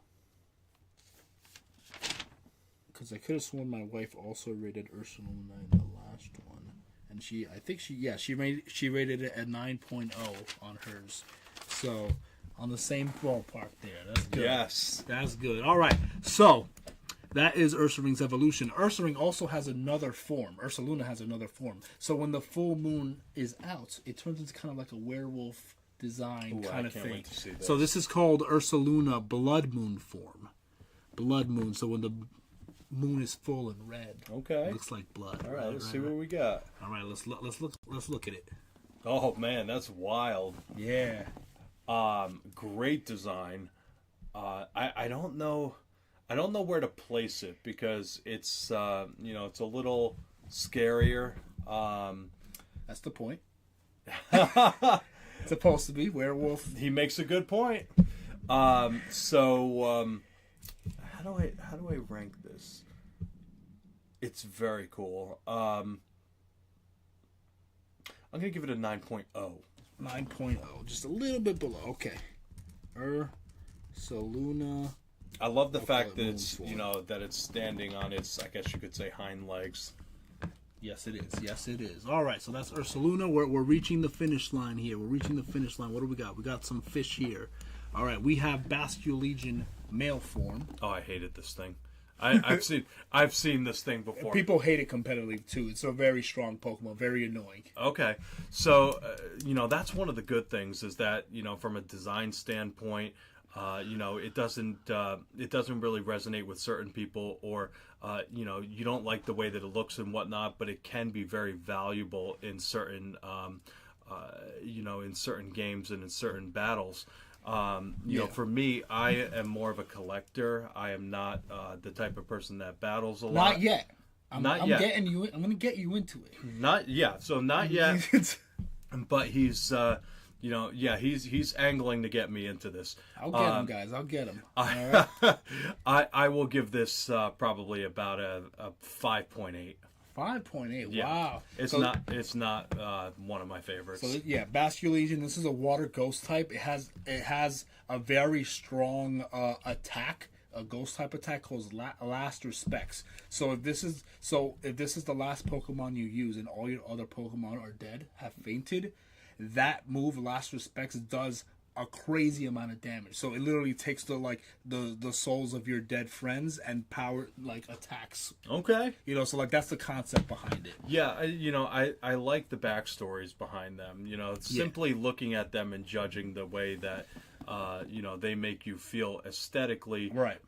Because I could have sworn my wife also rated Ursaluna in the last one. And she rated it at 9.0 on hers. So, on the same ballpark there. That's good. Yes. That's good. All right. So, that is Ursaring's evolution. Ursaring also has another form. Ursaluna has another form. So when the full moon is out, it turns into kind of like a werewolf design kind of can't thing. wait to see this. So this is called Ursaluna Blood Moon form. Blood Moon. So when the moon is full and red, Okay. it looks like blood. All right, let's see what we got. All right, let's look at it. Oh man, that's wild. Yeah. Great design. I don't know where to place it because it's it's a little scarier. That's the point. It's supposed to be werewolf. He makes a good point. How do I rank this? It's very cool. I'm gonna give it a 9.0. 9.0, just a little bit below. Okay. Ursaluna. I love the fact that Moon it's form. that it's standing on its, I guess you could say, hind legs. Yes, it is. Yes, it is. All right, so that's Ursaluna. We're reaching the finish line here. We're reaching the finish line. What do we got? We got some fish here. All right, we have Basculegion male form. Oh, I hated this thing. I've seen this thing before. People hate it competitively too. It's a very strong Pokemon, very annoying. Okay, so that's one of the good things is that from a design standpoint, it doesn't really resonate with certain people, or you don't like the way that it looks and whatnot, but it can be very valuable in certain in certain games and in certain battles. For me, I am more of a collector. I am not the type of person that battles a lot. Not yet. I'm yet. getting you. I'm going to get you into it. Not yet. So not yet. but he's he's angling to get me into this. I'll get him, guys. I'll get him. I will give this probably about a 5.8. 5.8. Yeah. Wow. It's not one of my favorites. So yeah, Basculegion. This is a water ghost type. It has a very strong attack, a ghost type attack called Last Respects. So if this is the last Pokemon you use and all your other Pokemon are dead, have fainted, that move Last Respects does a crazy amount of damage. So it literally takes the souls of your dead friends and power attacks. Okay. So that's the concept behind it. Yeah, I like the backstories behind them. Simply looking at them and judging the way that they make you feel aesthetically, Right.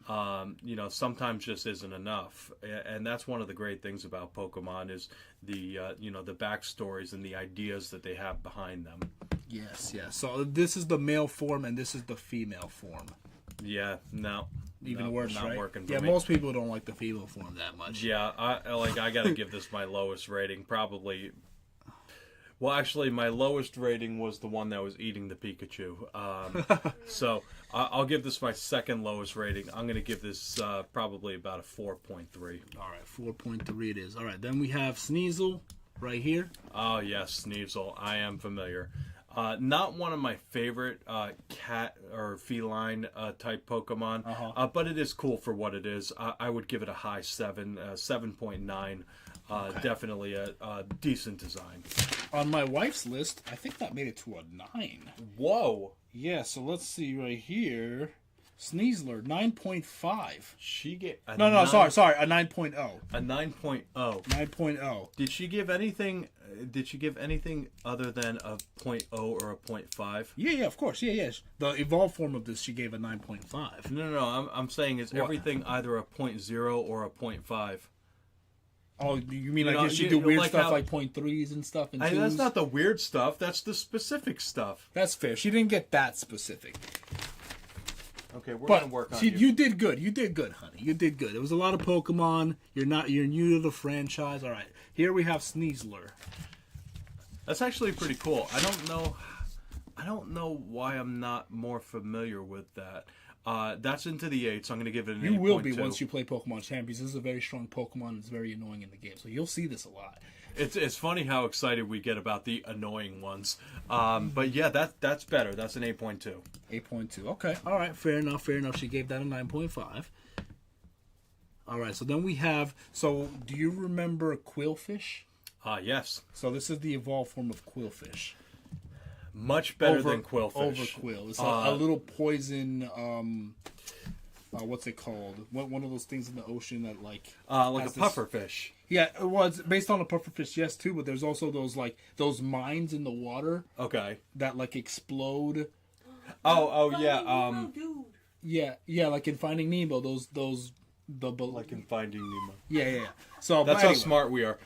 Sometimes just isn't enough. And that's one of the great things about Pokemon is the backstories and the ideas that they have behind them. Yes. So this is the male form and this is the female form. Yeah, Even worse, not right? working for yeah, me. most people don't like the female form that much. Yeah, I got to give this my lowest rating, probably. Well, actually, my lowest rating was the one that was eating the Pikachu. So I'll give this my second lowest rating. I'm going to give this probably about a 4.3. All right, 4.3 it is. All right, then we have Sneasel right here. Oh, yes, Sneasel. I am familiar. Not one of my favorite cat or feline type Pokemon, but it is cool for what it is. I would give it a high 7, 7.9. Definitely a decent design. On my wife's list, I think that made it to a 9. Whoa! Yeah, so let's see right here. Sneasler, 9.5. She get a No, 9, sorry, a 9.0. a 9.0. 9.0. Did she give anything? Did she give anything other than a 0.0 or a 0.5? Yeah, of course. Yeah. The evolved form of this, she gave a 9.5. No. I'm saying is everything either a 0.0 or a 0.5. Oh, you mean I guess she you- do weird like stuff how- like 0.3s and stuff and 2s? That's not the weird stuff. That's the specific stuff. That's fair. She didn't get that specific. Okay, we're But gonna work on you did good. You did good, honey. You did good. There was a lot of Pokemon. You're new to the franchise. All right. Here we have Sneasler. That's actually pretty cool. I don't know why I'm not more familiar with that. That's into the 8, so I'm going to give it an 8.2. You will be once you play Pokemon Champions. This is a very strong Pokemon. It's very annoying in the game, so you'll see this a lot. It's funny how excited we get about the annoying ones. But yeah, that's better. That's an 8.2. 8.2. Okay. All right. Fair enough. She gave that a 9.5. All right. So then we have. So do you remember Quillfish? Yes. So this is the evolved form of Quillfish. Much better than Quillfish. Over Quill. It's a little poison. What's it called? One of those things in the ocean that like a has this- pufferfish. Yeah, it was based on a pufferfish, yes, too. But there's also those mines in the water Okay. that like explode. Oh yeah. Dude. Yeah, like in Finding Nemo, those Like in Finding Nemo. Yeah. So That's but how anyway. smart we are.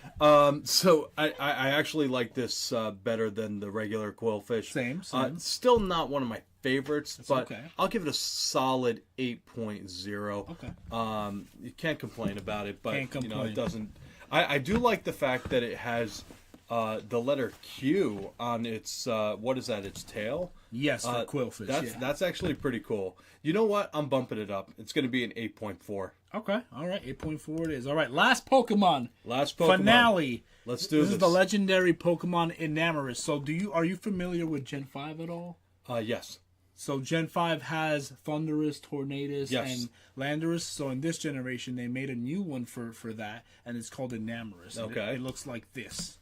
So I actually like this better than the regular Quillfish. Same. Still not one of my favorites, but okay. I'll give it a solid 8.0. Okay. You can't complain about it, but Can't complain. it doesn't. I do like the fact that it has the letter Q on its what is that? Its tail. Yes, for Quillfish. That's actually pretty cool. You know what? I'm bumping it up. It's going to be an 8.4. Okay. All right. 8.4 it is. All right. Last Pokemon. Last Pokemon. Finale. Let's do This this. is the legendary Pokemon Enamorus. So are you familiar with Gen 5 at all? Yes. So Gen 5 has Thundurus, Tornadus, Yes. and Landorus. So in this generation, they made a new one for that, and it's called Enamorus. And Okay. It looks like this.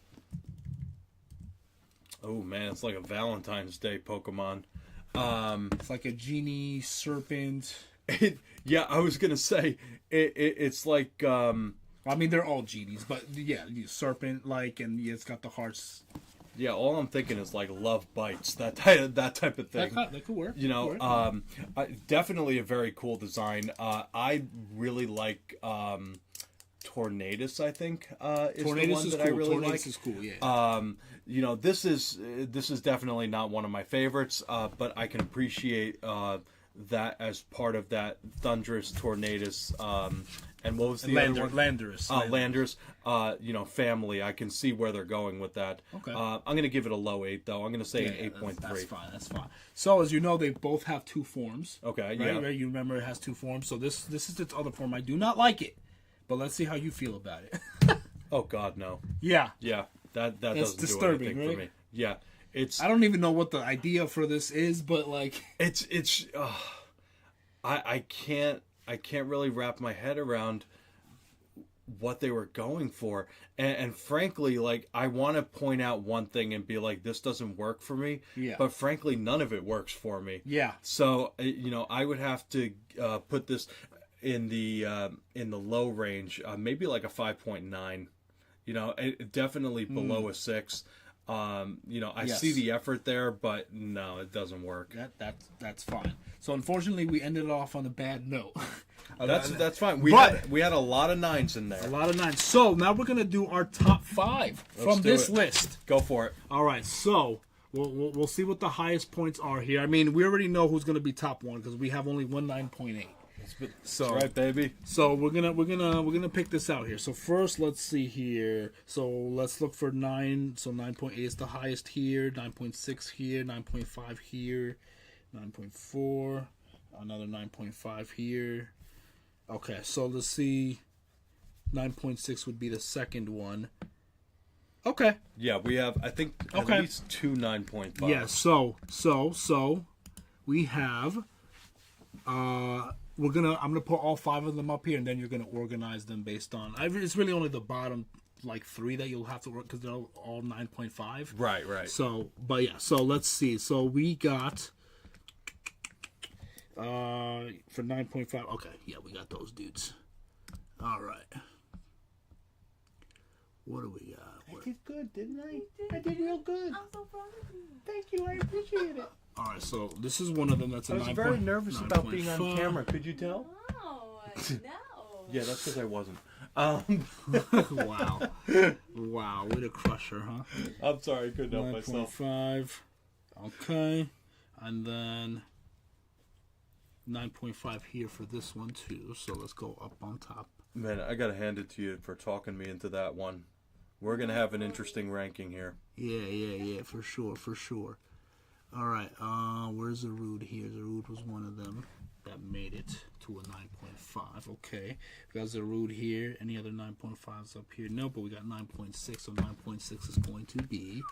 Oh man, it's like a Valentine's Day Pokemon. It's like a genie, serpent. Yeah, I was gonna say it's like I mean, they're all genies, but yeah, serpent-like, and yeah, it's got the hearts. yeah. All I'm thinking is like love bites, that type of thing. That could work. You know, Could work. definitely a very cool design. I really like Tornadus. I think is the Tornadus one is that cool. I really Tornadus like. is cool. Yeah. You know, this is definitely not one of my favorites, but I can appreciate that as part of that Thundurus Tornadus And what was the other one? Landers. Landers, family. I can see where they're going with that. Okay. I'm going to give it a low 8, though. I'm going to say an 8.3. That's fine. So, as you know, they both have two forms. Okay, right? yeah. Right? You remember it has two forms. So, this is its other form. I do not like it, but let's see how you feel about it. Oh, God, no. Yeah. Yeah, that doesn't disturbing, do anything right? for me. Yeah, it's... I don't even know what the idea for this is, but, like... I can't really wrap my head around what they were going for, and frankly, like, I want to point out one thing and be like, this doesn't work for me. Yeah. But frankly, none of it works for me. Yeah. So I would have to put this in the low range, maybe like a 5.9. Definitely below a 6. I Yes. see the effort there, but no, it doesn't work. That's fine. So, unfortunately, we ended it off on a bad note. That's fine. We But- had a lot of 9s in there. A lot of 9s. So, now we're going to do our top 5 from do this it. list. Go for it. All right, so we'll see what the highest points are here. I mean, we already know who's going to be top 1 because we have only one 9.8. So That's right, baby. So we're gonna pick this out here. So first, let's see here. So let's look for 9. So 9.8 is the highest here. 9.6 here. 9.5 here. 9.4. Another 9.5 here. Okay, so let's see. 9.6 would be the second one. Okay. Yeah, we have, I think, at Okay. least 2 9.5. Yeah, so we have I'm gonna put all 5 of them up here, and then you're gonna organize them based on. It's really only the bottom like 3 that you'll have to work because they're all 9.5. Right. So, but yeah. So let's see. So we got for 9.5. Okay, yeah, we got those dudes. All right. What do we got? I did good, didn't I? I did real good. I'm so proud of you. Thank you. I appreciate it. All right. So this is one of them. That's a I was 9. very nervous about being on 9.5. camera. Could you tell? No, no. Yeah, that's because I wasn't. Wow. Wow. Way to crush her, huh? I'm sorry, I couldn't help myself. 9.5. Okay. And then 9.5 here for this one, too. So let's go up on top. Man, I gotta hand it to you for talking me into that one. We're gonna have an interesting ranking here. Yeah. For sure. All right. Where's Zarude here? Zarude was one of them that made it to a 9.5. Okay. We got Zarude here. Any other 9.5s up here? No, but we got 9.6. So 9.6 is going to be...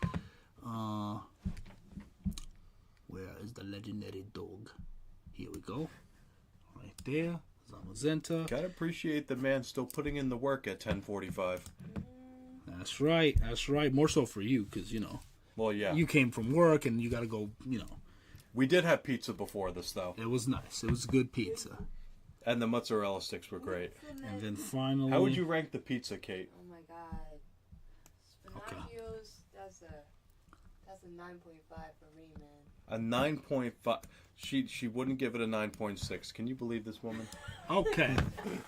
where is the legendary dog? Here we go. Right there. Zamazenta. Gotta appreciate the man still putting in the work at 10:45. That's right. More so for you, because, Well, yeah. you came from work and you got to go, We did have pizza before this, though. It was nice. It was good pizza. And the mozzarella sticks were great. And then finally... How would you rank the pizza, Kate? Oh my god. Spinachios, that's a 9.5 for me, man. A 9.5. She wouldn't give it a 9.6. Can you believe this woman? Okay.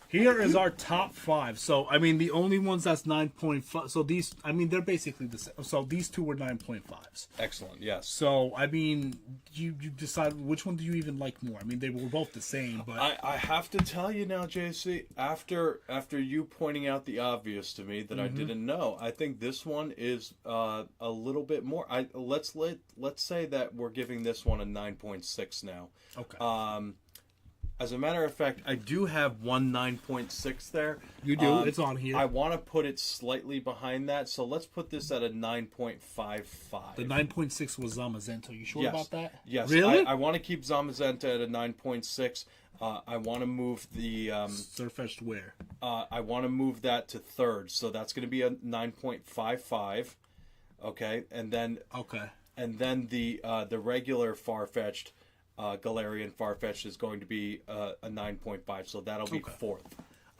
Here is our top 5. So, I mean, the only ones that's 9.5. So, these, I mean, they're basically the same. So, these two were 9.5s. Excellent, yes. So, I mean, you decide which one do you even like more? I mean, they were both the same, but... I have to tell you now, JC, after you pointing out the obvious to me that I didn't know, I think this one is a little bit more. Let's say that we're giving this one a 9.6 now. Okay. As a matter of fact, I do have one 9.6 there. You do. It's on here. I want to put it slightly behind that, so let's put this at a 9.55. The 9.6 was Zamazenta. You sure about that? Yes. Really? I want to keep Zamazenta at a 9.6. I want to move the... Surfetched where? I want to move that to third, so that's going to be a 9.55. Okay, and then... Okay. And then the regular Farfetch'd, Galarian Farfetch'd is going to be a 9.5, so that'll be fourth.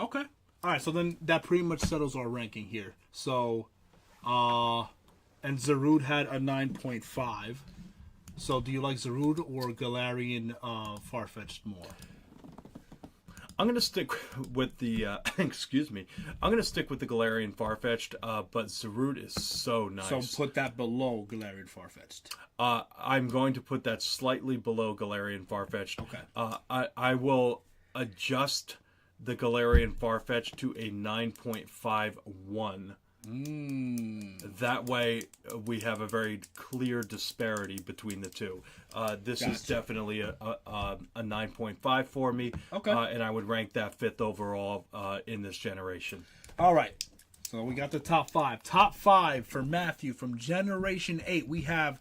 Okay. All right, so then that pretty much settles our ranking here. So, and Zarude had a 9.5. So do you like Zarude or Galarian Farfetch'd more? I'm going to stick with the, excuse me, I'm going to stick with the Galarian Farfetch'd, but Zarude is so nice. So put that below Galarian Farfetch'd. I'm going to put that slightly below Galarian Farfetch'd. Okay. I will adjust the Galarian Farfetch to a 9.51. That way, we have a very clear disparity between the two. This is Gotcha. definitely a 9.5 for me. Okay. And I would rank that fifth overall in this generation. All right. So we got the top five. Top five for Matthew from Generation 8. We have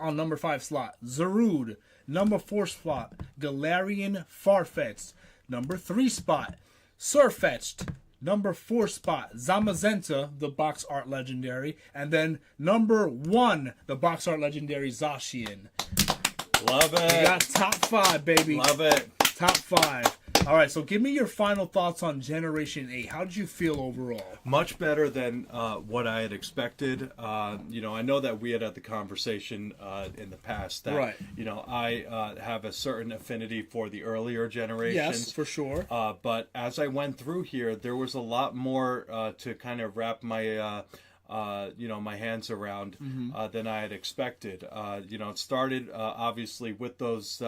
on number 5 slot, Zarude. Number 4 spot, Galarian Farfetch'd. Number 3 spot, Surfetch'd. Number 4 spot, Zamazenta, the box art legendary. And then number 1, the box art legendary Zacian. Love We it. got top 5, baby. Love it. Top 5. All right, so give me your final thoughts on Generation 8. How did you feel overall? Much better than what I had expected. I know that we had the conversation in the past that, Right. I have a certain affinity for the earlier generations. Yes, for sure. But as I went through here, there was a lot more to kind of wrap my my hands around than I had expected. It started obviously with those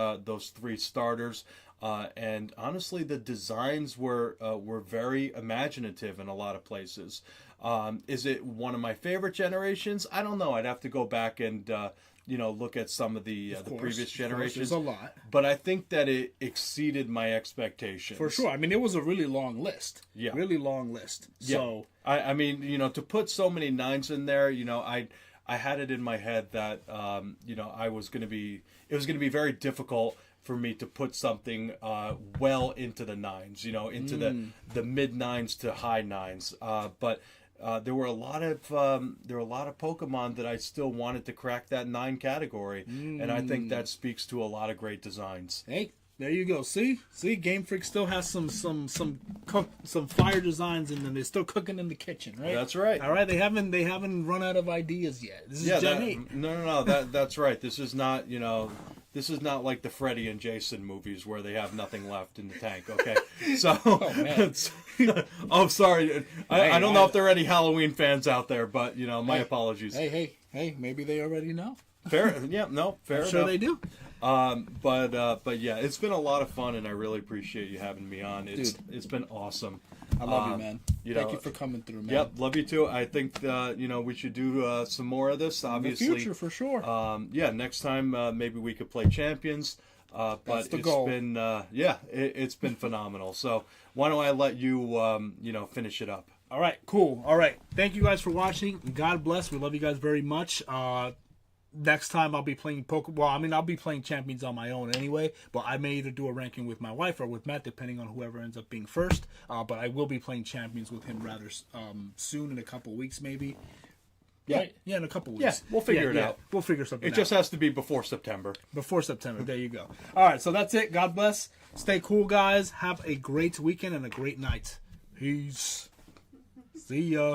3 starters. And honestly, the designs were very imaginative in a lot of places. Is it one of my favorite generations? I don't know. I'd have to go back and look at some of the previous generations. There's a lot. But I think that it exceeded my expectations. For sure. I mean, it was a really long list. Yeah. Really long list. Yeah. So, I mean, to put so many 9s in there, I had it in my head that it was going to be very difficult for me to put something well into the 9s, into the mid 9s to high 9s. But there were a lot of Pokemon that I still wanted to crack that 9 category, and I think that speaks to a lot of great designs. hey, there you go. See, Game Freak still has some fire designs in them. They're still cooking in the kitchen, right? That's right. All right, they haven't run out of ideas yet. This is Gen 8. No. That's right. This is not This is not like the Freddy and Jason movies where they have nothing left in the tank, okay? So, man. Sorry. I don't know if there are any Halloween fans out there, but, my apologies. Hey, maybe they already know. Fair, yeah, no, fair I'm sure enough. they do. But yeah, it's been a lot of fun, and I really appreciate you having me on. It's been awesome. I love you, man. you Thank know, you for coming through, man. Yep, love you too. I think we should do some more of this. Obviously, In the future, for sure. yeah, next time maybe we could play Champions. But That's the it's goal. been it's been phenomenal. So why don't I let you finish it up? All right, cool. All right, thank you guys for watching. God bless. We love you guys very much. Next time I'll be playing Pokemon. Well, I mean, I'll be playing Champions on my own anyway, but I may either do a ranking with my wife or with Matt, depending on whoever ends up being first. But I will be playing Champions with him rather soon, in a couple weeks maybe. Yeah. Right? Yeah, in a couple weeks. Yeah, we'll figure it out. We'll figure something It out. just has to be before September. Before September. There you go. All right, so that's it. God bless. Stay cool, guys. Have a great weekend and a great night. Peace. See ya.